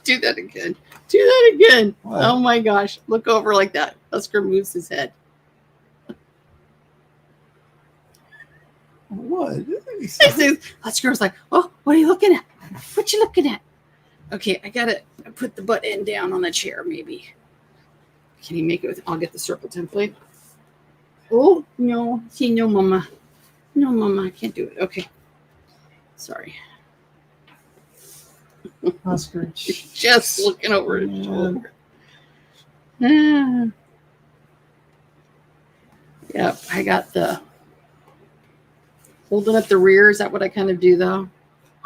Do that again. Do that again. What? Oh my gosh. Look over like that. Husker moves his head. What? Husker's like, oh, what are you looking at? What you looking at? Okay, I gotta put the butt end down on the chair, maybe. Can he make it with, I'll get the circle template. Oh, no. See, no, mama. No, mama, I can't do it. Okay. Sorry. Oscar. Just looking over his shoulder. Ah. Yep, I got the holding up the rear. Is that what I kind of do, though?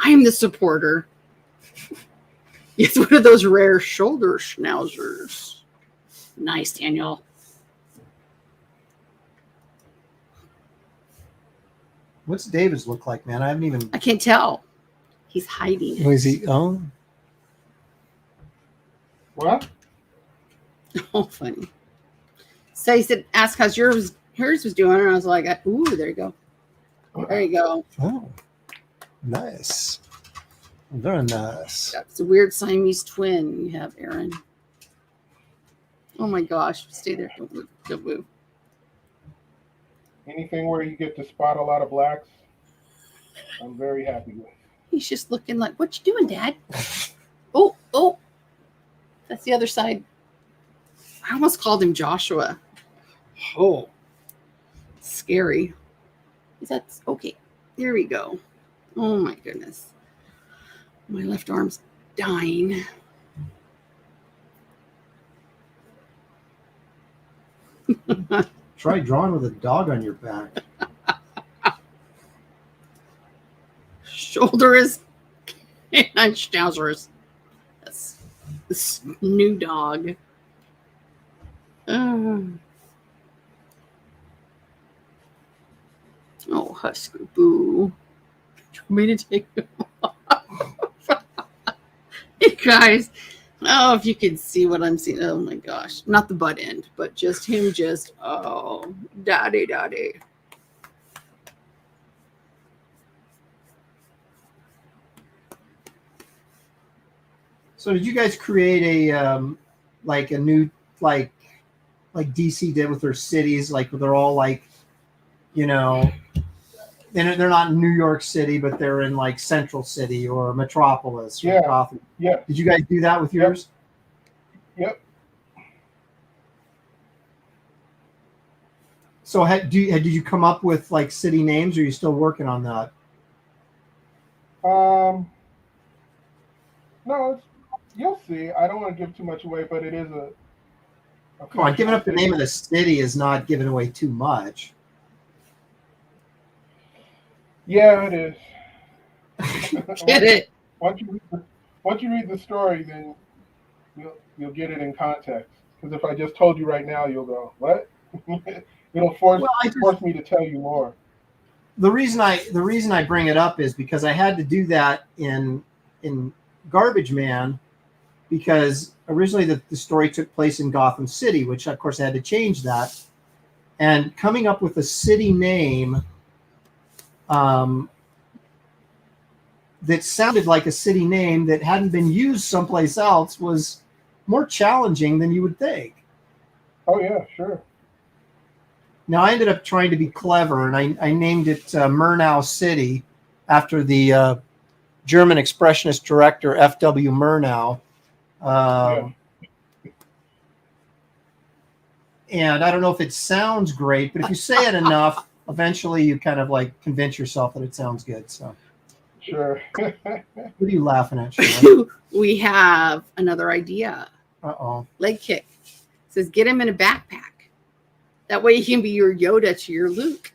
I am the supporter. It's one of those rare shoulder schnauzers. Nice, Daniel. What's David's look like, man? I haven't even. I can't tell. He's hiding it. Oh, is he? Oh. What? Oh, funny. So he said, ask how's hers was doing. And I was like, ooh, there you go. There you go. Oh. Nice. Very nice. It's a weird Siamese twin you have, Aaron. Oh my gosh. Stay there. Don't move. Don't move. Anything where you get to spot a lot of blacks, I'm very happy with. He's just looking like, what you doing, Dad? Oh. That's the other side. I almost called him Joshua. Oh. Scary. Is that okay? There we go. Oh my goodness. My left arm's dying. Try drawing with a dog on your back. Shoulder is and schnauzers. That's this new dog. Oh, Husker Boo. You want me to take him off? You guys, oh, if you could see what I'm seeing. Oh my gosh. Not the butt end, but just him oh, daddy. So did you guys create a like a new like DC did with their cities, like they're all like, you know, they're not in New York City, but they're in like Central City or Metropolis or Gotham. Yeah. Did you guys do that with yours? Yep. So did you come up with like city names, or are you still working on that? No, you'll see. I don't want to give too much away, but it is a Come on, giving up the name of the city is not giving away too much. Yeah, it is. Get it? Once you read the story, then you'll get it in context. Because if I just told you right now, you'll go, "What?" It'll force me to tell you more. The reason I bring it up is because I had to do that in Garbage Man, because originally the story took place in Gotham City, which of course I had to change that. And coming up with a city name that sounded like a city name that hadn't been used someplace else was more challenging than you would think. Oh yeah, sure. Now I ended up trying to be clever, and I named it Murnau City after the German expressionist director F.W. Murnau. And I don't know if it sounds great, but if you say it enough, eventually you kind of like convince yourself that it sounds good. So, sure. What are you laughing at, Shelley? We have another idea. Uh-oh. Leg kick. It says, get him in a backpack. That way he can be your Yoda to your Luke.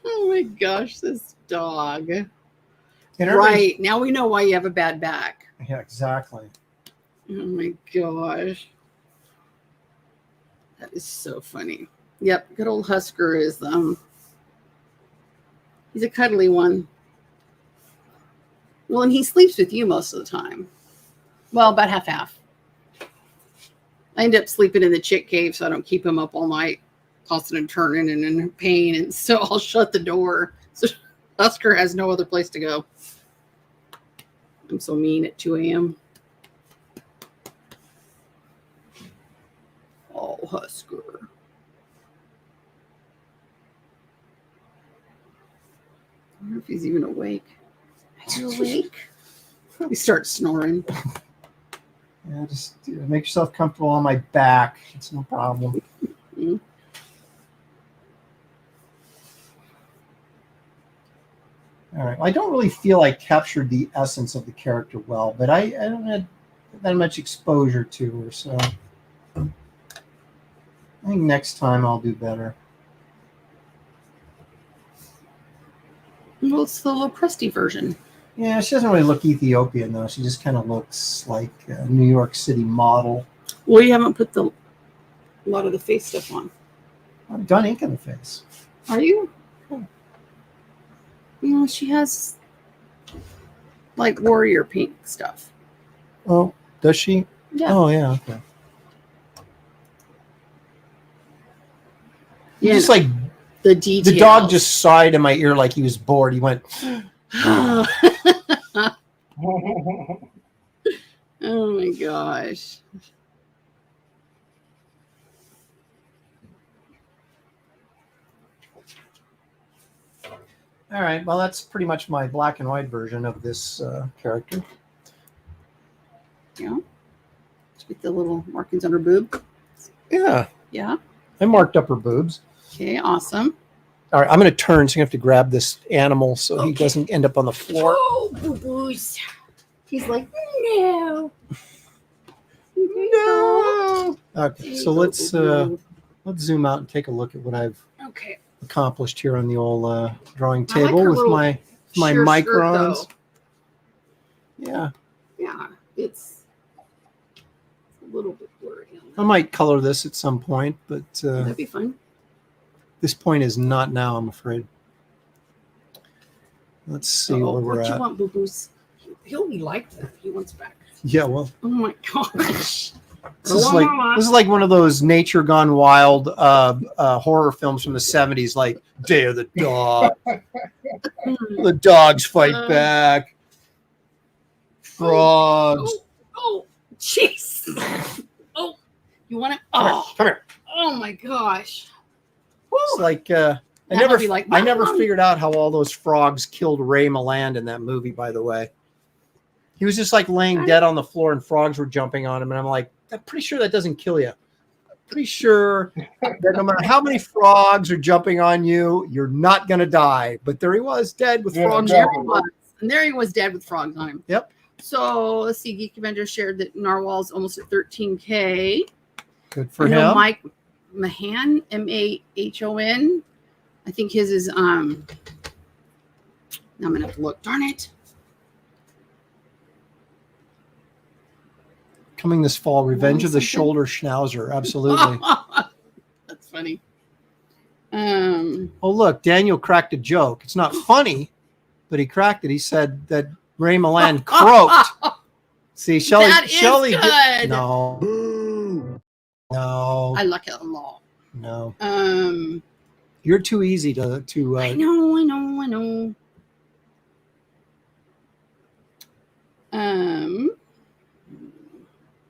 Oh my gosh, this dog. Right. Now we know why you have a bad back. Yeah, exactly. Oh my gosh. That is so funny. Yep, good old Husker is he's a cuddly one. Well, and he sleeps with you most of the time. Well, about half. I end up sleeping in the chick cave, so I don't keep him up all night, tossing and turning and in pain, and so I'll shut the door. So Husker has no other place to go. I'm so mean at 2 a.m. Oh, Husker. I wonder if he's even awake. Are you awake? He starts snoring. Yeah, just make yourself comfortable on my back. It's no problem. Mm-hmm. All right. Well, I don't really feel I captured the essence of the character well, but I don't have that much exposure to her, so I think next time I'll do better. Well, it's the little crusty version. Yeah, she doesn't really look Ethiopian, though. She just kind of looks like a New York City model. Well, you haven't put a lot of the face stuff on. I've done ink in the face. Are you? No, she has like warrior pink stuff. Oh, does she? Yeah. Oh, yeah. Okay. Yeah. Just like the details. The dog just sighed in my ear like he was bored. He went. Oh my gosh. All right. Well, that's pretty much my black and white version of this character. Yeah. Let's get the little markings on her boob. Yeah. Yeah. I marked up her boobs. Okay. Awesome. All right. I'm going to turn, so you have to grab this animal so he doesn't end up on the floor. Oh, boo-boos. He's like, no. No. Okay, so let's zoom out and take a look at what I've Okay. accomplished here on the old drawing I like table her with little my sheer skirt, microns. though. Yeah, Yeah, it's a little bit blurry. I might color this at some point, but That'd be fun. this point is not now, I'm afraid. Let's see where we're what at. you want, Boo Boos? He'll be like that. He wants back. Yeah, well, Oh my gosh. this is like one of those nature gone wild horror films from the 70s, like Day of the Dog. The dogs fight back. Frogs. Oh, jeez. Oh, you want to? Come Oh, here. Come here. oh my gosh. It's like I That never, would be like, I never Mom. figured out how all those frogs killed Ray Milland in that movie. By the way, he was just like laying dead on the floor, and frogs were jumping on him. And I'm like, I'm pretty sure that doesn't kill you. I'm pretty sure that no matter how many frogs are jumping on you, you're not gonna die. But there he was, dead with frogs. There he was. And there he was, dead with frogs on him. Yep. So let's see. Geek Avenger shared that Narwhal's almost at 13K. Good for I know him. Mike Mahon, Mahon. I think his is now I'm gonna have to look. Darn it. Coming this fall, Revenge of the Something. Shoulder Schnauzer. Absolutely. That's funny. Oh, look, Daniel cracked a joke. It's not funny, but he cracked it. He said that Ray Milland croaked. See, Shelley. That is Shelley good. No. No. I like it a lot. No. You're too easy to. I know.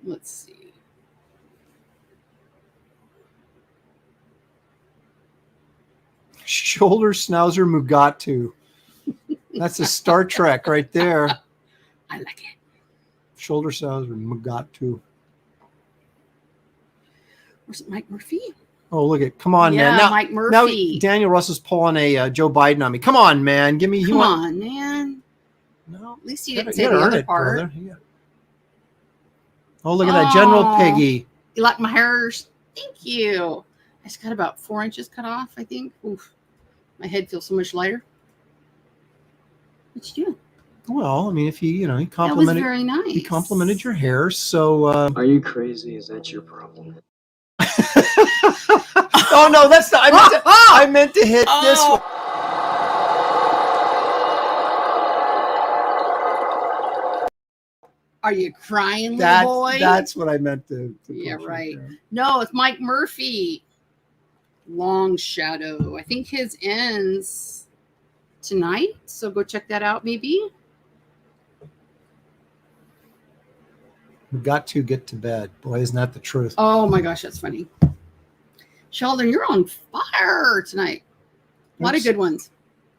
Let's see. Shoulder Schnauzer Mugatu. That's a Star Trek right there. I like it. Shoulder Schnauzer Mugatu. Where's Mike Murphy? Oh, look at! Come on, Yeah, man. Now, Mike Murphy. Now Daniel Russell's pulling a Joe Biden on me. Come on, man. Give me. Come on, man. No. At least you You didn't gotta say the earn other it, part. brother. Oh, look at that, General Oh. Piggy. You like my hairs? Thank you. I just got about 4 inches cut off, I think. Oof. My head feels so much lighter. What you doing? Well, I mean, if he That was complimented, very nice. he complimented your hair, so. Are you crazy? Is that your problem? Oh no, that's not. I meant to hit this one. Are you crying, little boy? That's what I meant to Yeah, push right. there. No, it's Mike Murphy. Long Shadow. I think his ends tonight. So go check that out, maybe. We got to get to bed. Boy, isn't that the truth? Oh my gosh, that's funny. Sheldon, you're on fire tonight. A lot of Oops. good ones.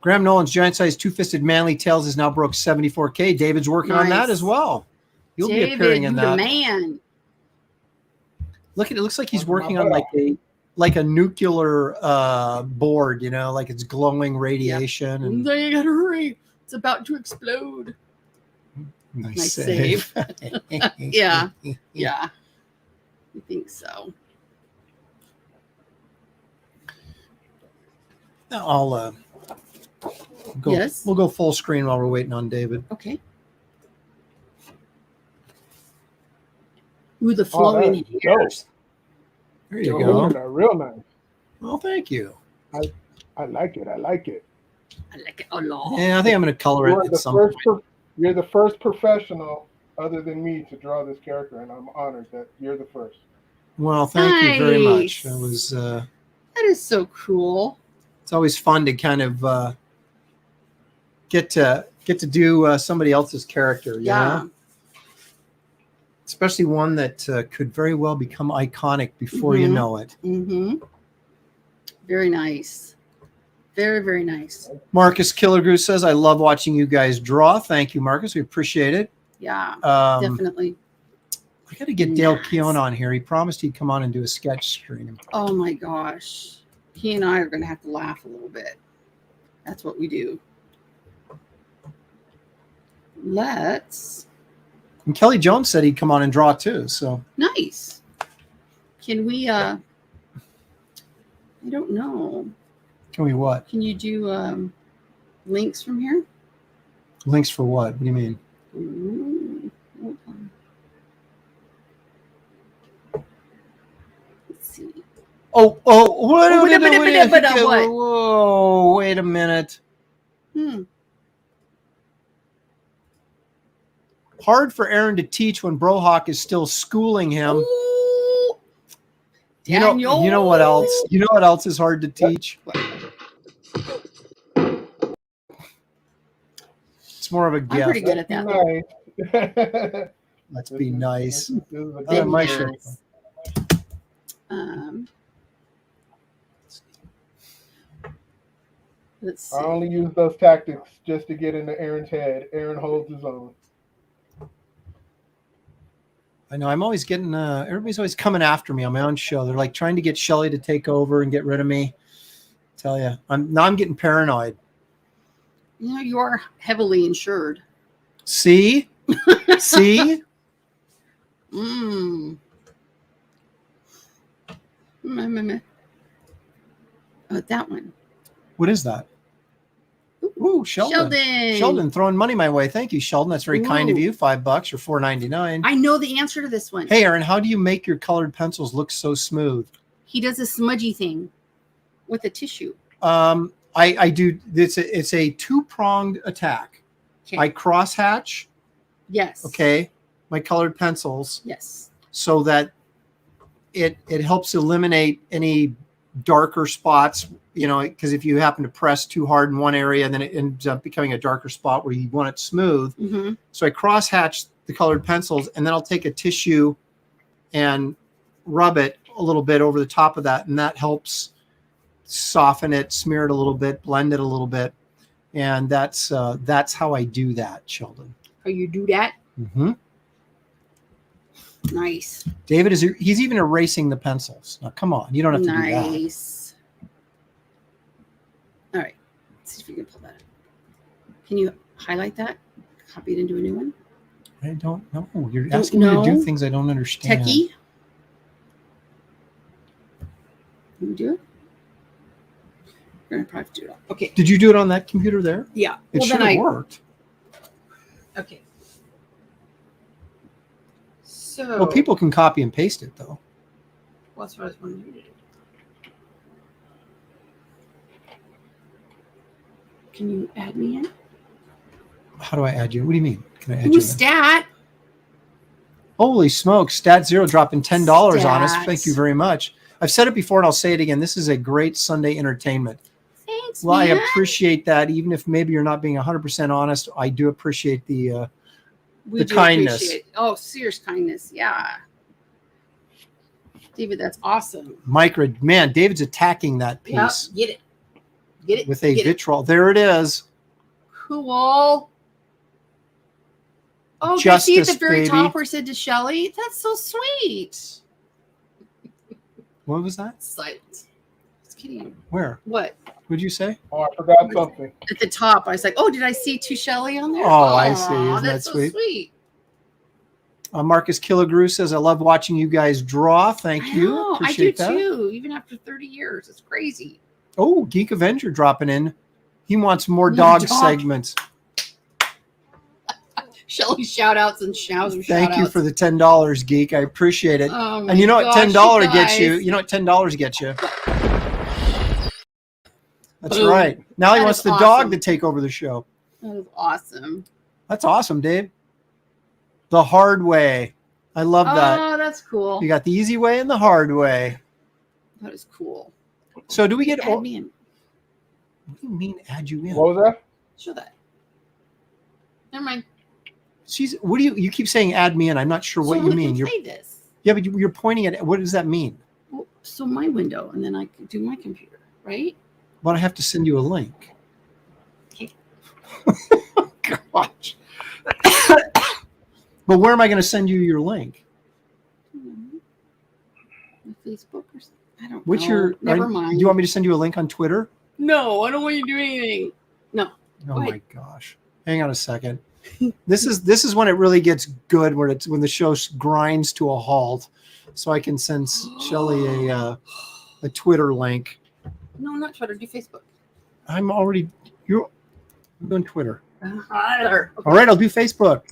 Graham Nolan's giant-sized two-fisted manly tails has now broke 74K. David's working on that Nice. as well. He'll David, be appearing in you that. the man. Look at it. Looks like he's working on like a nuclear board. You know, like it's glowing radiation and Then you gotta hurry. It's about to explode. Nice save. Yeah. Yeah. I think so. I'll go. Yes. We'll go full screen while we're waiting on David. Okay. Ooh, the flowing that's dope. hairs. There you Those go. are real nice. Well, thank you. I like it. I like it. I like it a lot. Yeah, I think I'm going to color You are it at the some first point. you're the first professional other than me to draw this character, and I'm honored that you're the first. Well, thank you very much. Nice. It was. That is so cool. It's always fun to kind of get to do somebody else's character. You Yeah. know? Especially one that could very well become iconic before you Mhm. know it. Mm-hmm. Very nice. Very, very nice. Marcus Killer Goose says, "I love watching you guys draw." Thank you, Marcus. We appreciate it. Yeah, Um, definitely. I got to get Dale Nice. Keown on here. He promised he'd come on and do a sketch stream. Oh my gosh. He and I are going to have to laugh a little bit. That's what we do. Let's And Kelly Jones said he'd come on and draw too. So Nice. Can we? I don't know. can we what? Can you do links from here? Links for what? What do you mean? Ooh, hold on. Let's see. Oh, what? Oh, wait a minute, what? Whoa, wait a minute. Hard for Aaron to teach when Brohawk is still schooling him. Ooh, You know what else? You know what else is hard to teach? It's more of a I'm gift. pretty good at that. Nice. Let's be nice. This is a Oh, good my one. shirt. Let's see. I only use those tactics just to get into Aaron's head. Aaron holds his own. I know. I'm always getting. Everybody's always coming after me on my own show. They're like trying to get Shelley to take over and get rid of me. Tell you, I'm getting paranoid. You know, you are heavily insured. See, see. Oh, that one. What is that? Ooh, Sheldon. Sheldon throwing money my way. Thank you, Sheldon. That's very kind of you. $5 or $4.99. I know the answer to this one. Hey, Aaron, how do you make your colored pencils look so smooth? He does a smudgy thing with a tissue. I do. It's a two-pronged attack. Okay. I cross-hatch. Yes. Okay, my colored pencils. Yes. So that it helps eliminate any darker spots. You know, because if you happen to press too hard in one area, then it ends up becoming a darker spot where you want it smooth. Mm-hmm. So I cross-hatch the colored pencils, and then I'll take a tissue and rub it a little bit over the top of that, and that helps soften it, smear it a little bit, blend it a little bit, and that's how I do that, Sheldon. How you do that? Mm-hmm. Nice. David he's even erasing the pencils. Now, come on, you don't have to do that. Nice. All right. Let's see if we can pull that up. Can you highlight that? Copy it into a new one? I don't know. You're Don't asking me to do know? things I don't understand. Techie? Can you do it? We're going to probably have to do it. Okay. Did you do it on that computer there? Yeah. It Well, should then have I. worked. Okay. So. Well, people can copy and paste it, though. Well, that's what I was wondering you to do. Can you add me in? How do I add you? What do you mean? Can I add Ooh, you in? stat. Holy smokes. Stat Zero dropping $10 on us. Stats. Thank you very much. I've said it before and I'll say it again. This is a great Sunday entertainment. Thanks, Well, man. I appreciate that. Even if maybe you're not being 100% honest, I do appreciate the We the do kindness. appreciate it. Oh, serious kindness. Yeah. David, that's awesome. micro. Man, David's attacking that Yep, piece get it. Get it. with a get it. vitriol. There it is. Cool. Oh, did you see at Justice, the very baby. top where it said to Shelley? That's so sweet. What was that? Silence. Just kidding. Where? What? What'd you say? Oh, I forgot something. At the top, I was like, oh, did I see to Shelley on there? Oh, I see. Aw, Isn't that that's so sweet? sweet. Marcus Killigrew says, I love watching you guys draw. Thank I you. know, Appreciate I do that. too, even after 30 years. It's crazy. Oh, Geek Avenger dropping in. He wants more More dog dog. segments. Shelley shout outs and shouts. Thank you for the $10, Geek. I appreciate it. Oh my And you know what gosh, $10 you gets you? guys. You know what $10 gets you? That's Boom. right. Now he That wants is the awesome. dog to take over the show. That is awesome. That's awesome, Dave. The hard way. I love that. Oh, that's cool. You got the easy way and the hard way. That is cool. So do we get? Add What me in. do you mean add you in? What was that? Show that. Never mind. What do you keep saying? Add me in. I'm not sure what So you we mean. can You're play this. yeah, but you're pointing at. What does that mean? Well, so my window, and then I can do my computer, right? Well, I have to send you a link. Okay. Gosh. But where am I going to send you your link? Facebook or something. I don't What's know. your? Never Do mind. you want me to send you a link on Twitter? No, I don't want you to do anything. No. Oh Go my ahead. gosh! Hang on a second. This is when it really gets good, when the show grinds to a halt. So I can send Shelley a Twitter link. No, not Twitter. Do Facebook. You're doing Twitter. Okay. All right, I'll do Facebook.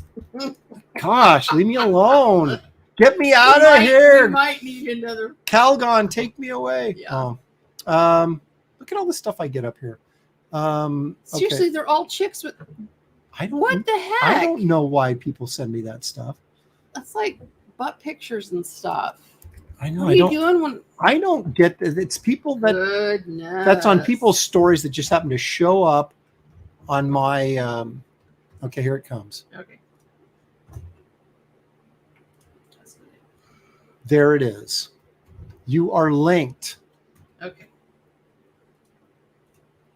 Gosh, leave me alone. Get me out of here. We might need another. Calgon, take me away. Yeah. Look at all the stuff I get up here. Seriously, they're all chicks with. What the heck? I don't know why people send me that stuff. That's like butt pictures and stuff. I know. What are you doing when? I don't get that. It's people that. Goodness. That's on people's stories that just happen to show up on my. Okay, here it comes. Okay. There it is. You are linked. Okay.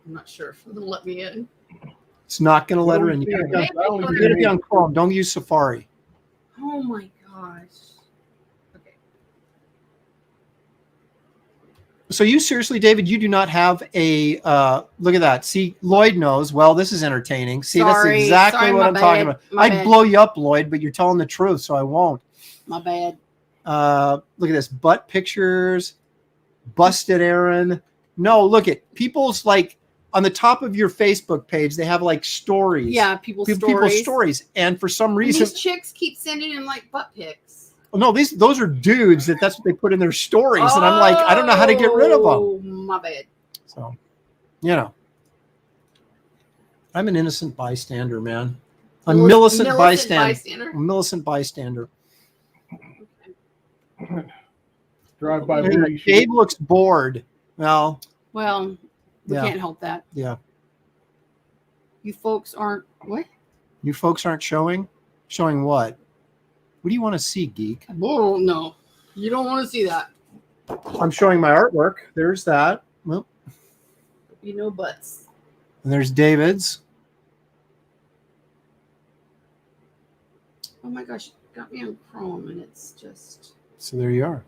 I'm not sure if it'll let me in. It's not going to let her in. You gotta be on Chrome. Don't use Safari. Oh my gosh. Okay. So you seriously, David, you do not have a look at that. See, Lloyd knows. Well, this is entertaining. See, that's exactly what I'm talking about. I'd blow you up, Lloyd, but you're telling the truth, so I won't. My bad. Look at this. Butt pictures. Busted Aaron. No, look at people's like on the top of your Facebook page, they have like stories. Yeah, people's stories. And for some reason, these chicks keep sending in like butt pics. No, those are dudes that's what they put in their stories, and I'm like, I don't know how to get rid of them. Oh, my bad. So, you know, I'm an innocent bystander, man. A Millicent bystander. A Millicent bystander. Drive by. Gabe looks bored. Well, we can't help that. Yeah. You folks aren't what? You folks aren't showing? Showing what? What do you want to see, geek? Oh, no. You don't want to see that. I'm showing my artwork. There's that. Well, you know butts. And there's David's. Oh my gosh, it got me on Chrome and it's just So there you are.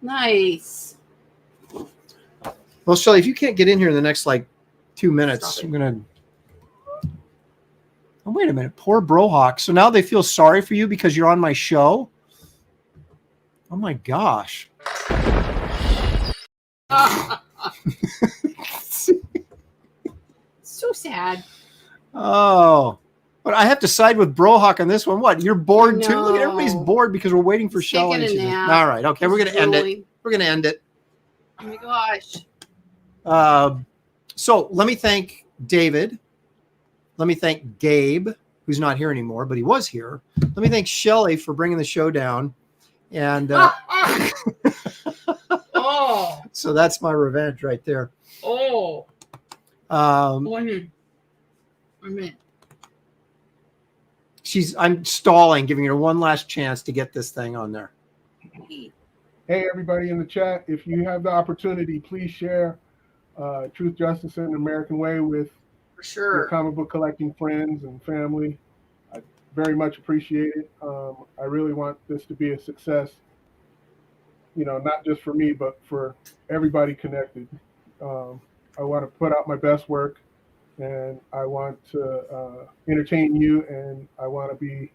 nice. Well, Shelley, if you can't get in here in the next like 2 minutes, I'm gonna. Oh, wait a minute. Poor Brohawk. So now they feel sorry for you because you're on my show? Oh my gosh. So sad. Oh. But I have to side with Brohawk on this one. What? You're bored too? Look at everybody's bored because we're waiting for Shelley. All right. Okay. We're going to end it. We're going to end it. Oh my gosh. So let me thank David. Let me thank Gabe, who's not here anymore, but he was here. Let me thank Shelley for bringing the show down. And oh, so that's my revenge right there. Oh. I'm stalling, giving her one last chance to get this thing on there. Hey, everybody in the chat, if you have the opportunity, please share Truth, Justice, and American Way with your comic book collecting friends and family. I very much appreciate it. I really want this to be a success, you know, not just for me, but for everybody connected. I want to put out my best work, and I want to entertain you, and I want to be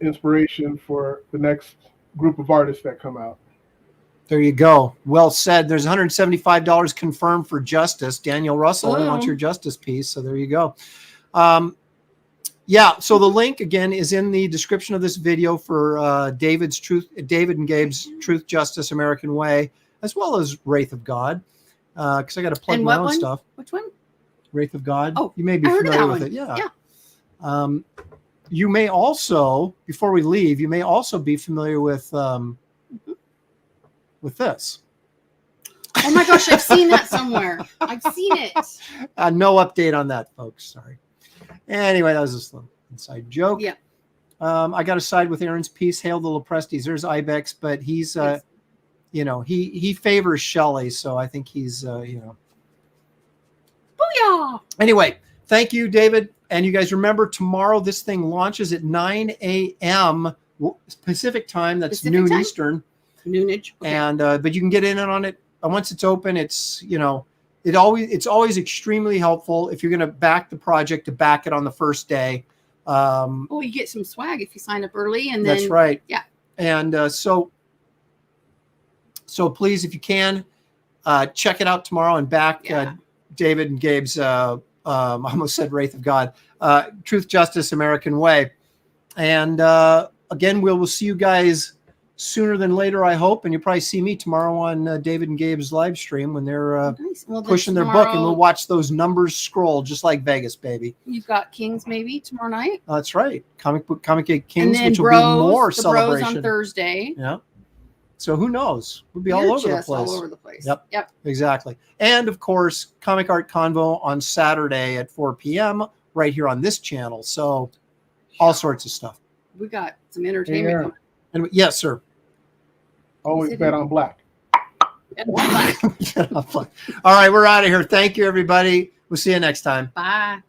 inspiration for the next group of artists that come out. There you go. Well said. There's $175 confirmed for Justice. Daniel Russell wants your Justice piece. So there you go. Yeah. So the link again is in the description of this video for David and Gabe's Truth, Justice, American Way, as well as Wraith of God. Because I got to plug my own stuff. Which one? Wraith of God. Oh, you may be familiar with it. Yeah. You may also, before we leave, you may also be familiar with this. Oh my gosh, I've seen that somewhere. I've seen it. No update on that, folks. Sorry. Anyway, that was just a little inside joke. Yeah. I got to side with Aaron's piece. Hail the Loprestes. There's Ibex, but he's, you know, he favors Shelley, so I think he's, you know. Booyah! Anyway, thank you, David. And you guys remember, tomorrow this thing launches at 9 a.m. Pacific time. That's noon Eastern. Noonage. Okay. And but you can get in on it once it's open. It's, you know, it's always extremely helpful if you're going to back the project to back it on the first day. Oh, you get some swag if you sign up early, and then That's right. Yeah. And so please, if you can, check it out tomorrow and back David and Gabe's. I almost said Wraith of God, Truth, Justice, American Way. And again, we'll see you guys sooner than later, I hope. And you'll probably see me tomorrow on David and Gabe's live stream when they're nice. Well, pushing their book, and we'll watch those numbers scroll just like Vegas, baby. You've got Kings maybe tomorrow night. That's right. Comic Geek Kings, And then which will be more celebration. Bros on Thursday. Yeah. So who knows? We'll be all over the place. All over the place. Yep. Exactly. And of course, Comic Art Convo on Saturday at 4 p.m. right here on this channel. So all sorts of stuff. We got some entertainment. And yes, sir. Always bet on black. All right, we're out of here. Thank you, everybody. We'll see you next time. Bye.